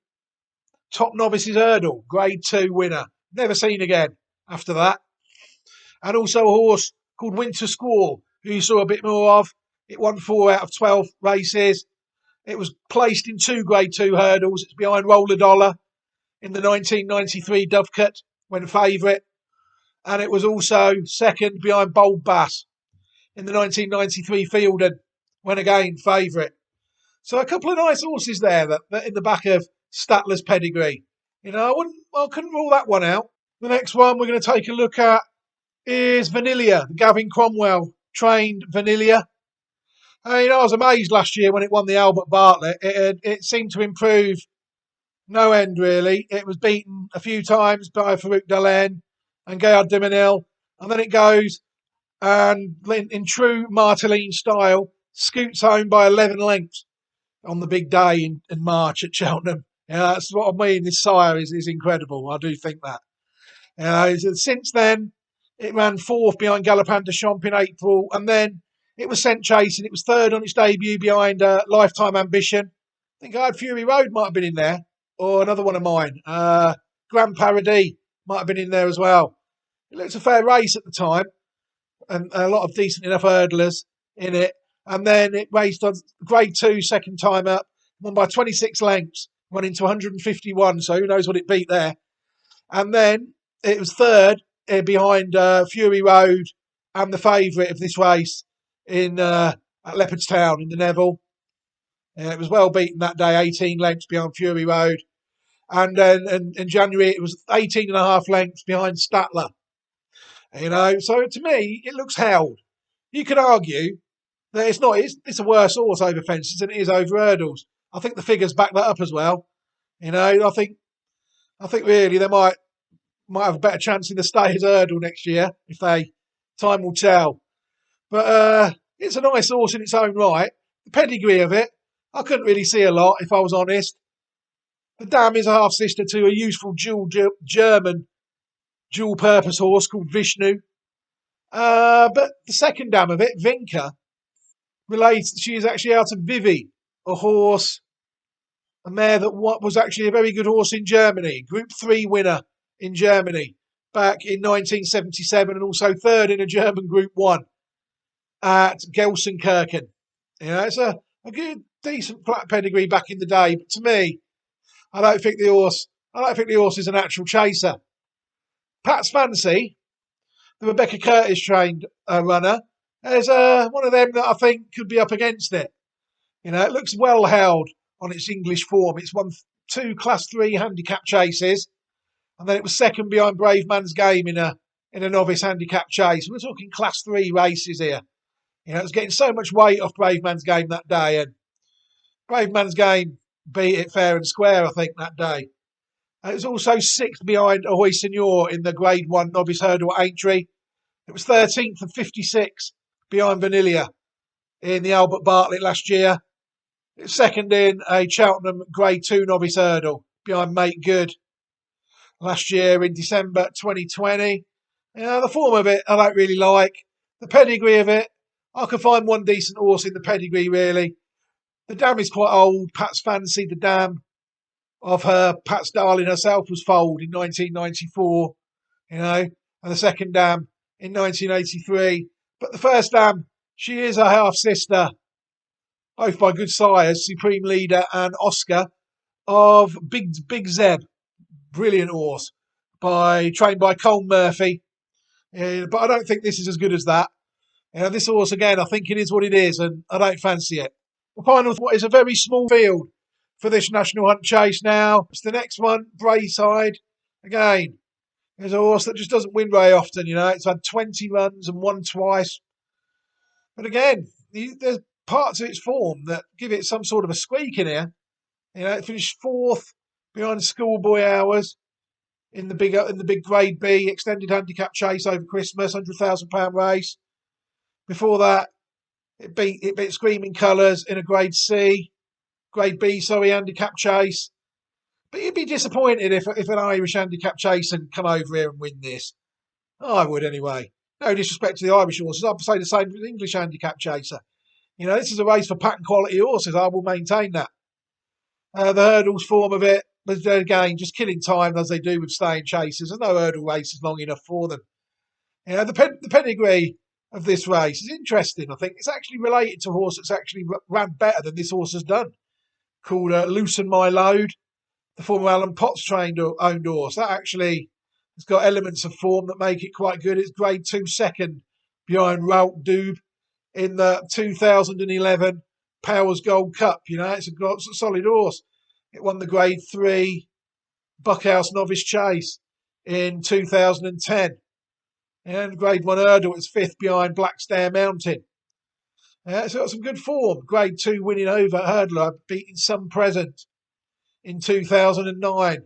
Top Novices Hurdle, Grade 2 winner. Never seen again after that. And also a horse called Winter Squall, who you saw a bit more of. It won 4 out of 12 races. It was placed in 2 Grade 2 hurdles. It's behind Roller Dollar in the 1993 Dovecote, went favourite. And it was also second behind Bold Bass in the 1993 Fielden, went again favourite. So a couple of nice horses there that in the back of Statler's pedigree. You know, I couldn't rule that one out. The next one we're going to take a look at is Vanilla, the Gavin Cromwell trained Vanilla. I was amazed last year when it won the Albert Bartlett. It seemed to improve no end, really. It was beaten a few times by Farouk Dalaine and Gaillard de Menil, and then it goes and, in true Marteline style, scoots home by 11 lengths on the big day in March at Cheltenham. That's what I mean. This sire is incredible. I do think that. Since then, it ran 4th behind Galopin de Champs in April, and then it was sent chasing. It was 3rd on its debut behind Lifetime Ambition. I think I had Fury Road might have been in there, or another one of mine. Grand Paradis might have been in there as well. It looked a fair race at the time, and a lot of decent enough hurdlers in it. And then it raced on Grade 2 second time up, won by 26 lengths, went into 151, so who knows what it beat there. And then it was 3rd behind Fury Road and the favourite of this race at Leopardstown in the Neville. It was well beaten that day, 18 lengths behind Fury Road. And then in January, it was 18 and a half lengths behind Statler. So to me, it looks held. You could argue that it's a worse horse over fences than it is over hurdles. I think the figures back that up as well. I think really they might have a better chance in the Stayers Hurdle next year time will tell. But it's a nice horse in its own right. The pedigree of it, I couldn't really see a lot if I was honest. The dam is a half sister to a useful German dual purpose horse called Vishnu. But the second dam of it, Vinka, she is actually out of Vivi, a mare that was actually a very good horse in Germany, Group 3 winner in Germany back in 1977, and also 3rd in a German Group 1 at Gelsenkirchen. It's a good, decent flat pedigree back in the day, but to me, I don't think the horse is a natural chaser. Pat's Fancy, the Rebecca Curtis trained runner, is one of them that I think could be up against it. It looks well held on its English form. It's won 2 Class 3 handicap chases, and then it was second behind Brave Man's Game in a novice handicap chase. We're talking Class 3 races here. It was getting so much weight off Brave Man's Game that day, and Brave Man's Game beat it fair and square, I think, that day. It was also 6th behind Ahoy Senor in the Grade 1 novice hurdle at Aintree. It was 13th and 56 behind Vanilla in the Albert Bartlett last year. It was second in a Cheltenham Grade 2 novice hurdle behind Make Good last year in December 2020. The form of it I don't really like. The pedigree of it, I can find one decent horse in the pedigree, really. The dam is quite old. Pat's Fancy, the dam of Pat's Darling herself, was foaled in 1994, and the second dam in 1983. But the first dam, she is a half-sister, both by good sires, Supreme Leader and Oscar, of Big Zeb. Brilliant horse, trained by Cole Murphy. But I don't think this is as good as that. This horse, again, I think it is what it is, and I don't fancy it. The final what is a very small field for this National Hunt Chase now. It's the next one, Brayside. Again, there's a horse that just doesn't win very often, It's had 20 runs and won twice. But again, there's parts of its form that give it some sort of a squeak in here. It finished 4th behind Schoolboy Hours in the big Grade B extended handicap chase over Christmas, £100,000 race. Before that, it beat Screaming Colours in a Grade B, handicap chase. But you'd be disappointed if an Irish handicap chase had come over here and win this. I would anyway. No disrespect to the Irish horses. I'd say the same for the English handicap chaser. This is a race for pattern quality horses. I will maintain that. The hurdles form of it was, again, just killing time as they do with staying chasers. There's no hurdle races long enough for them. The pedigree of this race is interesting. I think it's actually related to a horse that's actually ran better than this horse has done, called Loosen My Load, the former Alan Potts owned horse. That actually has got elements of form that make it quite good. It's Grade 2 second behind Raoult Dube in the 2011 Powers Gold Cup. It's a solid horse. It won the Grade 3 Buckhouse Novice Chase in 2010. And Grade 1 hurdle, it's 5th behind Blackstare Mountain. It's got some good form. Grade 2 winning over hurdler, beating Some Present in 2009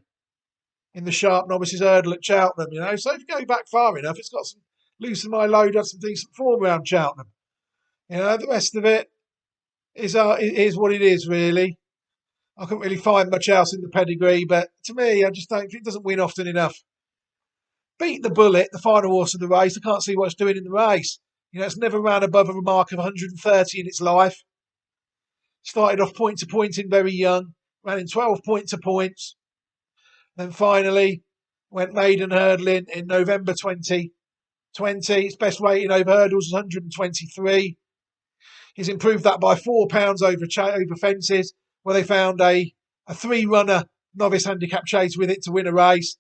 in the Sharp Novices Hurdle at Cheltenham. So if you go back far enough, it's got some Loosen My Load, had some decent form around Cheltenham. The rest of it is what it is, really. I couldn't really find much else in the pedigree, but to me, I just don't think it doesn't win often enough. Beat the Bullet, the final horse of the race. I can't see what it's doing in the race. It's never ran above a mark of 130 in its life. Started off point to point in very young, ran in 12 point to points. Then finally went maiden hurdling in November 2020. Its best rating over hurdles was 123. He's improved that by £4 over fences, where they found a 3-runner novice handicap chase with it to win a race.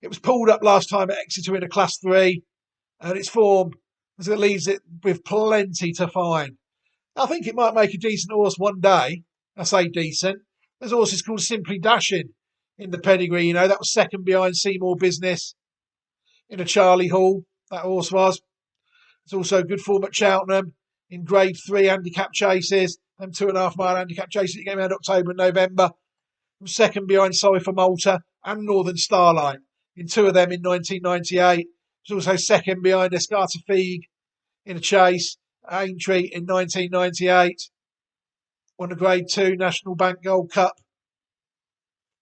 It was pulled up last time at Exeter in a Class 3, and its form leaves it with plenty to find. I think it might make a decent horse one day. I say decent. There's horses called Simply Dashing in the pedigree. That was second behind Seymour Business in a Charlie Hall. That horse was. It's also good form at Cheltenham in Grade 3 handicap chases. Them 2.5 mile handicap chases that came out October and November. From second behind Sorry for Malta and Northern Starlight in 2 of them in 1998. It was also second behind Escarta Figue in a chase at Aintree in 1998. Won the Grade 2 National Bank Gold Cup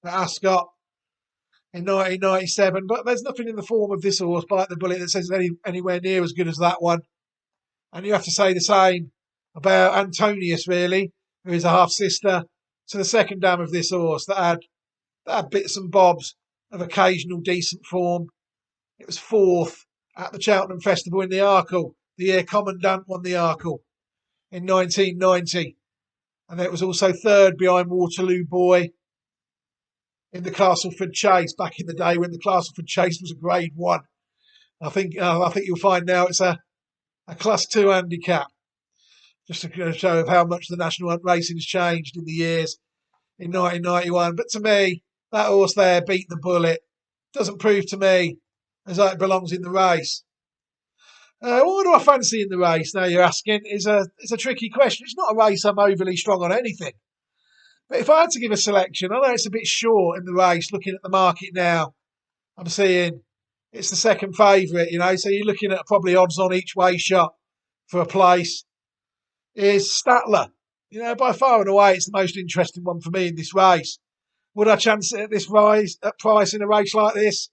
at Ascot in 1997. But there's nothing in the form of this horse, Bite the Bullet, that says anywhere near as good as that one. And you have to say the same about Antonius, really, who is a half-sister to the second dam of this horse that had bits and bobs of occasional decent form. It was 4th at the Cheltenham Festival in the Arkle, the year Commandant won the Arkle in 1990. And it was also 3rd behind Waterloo Boy in the Castleford Chase back in the day when the Castleford Chase was a Grade 1. I think you'll find now it's a Class 2 handicap, just to show how much the National Hunt racing has changed in the years in 1991. But to me, that horse there, Beat the Bullet, doesn't prove to me as though it belongs in the race. What do I fancy in the race, now you're asking, is a tricky question. It's not a race I'm overly strong on anything. But if I had to give a selection, I know it's a bit short in the race, looking at the market now. I'm seeing it's the second favourite, so you're looking at probably odds on each way shot for a place. Is Statler. By far and away, it's the most interesting one for me in this race. Would I chance it at this price in a race like this?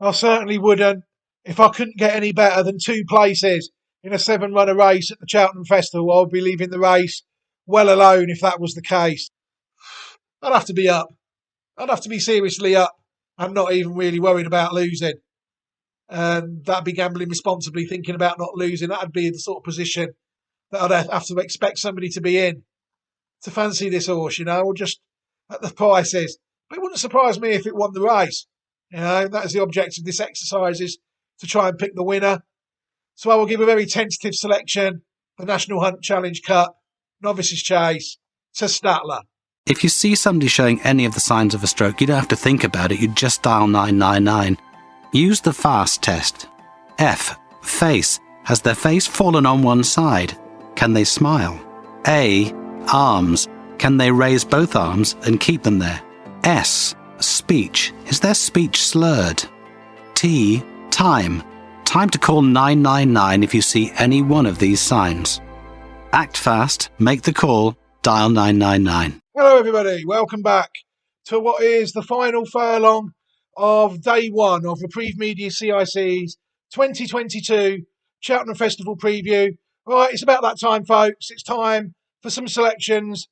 I certainly wouldn't. If I couldn't get any better than 2 places in a 7-runner race at the Cheltenham Festival, I would be leaving the race well alone if that was the case. I'd have to be up. I'd have to be seriously up and not even really worried about losing. And that'd be gambling responsibly, thinking about not losing. That'd be the sort of position that I'd have to expect somebody to be in to fancy this horse, or just at the prices. But it wouldn't surprise me if it won the race. That is the object of this exercise, is to try and pick the winner. So I will give a very tentative selection. The National Hunt Challenge Cup, Novices Chase, to Statler. If you see somebody showing any of the signs of a stroke, you don't have to think about it, you just dial 999. Use the FAST test. F. Face. Has their face fallen on one side? Can they smile? A. Arms. Can they raise both arms and keep them there? S. Speech. Is their speech slurred? T. Time. Time to call 999 if you see any one of these signs. Act fast, make the call, dial 999. Hello everybody, welcome back to what is the final furlong of day one of Reprieve Media CIC's 2022 Cheltenham Festival preview. Right, it's about that time, folks. It's time for some selections.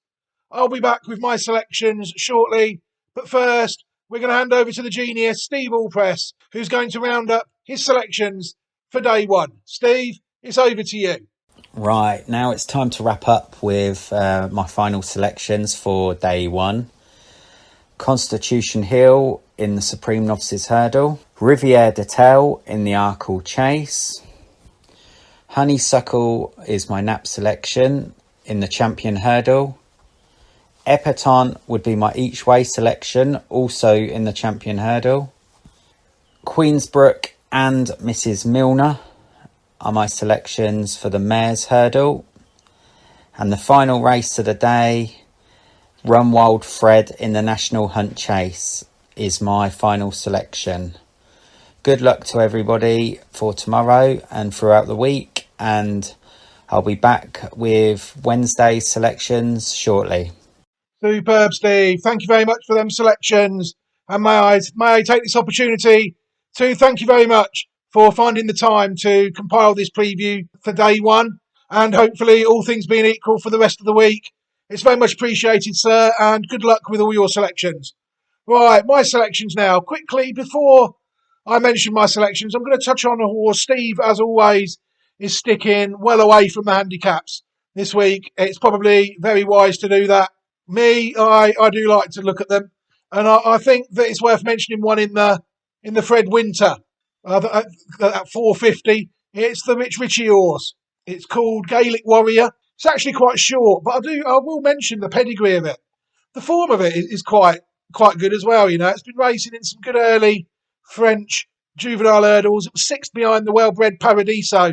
I'll be back with my selections shortly, but first we're going to hand over to the genius, Steve Allpress, who's going to round up his selections for day one. Steve, it's over to you. Right, now it's time to wrap up with my final selections for day one. Constitution Hill in the Supreme Novices Hurdle. Riviere d'Etel in the Arkle Chase. Honeysuckle is my nap selection in the Champion Hurdle. Epatante would be my each way selection, also in the Champion Hurdle. Queensbrook and Mrs. Milner are my selections for the Mares Hurdle. And the final race of the day, Run Wild Fred in the National Hunt Chase, is my final selection. Good luck to everybody for tomorrow and throughout the week, and I'll be back with Wednesday's selections shortly. Superb, Steve. Thank you very much for them selections. And may I take this opportunity to thank you very much for finding the time to compile this preview for day one, and hopefully all things being equal for the rest of the week. It's very much appreciated, sir, and good luck with all your selections. Right, my selections now. Quickly, before I mention my selections, I'm going to touch on a horse. Steve, as always, is sticking well away from the handicaps this week. It's probably very wise to do that. Me, I do like to look at them, and I think that it's worth mentioning one in the Fred Winter. At 450, it's the Richie horse. It's called Gaelic Warrior. It's actually quite short, but I will mention the pedigree of it. The form of it is quite good as well. You know, it's been racing in some good early French juvenile hurdles. It was sixth behind the well-bred Paradiso,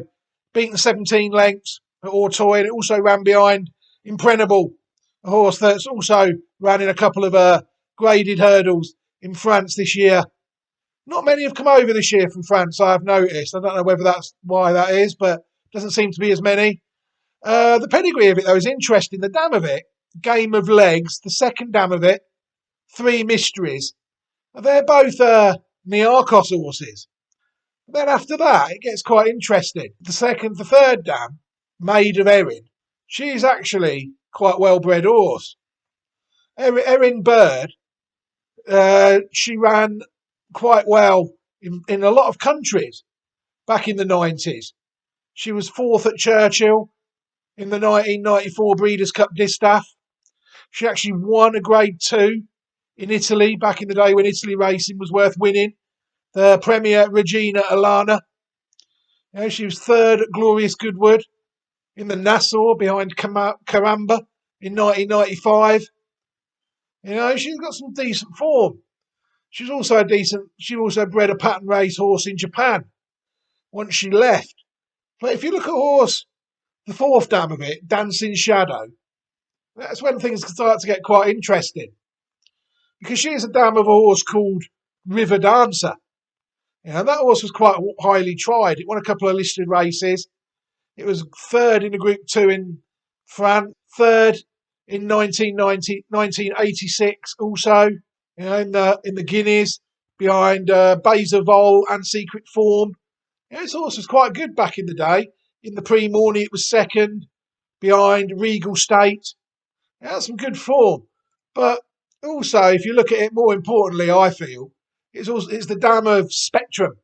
beaten 17 lengths at Auteuil. And it also ran behind Impregnable, a horse that's also ran in a couple of graded hurdles in France this year. Not many have come over this year from France, I've noticed. I don't know whether that's why that is, but doesn't seem to be as many. The pedigree of it, though, is interesting. The dam of it, Game of Legs. The second dam of it, Three Mysteries. They're both Niarchos horses. Then after that, it gets quite interesting. The third dam, Maid of Erin. She's actually quite well-bred horse. Erin Bird, she ran quite well in a lot of countries back in the 90s. She was fourth at Churchill in the 1994 Breeders' Cup Distaff. She actually won a Grade 2 in Italy back in the day when Italy racing was worth winning. The Premier Regina Alana. She was third at Glorious Goodwood in the Nassau behind Caramba in 1995. She's got some decent form. She also bred a pattern race horse in Japan once she left. But if you look at horse, the fourth dam of it, Dancing Shadow, that's when things start to get quite interesting. Because she is a dam of a horse called River Dancer. That horse was quite highly tried. It won a couple of listed races. It was third in the Group 2 in France, third in 1986 also. In the Guineas, behind Bezavol and Secret Form. This horse was quite good back in the day. In the pre-morning, it was second, behind Regal State. That's some good form. But also, if you look at it more importantly, I feel, it's the dam of Spectrum.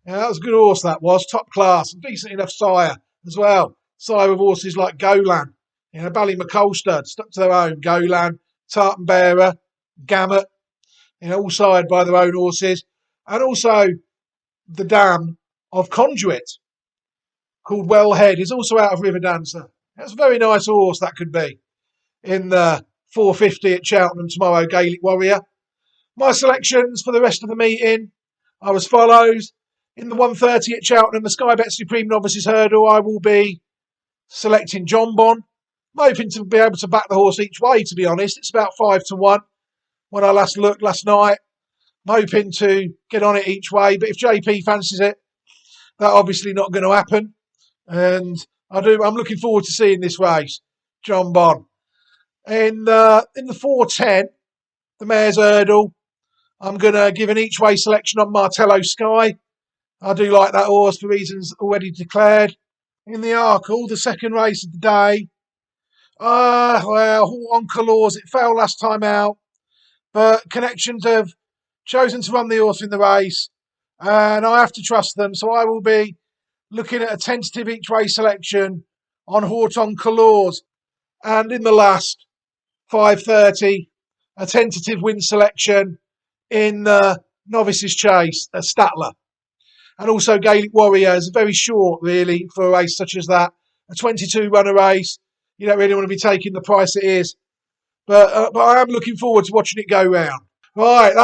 That was a good horse, that was. Top class and decent enough sire as well. Sire of horses like Golan. Ballymacalstud stuck to their own. Golan, Tartan Bearer, Gamut. All sired by their own horses. And also the dam of Conduit. called Wellhead. He's also out of River Dancer. That's a very nice horse that could be in the 450 at Cheltenham tomorrow, Gaelic Warrior. My selections for the rest of the meeting are as follows. In the 130 at Cheltenham, the Sky Bet Supreme Novices Hurdle, I will be selecting John Bon. I'm hoping to be able to back the horse each way, to be honest. It's about 5-1 when I last looked last night. I'm hoping to get on it each way, but if JP fancies it, that's obviously not going to happen. And I'm looking forward to seeing this race, John Bon. In the 410, the Mare's Hurdle, I'm going to give an each way selection on Martello Sky. I do like that horse for reasons already declared. In the Arkle, the second race of the day, on Colours, it fell last time out, but Connections have chosen to run the horse in the race, and I have to trust them, so I will be looking at a tentative each way selection on Horton Colours. And in the last 5:30, a tentative win selection in the Novices Chase at Statler. And also Gaelic Warrior is very short, really, for a race such as that. A 22-runner race. You don't really want to be taking the price it is. But I am looking forward to watching it go round. Right,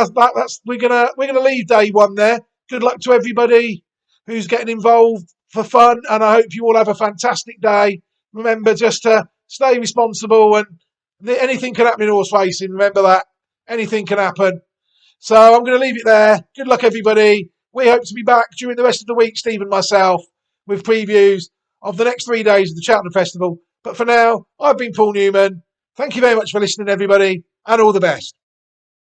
we're gonna leave day one there. Good luck to everybody who's getting involved for fun, and I hope you all have a fantastic day. Remember just to stay responsible, and anything can happen in horse racing. Remember that. Anything can happen. So I'm going to leave it there. Good luck, everybody. We hope to be back during the rest of the week, Steve and myself, with previews of the next 3 days of the Cheltenham Festival. But for now, I've been Paul Newman. Thank you very much for listening, everybody, and all the best.